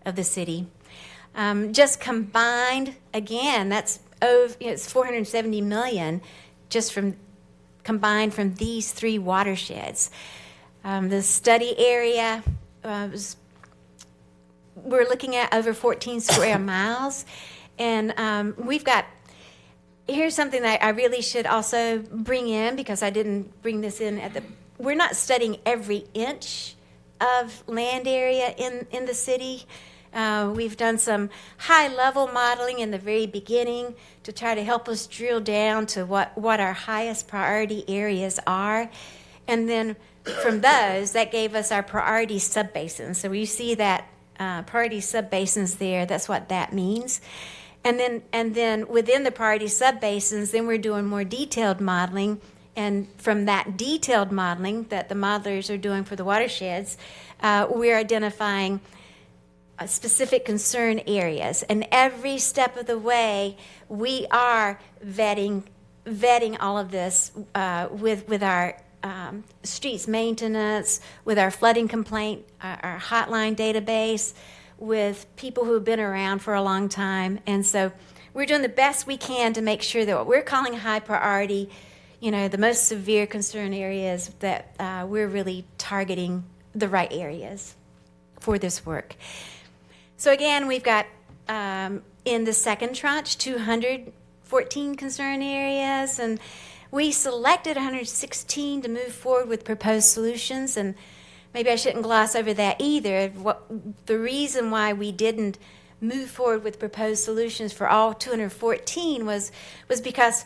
of the city. Just combined, again, it's $470 million just combined from these three watersheds. The study area we're looking at over 14 square miles, and here's something that I really should also bring in, because I didn't bring this in we're not studying every inch of land area in the city. We've done some high-level modeling in the very beginning to try to help us drill down to what our highest priority areas are. And then from those, that gave us our priority subbasins. So you see that priority subbasins there, that's what that means. And then within the priority subbasins, then we're doing more detailed modeling. And from that detailed modeling that the modelers are doing for the watersheds, we're identifying specific concern areas. And every step of the way, we are vetting all of this with our streets maintenance, with our flooding complaint, our hotline database, with people who've been around for a long time. And so we're doing the best we can to make sure that what we're calling high priority, the most severe concern areas that we're really targeting the right areas for this work. So again, we've got in the second tranche 214 concern areas, and we selected 116 to move forward with proposed solutions. And maybe I shouldn't gloss over that either. The reason why we didn't move forward with proposed solutions for all 214 was because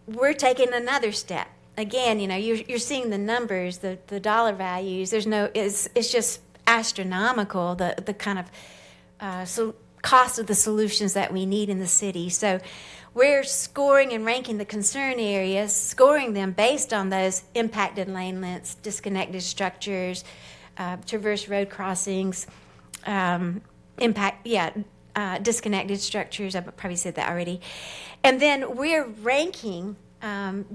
we're taking another step. Again, you're seeing the numbers, the dollar values. It's just astronomical, the kind of cost of the solutions that we need in the city. So we're scoring and ranking the concern areas, scoring them based on those impacted lane lengths, disconnected structures, traverse road crossings, disconnected structures. I probably said that already. And then we're ranking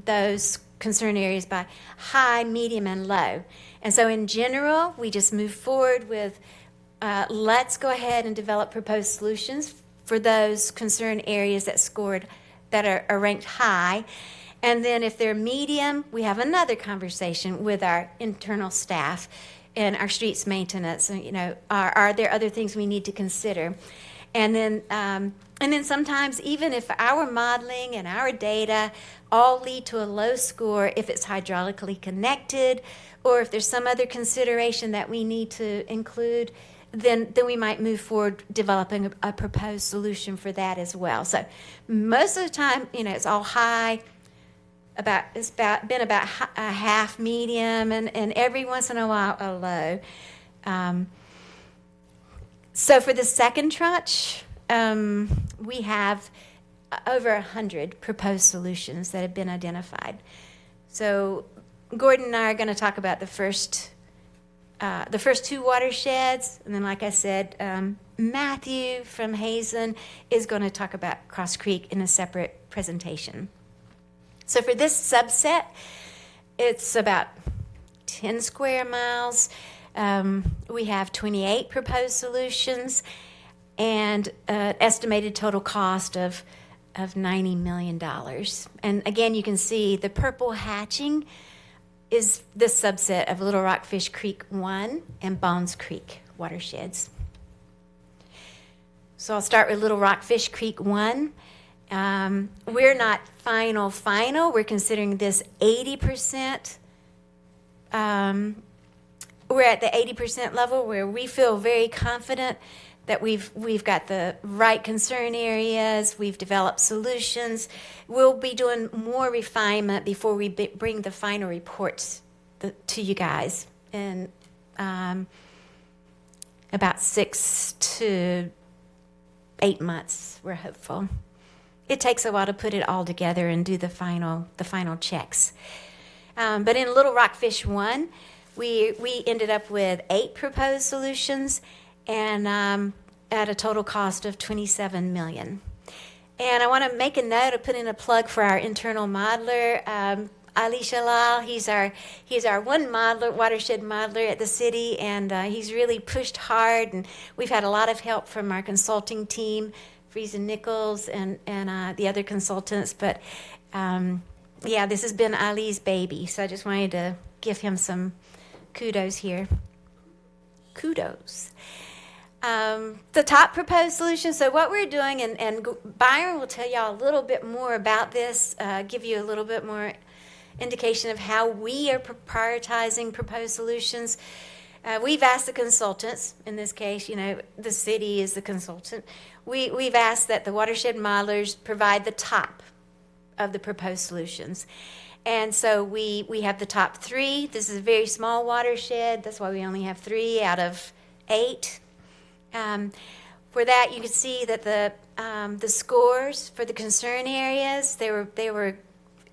those concern areas by high, medium, and low. And so in general, we just move forward with let's go ahead and develop proposed solutions for those concern areas that are ranked high. And then if they're medium, we have another conversation with our internal staff and our streets maintenance. Are there other things we need to consider? And then sometimes even if our modeling and our data all lead to a low score, if it's hydraulically connected or if there's some other consideration that we need to include, then we might move forward developing a proposed solution for that as well. So most of the time, it's all high. It's been about a half medium, and every once in a while a low. So for the second tranche, we have over 100 proposed solutions that have been identified. So Gordon and I are going to talk about the first two watersheds, and then, like I said, Matthew from Hazen is going to talk about Cross Creek in a separate presentation. So for this subset, it's about 10 square miles. We have 28 proposed solutions and an estimated total cost of $90 million. And again, you can see the purple hatching is the subset of Little Rockfish Creek 1 and Bones Creek watersheds. So I'll start with Little Rockfish Creek 1. We're not final. We're considering this 80%. We're at the 80% level where we feel very confident that we've got the right concern areas, we've developed solutions. We'll be doing more refinement before we bring the final reports to you guys in about 6 to 8 months, we're hopeful. It takes a while to put it all together and do the final checks. But in Little Rockfish 1, we ended up with 8 proposed solutions and at a total cost of $27 million. And I want to make a note of putting a plug for our internal modeler, Ali Shalal. He's our one modeler, watershed modeler at the city, and he's really pushed hard. And we've had a lot of help from our consulting team, Friesen Nichols, and the other consultants. But this has been Ali's baby, so I just wanted to give him some kudos here. Kudos. The top proposed solution, so what we're doing, and Byron will tell y'all a little bit more about this, give you a little bit more indication of how we are prioritizing proposed solutions. We've asked the consultants, in this case, the city is the consultant. We've asked that the watershed modelers provide the top of the proposed solutions. And so we have the top 3. This is a very small watershed. That's why we only have 3 out of 8. For that, you can see that the scores for the concern areas, they were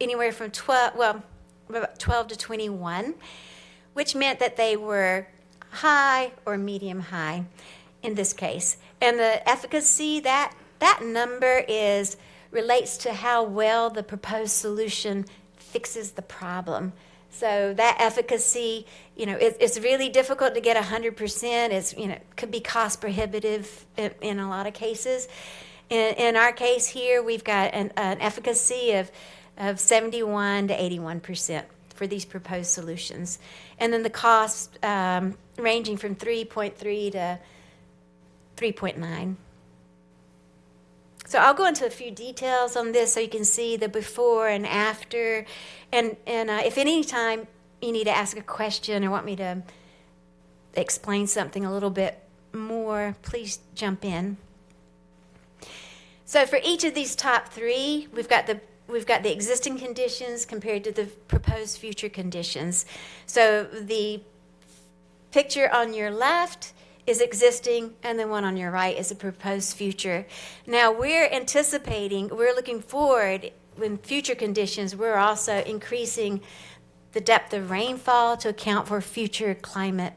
anywhere from 12 to 21, which meant that they were high or medium high in this case. And the efficacy, that number relates to how well the proposed solution fixes the problem. So that efficacy, it's really difficult to get 100%. It's, could be cost prohibitive in a lot of cases. In our case here, we've got an efficacy of of 71 to 81% for these proposed solutions. And then the cost ranging from 3.3 to 3.9. So I'll go into a few details on this so you can see the before and after. And if any time you need to ask a question or want me to explain something a little bit more, please jump in. So for each of these top three, we've got the existing conditions compared to the proposed future conditions. So the picture on your left is existing, and the one on your right is a proposed future. Now we're looking forward in future conditions, we're also increasing the depth of rainfall to account for future climate,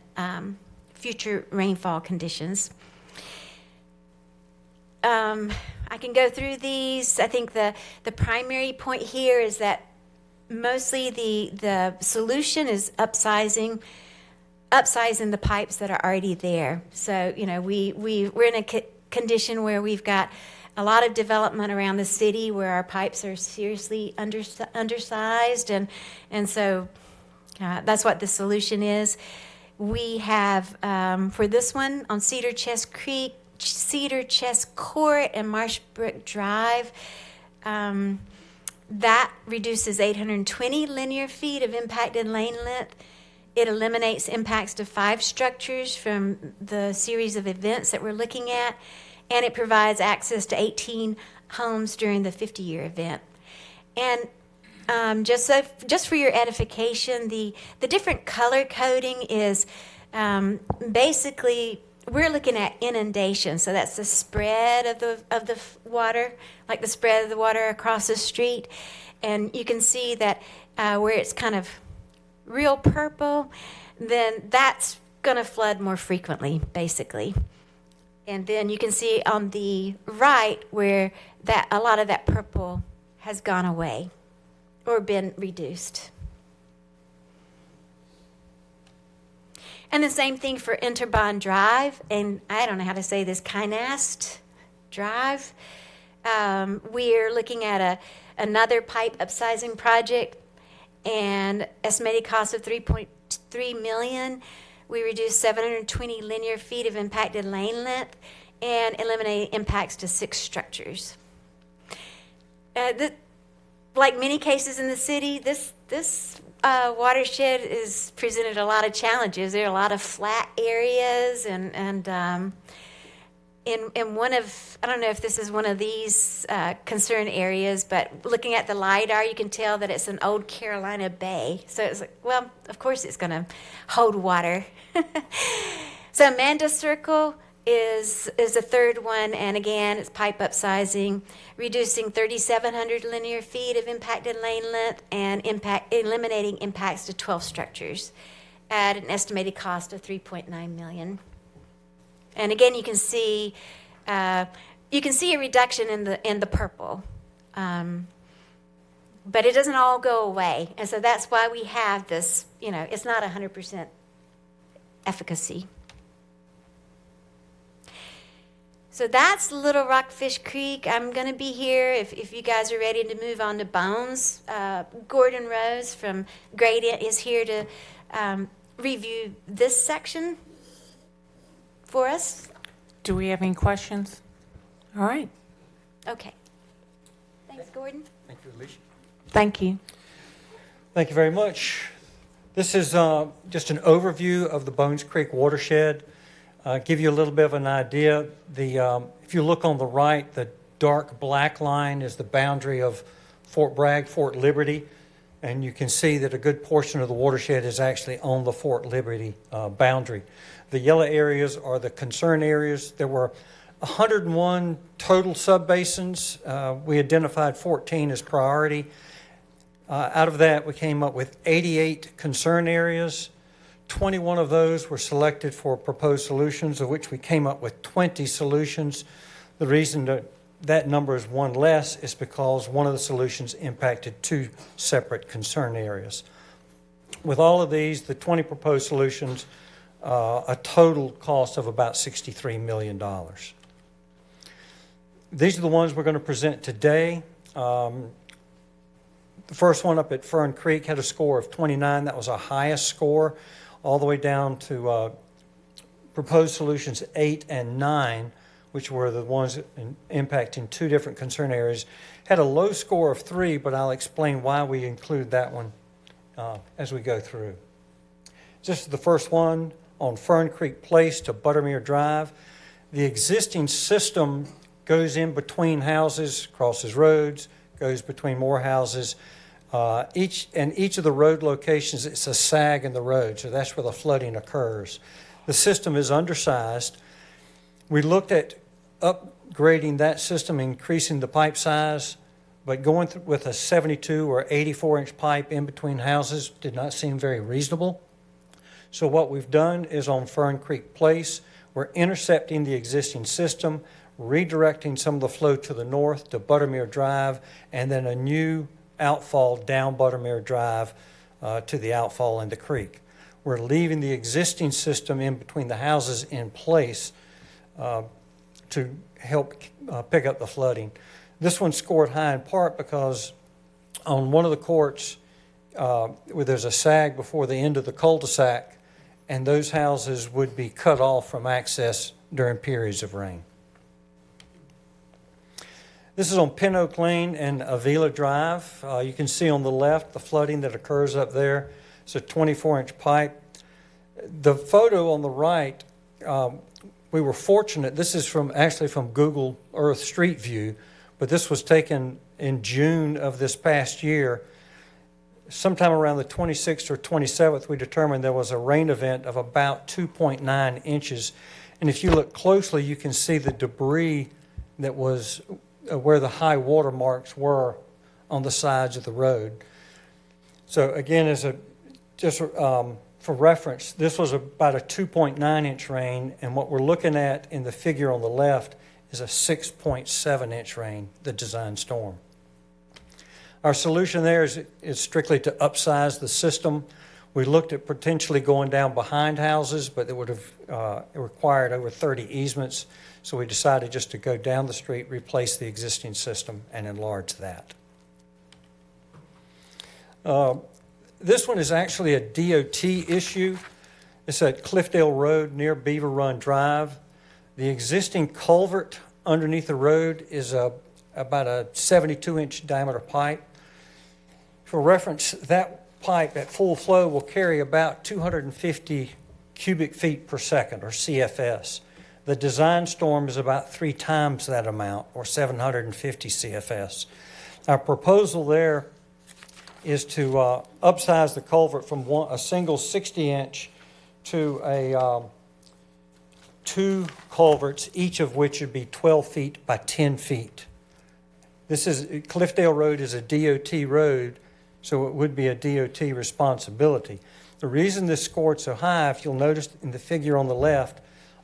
future rainfall conditions. I can go through these. I think the primary point here is that mostly the solution is upsizing the pipes that are already there. So, we're in a condition where we've got a lot of development around the city where our pipes are seriously undersized, and so that's what the solution is. We have, for this one, on Cedar Chest Court and Marshbrook Drive, that reduces 820 linear feet of impacted lane length. It eliminates impacts to 5 structures from the series of events that we're looking at, and it provides access to 18 homes during the 50-year event. And just for your edification, the different color coding is basically we're looking at inundation. So that's the spread of the water, like the spread of the water across the street, and you can see that where it's kind of real purple, then that's going to flood more frequently, basically. And then you can see on the right where that a lot of that purple has gone away or been reduced. And the same thing for Interbond Drive, and I don't know how to say this, Kynast Drive. We're looking at another pipe upsizing project, and estimated cost of $3.3 million. We reduced 720 linear feet of impacted lane length and eliminated impacts to 6 structures. Like many cases in the city, this watershed is presented a lot of challenges. There are a lot of flat areas, and in one of, I don't know if this is one of these concern areas, but looking at the LiDAR, you can tell that it's an old Carolina bay. So it's like, well, of course it's going to hold water. So Amanda Circle is the third one, and again, it's pipe upsizing, reducing 3,700 linear feet of impacted lane length and eliminating impacts to 12 structures at an estimated cost of $3.9 million. And again, you can see a reduction in the purple, but it doesn't all go away, and so that's why we have this. It's not 100% efficacy. So that's Little Rockfish Creek. I'm going to be here if you guys are ready to move on to Bones. Gordon Rose from Gradient is here to review this section for us. Do we have any questions? All right. Okay. Thanks, Gordon. Thank you, Alicia. Thank you. Thank you very much. This is just an overview of the Bones Creek watershed. Give you a little bit of an idea. If you look on the right, the dark black line is the boundary of Fort Bragg, Fort Liberty, and you can see that a good portion of the watershed is actually on the Fort Liberty boundary. The yellow areas are the concern areas. There were 101 total subbasins. We identified 14 as priority. Out of that, we came up with 88 concern areas. 21 of those were selected for proposed solutions, of which we came up with 20 solutions. The reason that number is one less is because one of the solutions impacted 2 separate concern areas. With all of these, the 20 proposed solutions, a total cost of about $63 million. These are the ones we're going to present today. The first one up at Fern Creek had a score of 29. That was our highest score, all the way down to proposed solutions 8 and 9, which were the ones impacting two different concern areas, had a low score of 3, but I'll explain why we include that one as we go through. This is the first one on Fern Creek Place to Buttermere Drive. The existing system goes in between houses, crosses roads, goes between more houses. Each of the road locations, it's a sag in the road, so that's where the flooding occurs. The system is undersized. We looked at upgrading that system, increasing the pipe size, but going with a 72 or 84-inch pipe in between houses did not seem very reasonable. So what we've done is on Fern Creek Place, we're intercepting the existing system, redirecting some of the flow to the north to Buttermere Drive, and then a new outfall down Buttermere Drive to the outfall in the creek. We're leaving the existing system in between the houses in place to help pick up the flooding. This one scored high in part because on one of the courts, where there's a sag before the end of the cul-de-sac, and those houses would be cut off from access during periods of rain. This is on Pin Oak Lane and Avila Drive. You can see on the left the flooding that occurs up there. It's a 24-inch pipe. The photo on the right, we were fortunate. This is actually from Google Earth Street View, but this was taken in June of this past year. Sometime around the 26th or 27th, we determined there was a rain event of about 2.9 inches. And if you look closely, you can see the debris that was where the high water marks were on the sides of the road. So again, for reference, this was about a 2.9-inch rain, and what we're looking at in the figure on the left is a 6.7-inch rain, the design storm. Our solution there is strictly to upsize the system. We looked at potentially going down behind houses, but it would have required over 30 easements. So we decided just to go down the street, replace the existing system, and enlarge that. This one is actually a DOT issue. It's at Cliffdale Road near Beaver Run Drive. The existing culvert underneath the road is about a 72-inch diameter pipe. For reference, that pipe at full flow will carry about 250 cubic feet per second, or CFS. The design storm is about 3 times that amount, or 750 CFS. Our proposal there is to upsize the culvert from a single 60-inch to 2 culverts, each of which would be 12 feet by 10 feet. Cliffdale Road is a DOT road, so it would be a DOT responsibility. The reason this scored so high, if you'll notice in the figure on the left,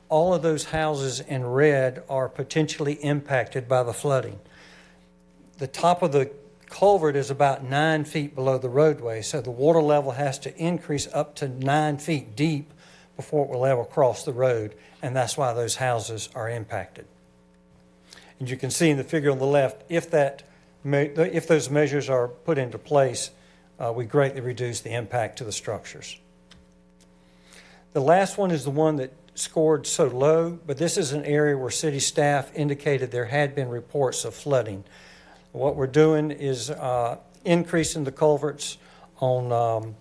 all of those houses in red are potentially impacted by the flooding. The top of the culvert is about 9 feet below the roadway, so the water level has to increase up to 9 feet deep before it will ever cross the road, and that's why those houses are impacted. And you can see in the figure on the left, if those measures are put into place, we greatly reduce the impact to the structures. The last one is the one that scored so low, but this is an area where city staff indicated there had been reports of flooding. What we're doing is increasing the culverts on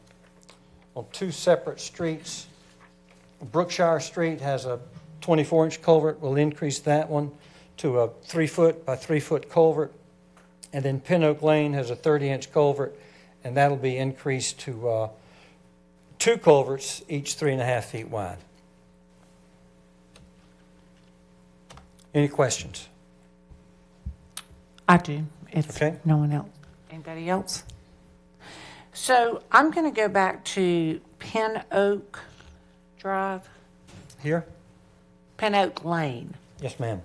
2 separate streets. Brookshire Street has a 24-inch culvert. We'll increase that one to a 3-foot by 3-foot culvert. And then Pin Oak Lane has a 30-inch culvert, and that'll be increased to 2 culverts, each 3.5 feet wide. Any questions? I do, if no one else. Anybody else? So I'm going to go back to Pin Oak Drive. Here? Pin Oak Lane. Yes, ma'am.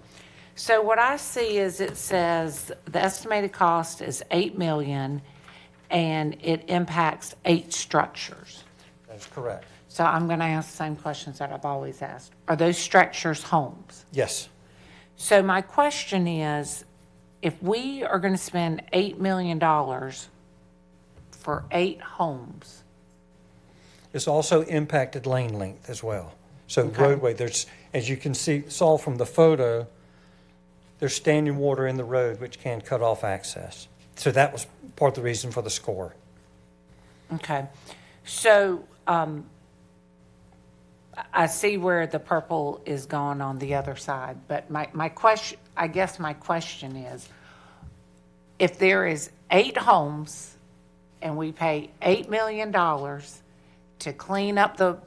So what I see is it says the estimated cost is $8 million, and it impacts 8 structures. That's correct. So I'm going to ask the same questions that I've always asked. Are those structures homes? Yes. So my question is, if we are going to spend $8 million for 8 homes. It's also impacted lane length as well. So Okay. roadway, there's, as you can saw from the photo, there's standing water in the road, which can cut off access. So that was part of the reason for the score. Okay. So I see where the purple is gone on the other side, but my question, I guess my question is, if there is 8 homes and we pay $8 million to clean up the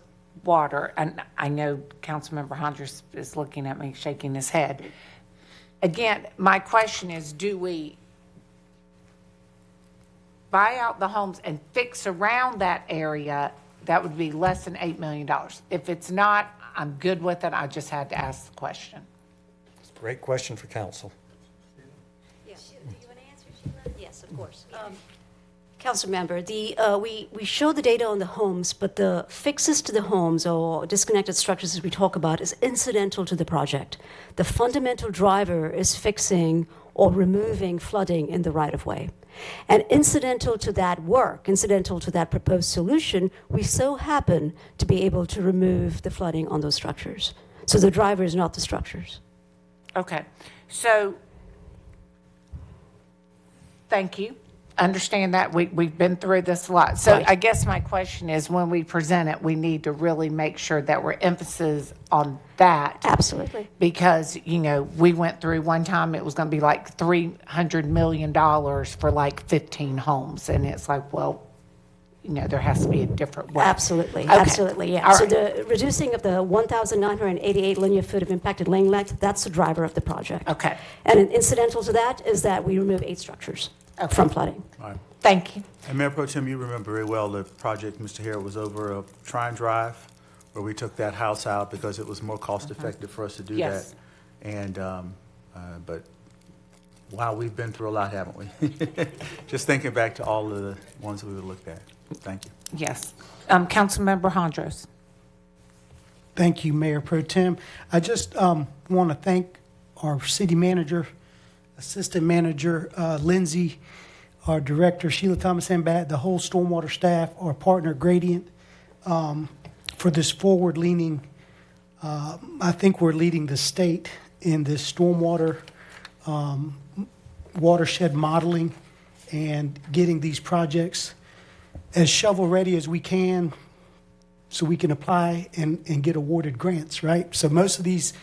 water, and I know Councilmember Hodges is looking at me, shaking his head. Again, my question is, do we buy out the homes and fix around that area? That would be less than $8 million. If it's not, I'm good with it. I just had to ask the question. Great question for council. Yes. Do you want to answer, Sheila? Yes, of course. Council member, we show the data on the homes, but the fixes to the homes or disconnected structures as we talk about is incidental to the project. The fundamental driver is fixing or removing flooding in the right-of-way. And incidental to that work, incidental to that proposed solution, we so happen to be able to remove the flooding on those structures. So the driver is not the structures. Okay. So, thank you. Understand that. We've been through this a lot. So Right. I guess my question is, when we present it, we need to really make sure that we're emphasis on that. Absolutely. Because, we went through one time, it was going to be like $300 million for like 15 homes. And it's like, well, there has to be a different way. Absolutely, Okay. absolutely, yeah. All So right. the reducing of the 1,988 linear foot of impacted lane length, that's the driver of the project. Okay. And incidental to that is that we remove 8 structures from flooding. Thank you. And Mayor Pro Tem, you remember very well the project Mr. Harrod was over of Trine Drive, where we took that house out because it was more cost-effective for us to do Yes. that. And, but, wow, we've been through a lot, haven't we? Just thinking back to all of the ones that we looked at. Thank you. Yes. Councilmember Hondros. Thank you, Mayor Pro Tem. I just want to thank our city manager, assistant manager, Lindsay, our director, Sheila Thomas-Ambat, the whole stormwater staff, our partner, Gradient, for this forward-leaning. I think we're leading the state in this stormwater watershed modeling and getting these projects as shovel-ready as we can so we can apply and get awarded grants, right? So most of these,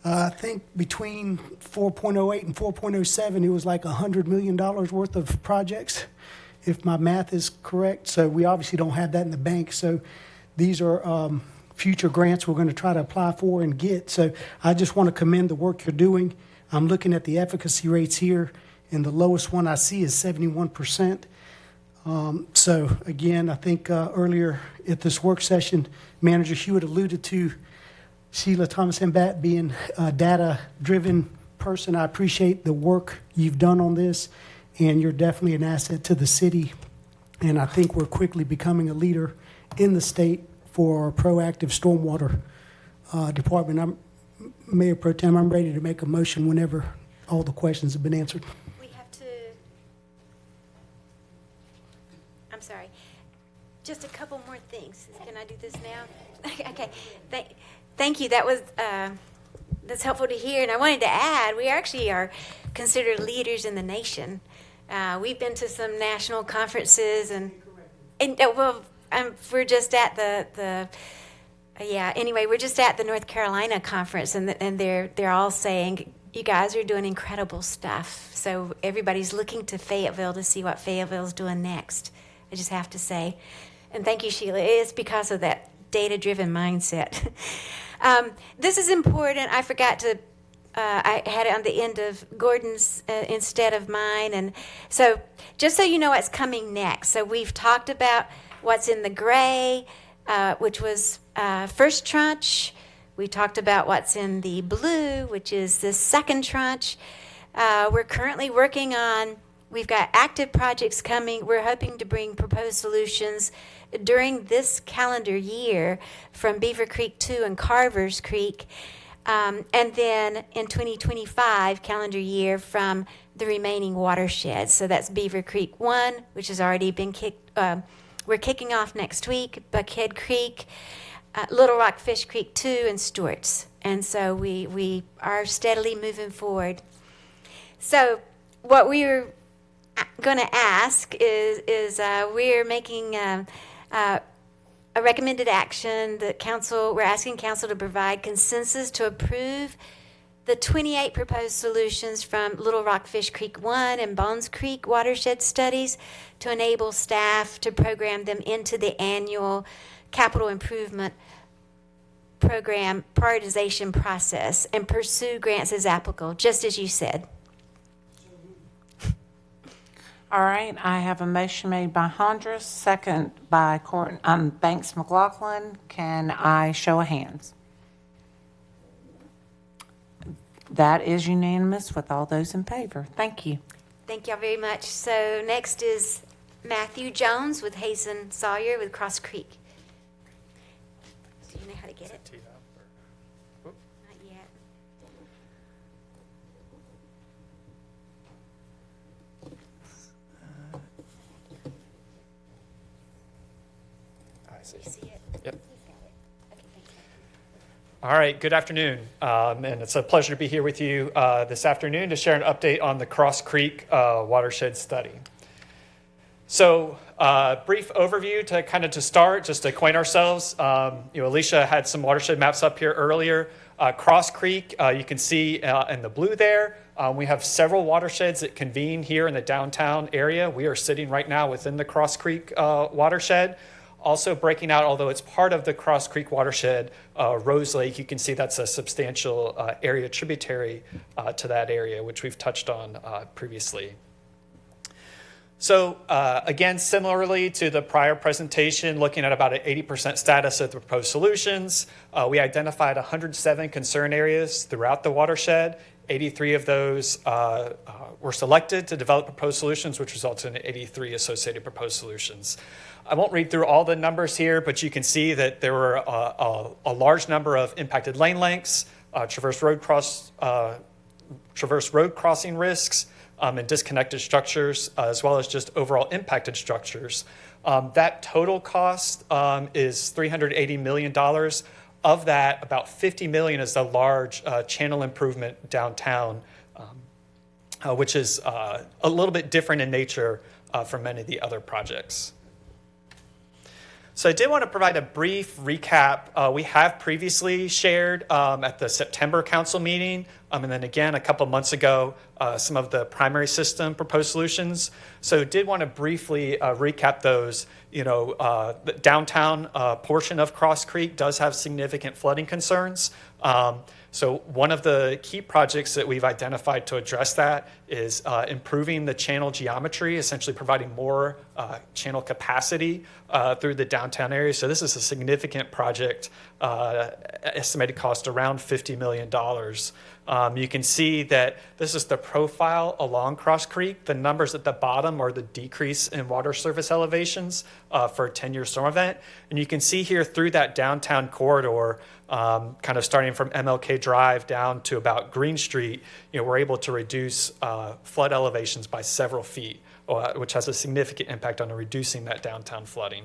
I think between 4.08 and 4.07, it was like $100 million worth of projects, if my math is correct. So we obviously don't have that in the bank. So these are future grants we're going to try to apply for and get. So I just want to commend the work you're doing. I'm looking at the efficacy rates here, and the lowest one I see is 71%. So again, I think earlier at this work session, Manager Hewitt alluded to Sheila Thomas-Ambat being a data-driven person. I appreciate the work you've done on this, and you're definitely an asset to the city. And I think we're quickly becoming a leader in the state for our proactive stormwater department. Mayor Pro Tem, I'm ready to make a motion whenever all the questions have been answered. We have to, I'm sorry, just a couple more things. Can I do this now? Okay, thank you. That was, that's helpful to hear. And I wanted to add, we actually are considered leaders in the nation. We've been to some national conferences and well, we're just at anyway, we're just at the North Carolina conference, and they're all saying, you guys are doing incredible stuff. So everybody's looking to Fayetteville to see what Fayetteville's doing next. I just have to say. And thank you, Sheila. It is because of that data-driven mindset. This is important. I forgot to, I had it on the end of Gordon's instead of mine. And so just so you know what's coming next. So we've talked about what's in the gray, which was first tranche. We talked about what's in the blue, which is the second tranche. We're currently working on, we've got active projects coming. We're hoping to bring proposed solutions during this calendar year from Beaver Creek 2 and Carvers Creek. And then in 2025 calendar year from the remaining watersheds. So that's Beaver Creek 1, which has already been kicked. We're kicking off next week, Buckhead Creek, Little Rock Fish Creek 2, and Stewart's. And so we are steadily moving forward. So what we're going to ask is we're making a recommended action that we're asking council to provide consensus to approve the 28 proposed solutions from Little Rock Fish Creek 1 and Bones Creek watershed studies to enable staff to program them into the annual capital improvement program prioritization process and pursue grants as applicable, just as you said. All right, I have a motion made by Hondras, second by Banks McLaughlin. Can I show of hands? That is unanimous with all those in favor. Thank you. Thank y'all very much. So next is Matthew Jones with Hazen Sawyer with Cross Creek. Do you know how to get it? Not yet. I see. You see it? Yep. He's got it. Okay, thank you. All right, good afternoon. And it's a pleasure to be here with you this afternoon to share an update on the Cross Creek watershed study. So brief overview to start, just to acquaint ourselves. Alicia had some watershed maps up here earlier. Cross Creek, you can see in the blue there, we have several watersheds that convene here in the downtown area. We are sitting right now within the Cross Creek watershed. Also breaking out, although it's part of the Cross Creek watershed, Rose Lake, you can see that's a substantial area tributary to that area, which we've touched on previously. So again, similarly to the prior presentation, looking at about an 80% status of the proposed solutions, we identified 107 concern areas throughout the watershed. 83 of those were selected to develop proposed solutions, which resulted in 83 associated proposed solutions. I won't read through all the numbers here, but you can see that there were a large number of impacted lane lengths, traverse road crossing risks, and disconnected structures, as well as just overall impacted structures. That total cost is $380 million. Of that, about $50 million is the large channel improvement downtown, which is a little bit different in nature from many of the other projects. So I did want to provide a brief recap. We have previously shared at the September council meeting, and then again a couple months ago, some of the primary system proposed solutions. So did want to briefly recap those. The downtown portion of Cross Creek does have significant flooding concerns. So one of the key projects that we've identified to address that is improving the channel geometry, essentially providing more channel capacity through the downtown area. So this is a significant project, estimated cost around $50 million. You can see that this is the profile along Cross Creek. The numbers at the bottom are the decrease in water surface elevations for a 10-year storm event. And you can see here through that downtown corridor, kind of starting from MLK Drive down to about Green Street, we're able to reduce flood elevations by several feet, which has a significant impact on reducing that downtown flooding.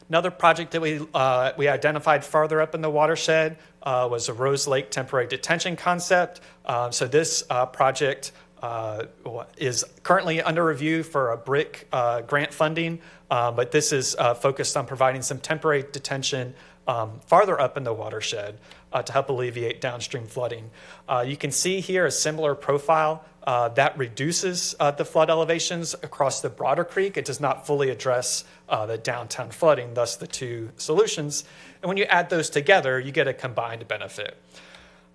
Another project that we identified farther up in the watershed was a Rose Lake temporary detention concept. So this project is currently under review for a BRIC grant funding, but this is focused on providing some temporary detention farther up in the watershed to help alleviate downstream flooding. You can see here a similar profile that reduces the flood elevations across the broader creek. It does not fully address the downtown flooding, thus the two solutions. And when you add those together, you get a combined benefit.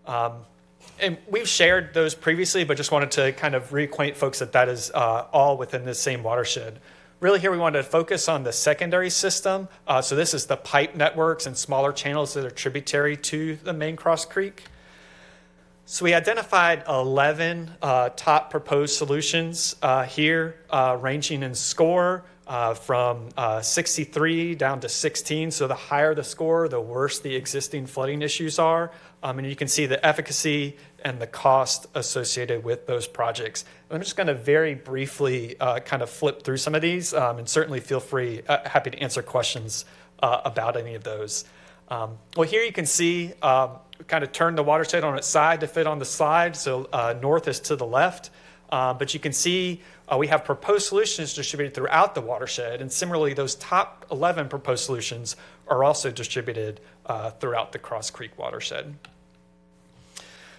And we've shared those previously, but just wanted to kind of reacquaint folks that that is all within the same watershed. Really here we wanted to focus on the secondary system. So this is the pipe networks and smaller channels that are tributary to the main Cross Creek. So we identified 11 top proposed solutions here, ranging in score from 63 down to 16. So the higher the score, the worse the existing flooding issues are. And you can see the efficacy and the cost associated with those projects. I'm just going to very briefly kind of flip through some of these, and certainly feel free, happy to answer questions about any of those. Well, here you can see we kind of turned the watershed on its side to fit on the slide. So north is to the left. But you can see we have proposed solutions distributed throughout the watershed. And similarly, those top 11 proposed solutions are also distributed throughout the Cross Creek watershed.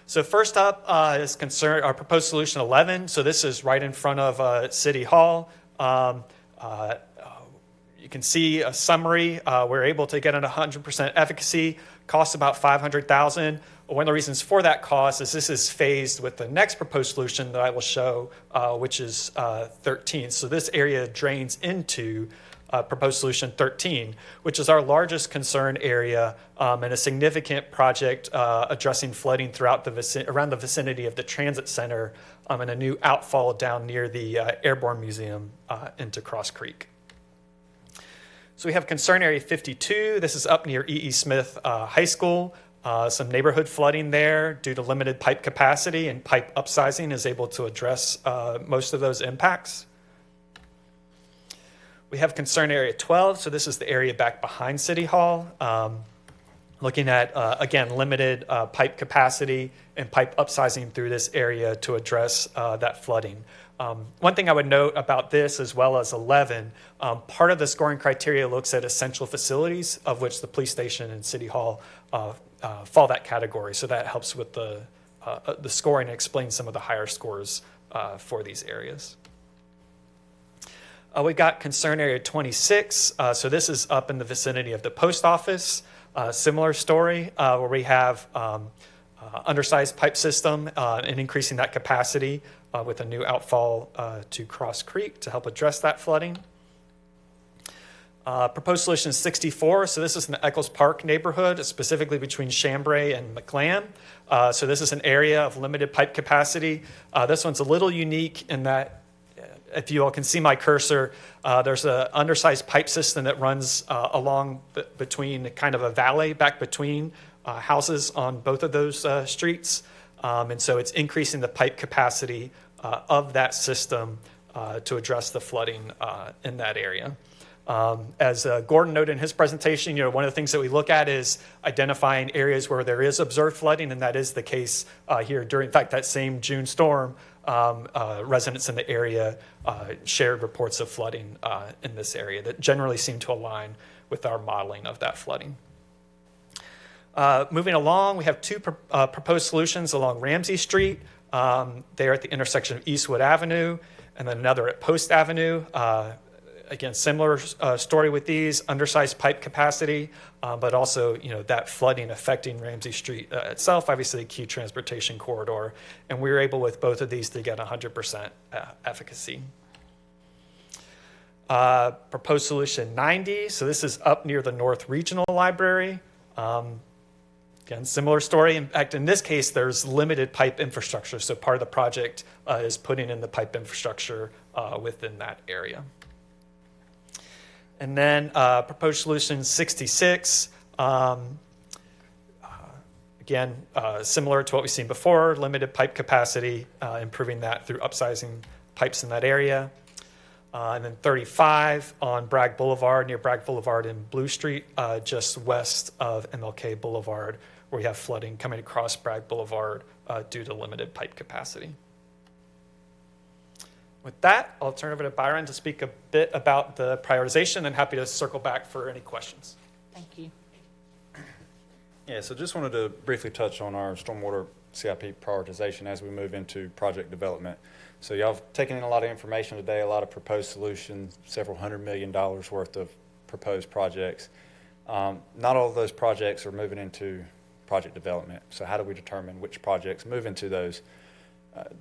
So first up is our proposed solution 11. So this is right in front of City Hall. You can see a summary. We're able to get an 100% efficacy, costs about $500,000. One of the reasons for that cost is this is phased with the next proposed solution that I will show, which is 13. So this area drains into proposed solution 13, which is our largest concern area and a significant project addressing flooding throughout around the vicinity of the transit center and a new outfall down near the Airborne Museum into Cross Creek. So we have concern area 52. This is up near E.E. Smith High School. Some neighborhood flooding there due to limited pipe capacity, and pipe upsizing is able to address most of those impacts. We have concern area 12. So this is the area back behind City Hall. Looking at, again, limited pipe capacity and pipe upsizing through this area to address that flooding. One thing I would note about this, as well as 11, part of the scoring criteria looks at essential facilities, of which the police station and City Hall fall that category. So that helps with the scoring and explains some of the higher scores for these areas. We've got concern area 26. So this is up in the vicinity of the post office. Similar story where we have undersized pipe system and increasing that capacity with a new outfall to Cross Creek to help address that flooding. Proposed solution 64. So this is in the Eccles Park neighborhood, specifically between Chambray and McLean. So this is an area of limited pipe capacity. This one's a little unique in that, if you all can see my cursor, there's an undersized pipe system that runs along between kind of a valley back between houses on both of those streets. And so it's increasing the pipe capacity of that system to address the flooding in that area. As Gordon noted in his presentation, one of the things that we look at is identifying areas where there is observed flooding, and that is the case here during, in fact, that same June storm. Residents in the area shared reports of flooding in this area that generally seem to align with our modeling of that flooding. Moving along, we have two proposed solutions along Ramsey Street. They're at the intersection of Eastwood Avenue, and then another at Post Avenue. Again, similar story with these, undersized pipe capacity, but also that flooding affecting Ramsey Street itself, obviously a key transportation corridor. And we were able with both of these to get 100% efficacy. Proposed solution 90. So this is up near the North Regional Library. Again, similar story. In fact, in this case, there's limited pipe infrastructure. So part of the project is putting in the pipe infrastructure within that area. And then proposed solution 66. Again, similar to what we've seen before, limited pipe capacity, improving that through upsizing pipes in that area. And then 35 on Bragg Boulevard, near Bragg Boulevard and Blue Street, just west of MLK Boulevard, where we have flooding coming across Bragg Boulevard due to limited pipe capacity. With that, I'll turn over to Byron to speak a bit about the prioritization, and happy to circle back for any questions. Thank you. Yeah, so just wanted to briefly touch on our stormwater CIP prioritization as we move into project development. So y'all have taken in a lot of information today, a lot of proposed solutions, several $100 million worth of proposed projects. Not all of those projects are moving into project development. So how do we determine which projects move into those?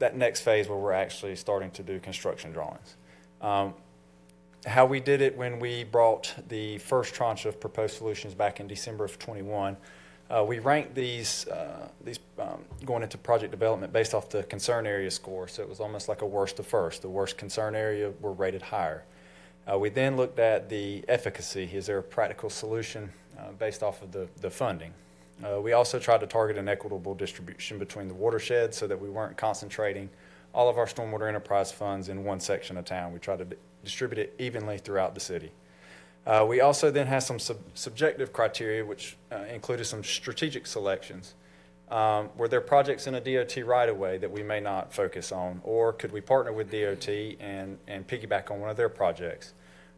That next phase where we're actually starting to do construction drawings. How we did it when we brought the first tranche of proposed solutions back in December of 21, we ranked these going into project development based off the concern area score. So it was almost like a worst to first. The worst concern area were rated higher. We then looked at the efficacy. Is there a practical solution based off of the funding? We also tried to target an equitable distribution between the watersheds so that we weren't concentrating all of our stormwater enterprise funds in one section of town. We tried to distribute it evenly throughout the city. We also then had some subjective criteria, which included some strategic selections. Were there projects in a DOT right-of-way that we may not focus on, or could we partner with DOT and piggyback on one of their projects?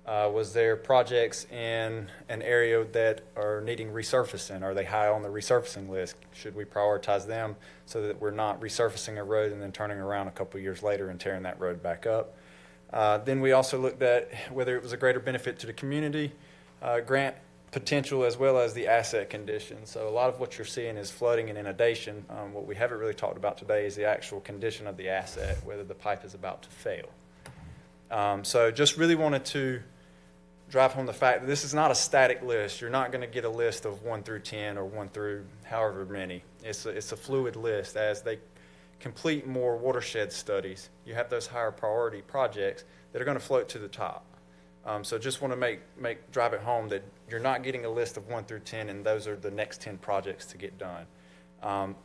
Was there projects in an area that are needing resurfacing? Are they high on the resurfacing list? Should we prioritize them so that we're not resurfacing a road and then turning around a couple years later and tearing that road back up? Then we also looked at whether it was a greater benefit to the community, grant potential, as well as the asset condition. So a lot of what you're seeing is flooding and inundation. What we haven't really talked about today is the actual condition of the asset, whether the pipe is about to fail. So just really wanted to drive home the fact that this is not a static list. You're not going to get a list of 1 through 10 or 1 through however many. It's a fluid list. As they complete more watershed studies, you have those higher priority projects that are going to float to the top. So just want to drive it home that you're not getting a list of 1 through 10 and those are the next 10 projects to get done.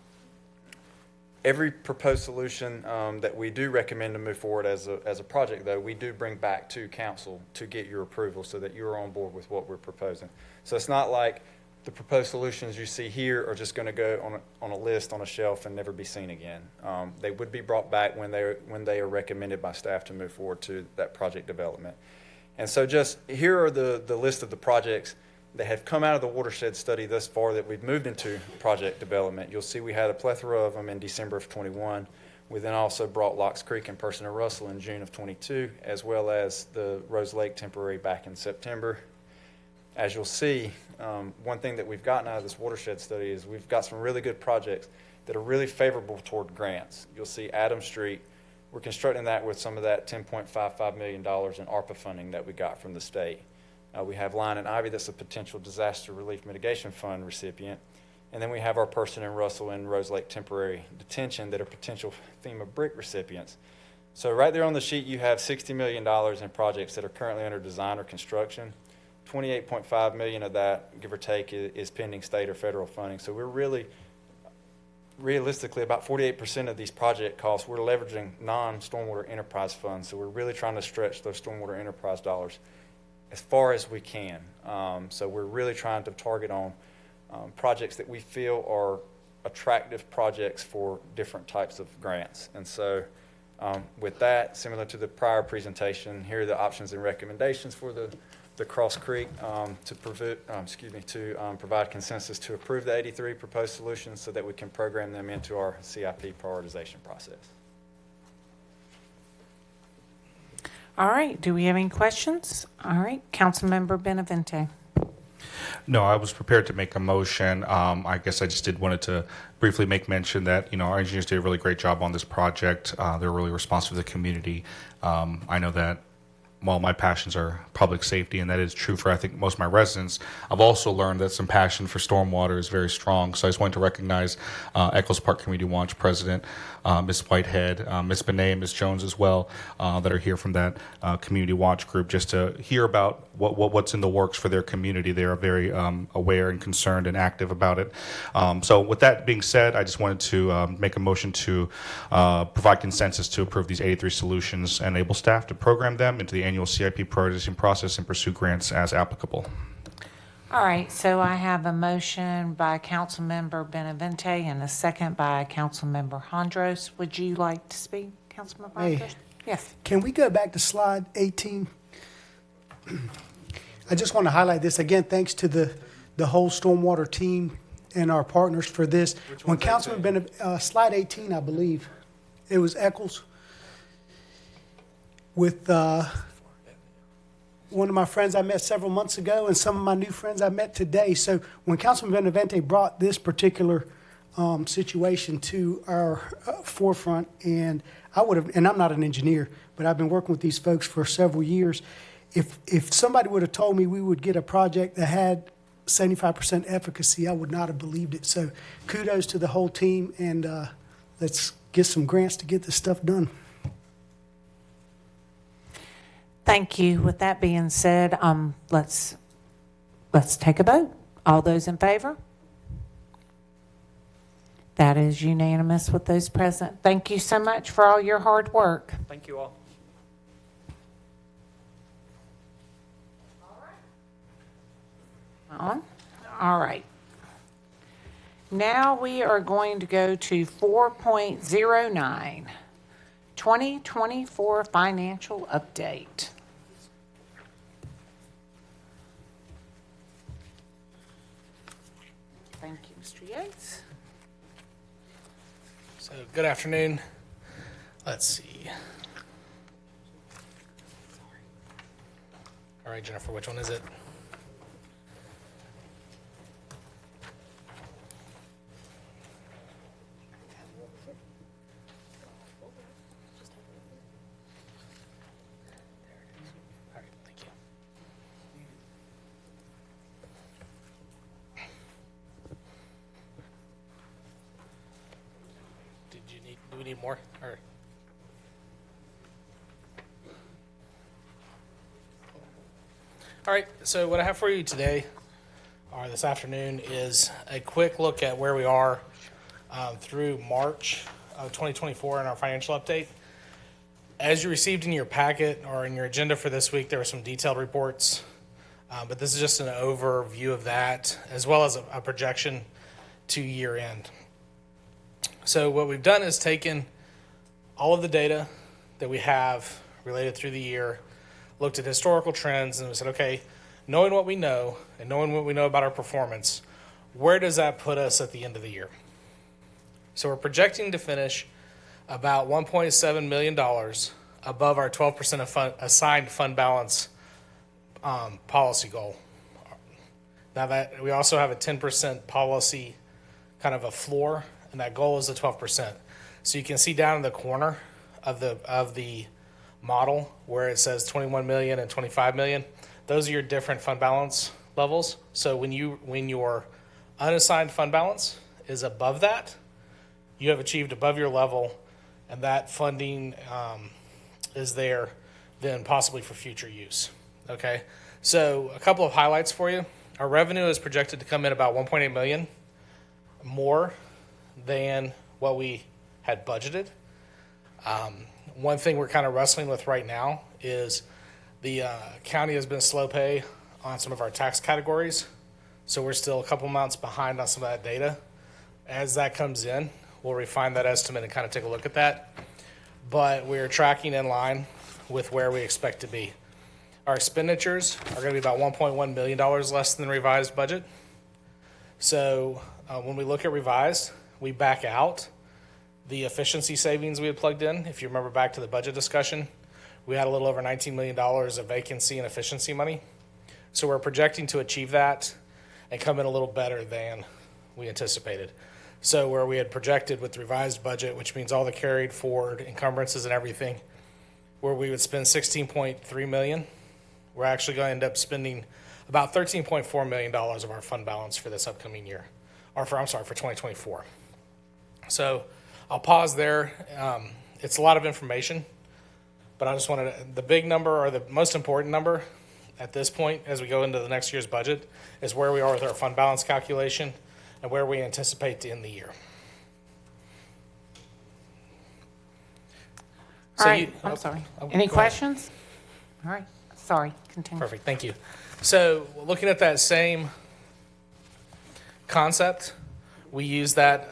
Every proposed solution that we do recommend to move forward as a project, though, we do bring back to council to get your approval so that you're on board with what we're proposing. So it's not like the proposed solutions you see here are just going to go on a list on a shelf and never be seen again. They would be brought back when they are recommended by staff to move forward to that project development. And so just here are the list of the projects that have come out of the watershed study thus far that we've moved into project development. You'll see we had a plethora of them in December of 21. We then also brought Locks Creek and Person and Russell in June of 22, as well as the Rose Lake temporary back in September. As you'll see, one thing that we've gotten out of this watershed study is we've got some really good projects that are really favorable toward grants. You'll see Adam Street. We're constructing that with some of that $10.55 million in ARPA funding that we got from the state. We have Line and Ivy, that's a potential disaster relief mitigation fund recipient. And then we have our Person and Russell and Rose Lake temporary detention that are potential FEMA brick recipients. So right there on the sheet, you have $60 million in projects that are currently under design or construction. 28.5 million of that, give or take, is pending state or federal funding. So we're really, realistically, about 48% of these project costs, we're leveraging non-stormwater enterprise funds. So we're really trying to stretch those stormwater enterprise dollars as far as we can. So we're really trying to target on projects that we feel are attractive projects for different types of grants. And so with that, similar to the prior presentation, here are the options and recommendations for the Cross Creek to provide consensus to approve the 83 proposed solutions so that we can program them into our CIP prioritization process. All right, do we have any questions? All right, Councilmember Benavente. No, I was prepared to make a motion. I guess I just wanted to briefly make mention that, our engineers did a really great job on this project. They're really responsive to the community. I know that while my passions are public safety, and that is true for, I think, most of my residents, I've also learned that some passion for stormwater is very strong. So I just wanted to recognize Eccles Park Community Watch President, Ms. Whitehead, Ms. Benet, Ms. Jones as well, that are here from that community watch group, just to hear about what's in the works for their community. They are very aware and concerned and active about it. So with that being said, I just wanted to make a motion to provide consensus to approve these 83 solutions and enable staff to program them into the annual CIP prioritization process and pursue grants as applicable. All right, so I have a motion by Councilmember Benavente and a second by Councilmember Hondros. Would you like to speak, Councilmember Hondros? Hey, yes. Can we go back to slide 18? I just want to highlight this again. Thanks to the whole stormwater team and our partners for this. When Councilman slide 18, I believe it was Eccles with one of my friends I met several months ago and some of my new friends I met today. So when Councilman Benavente brought this particular situation to our forefront, and I would have, and I'm not an engineer, but I've been working with these folks for several years. If somebody would have told me we would get a project that had 75% efficacy, I would not have believed it. So kudos to the whole team, and let's get some grants to get this stuff done. Thank you. With that being said, let's take a vote. All those in favor? That is unanimous with those present. Thank you so much for all your hard work. Thank you all. All right. Now we are going to go to 4.09, 2024 financial update. Thank you, Mr. Yates. So, good afternoon. Let's see. All right, Jennifer, which one is it? All right, thank you. Do we need more? Or? All right, so what I have for you today, or this afternoon, is a quick look at where we are through March of 2024 in our financial update. As you received in your packet or in your agenda for this week, there were some detailed reports, but this is just an overview of that, as well as a projection to year end. So what we've done is taken all of the data that we have related through the year, looked at historical trends, and we said, okay, knowing what we know and knowing what we know about our performance, where does that put us at the end of the year? So we're projecting to finish about $1.7 million above our 12% of assigned fund balance policy goal. Now that we also have a 10% policy kind of a floor, and that goal is the 12%. So you can see down in the corner of the model where it says 21 million and 25 million. Those are your different fund balance levels. So when your unassigned fund balance is above that, you have achieved above your level, and that funding is there then possibly for future use. Okay, so a couple of highlights for you. Our revenue is projected to come in about 1.8 million more than what we had budgeted. One thing we're kind of wrestling with right now is the county has been slow pay on some of our tax categories, so we're still a couple months behind on some of that data. As that comes in, we'll refine that estimate and kind of take a look at that. But we're tracking in line with where we expect to be. Our expenditures are going to be about $1.1 million less than the revised budget. So when we look at revised, we back out the efficiency savings we had plugged in. If you remember back to the budget discussion, we had a little over $19 million of vacancy and efficiency money. So we're projecting to achieve that and come in a little better than we anticipated. So where we had projected with the revised budget, which means all the carried forward encumbrances and everything, where we would spend $16.3 million, we're actually going to end up spending about $13.4 million of our fund balance for this upcoming year, or for 2024. So I'll pause there. It's a lot of information, but I just wanted the big number, or the most important number at this point as we go into the next year's budget, is where we are with our fund balance calculation and where we anticipate to end the year. All right, I'm sorry. Any questions? All right, sorry, continue. Perfect, thank you. So looking at that same concept, we use that.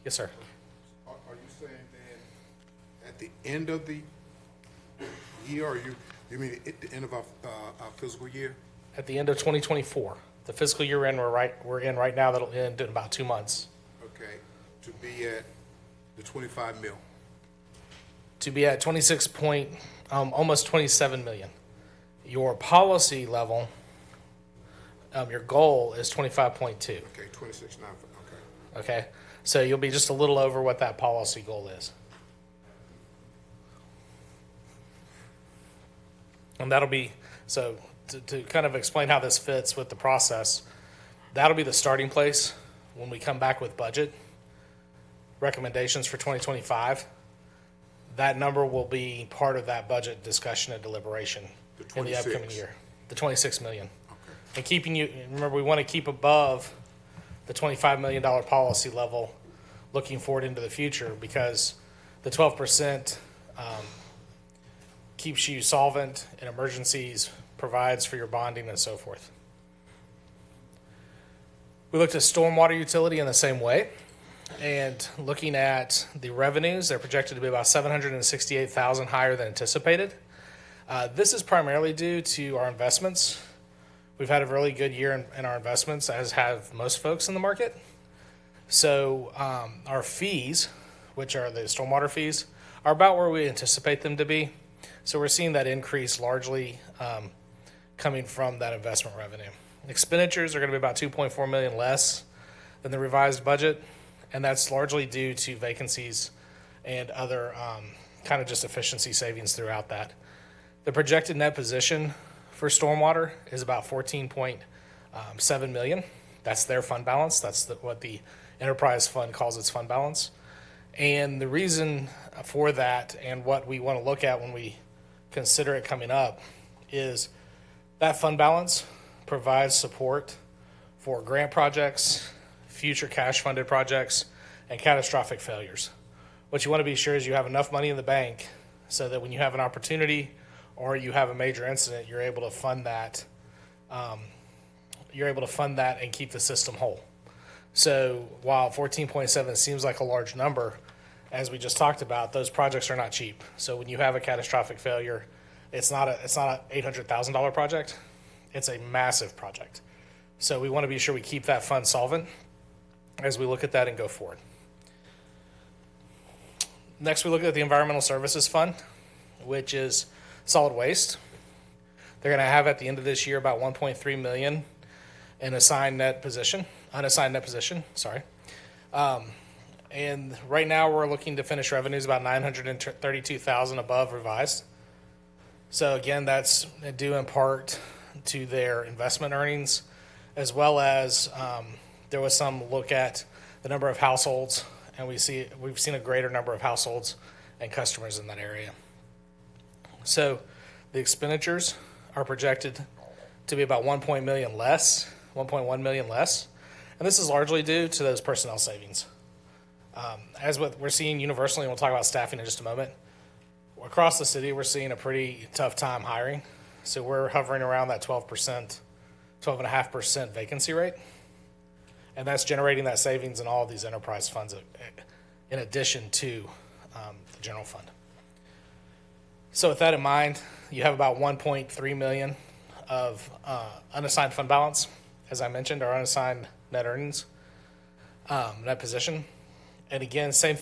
Yes, sir. Are you saying then at the end of the year, or you mean at the end of our fiscal year? At the end of 2024, the fiscal year end we're in right now, that'll end in about 2 months. Okay, to be at the 25 mil. To be at almost 27 million. Your policy level, your goal is 25.2. Okay, 26.9. Okay. Okay, so you'll be just a little over what that policy goal is. And that'll be, so to kind of explain how this fits with the process, that'll be the starting place when we come back with budget recommendations for 2025. That number will be part of that budget discussion and deliberation in the upcoming 26. year. The 26 million. And keeping you, remember, we want to keep above the $25 million policy level looking forward into the future, because the 12% keeps you solvent in emergencies, provides for your bonding and so forth. We looked at stormwater utility in the same way, and looking at the revenues, they're projected to be about 768,000 higher than anticipated. This is primarily due to our investments. We've had a really good year in our investments, as have most folks in the market. So our fees, which are the stormwater fees, are about where we anticipate them to be. So we're seeing that increase largely coming from that investment revenue. Expenditures are going to be about 2.4 million less than the revised budget, and that's largely due to vacancies and other kind of just efficiency savings throughout that. The projected net position for stormwater is about 14.7 million. That's their fund balance. That's what the enterprise fund calls its fund balance. And the reason for that, and what we want to look at when we consider it coming up, is that fund balance provides support for grant projects, future cash funded projects, and catastrophic failures. What you want to be sure is you have enough money in the bank so that when you have an opportunity or you have a major incident, you're able to fund that. You're able to fund that and keep the system whole. So while 14.7 seems like a large number, as we just talked about, those projects are not cheap. So when you have a catastrophic failure, it's not a $800,000 project. It's a massive project. So we want to be sure we keep that fund solvent as we look at that and go forward. Next, we look at the Environmental Services Fund, which is solid waste. They're going to have at the end of this year about 1.3 million in unassigned net position, sorry. And right now we're looking to finish revenues about 932,000 above revised. So again, that's due in part to their investment earnings, as well as there was some look at the number of households, and we've seen a greater number of households and customers in that area. So the expenditures are projected to be about 1.1 million less, and this is largely due to those personnel savings. As what we're seeing universally, and we'll talk about staffing in just a moment, across the city we're seeing a pretty tough time hiring. So we're hovering around that 12.5% vacancy rate, and that's generating that savings in all of these enterprise funds in addition to the general fund. So with that in mind, you have about 1.3 million of unassigned fund balance, as I mentioned, our unassigned net earnings, net position. And again, same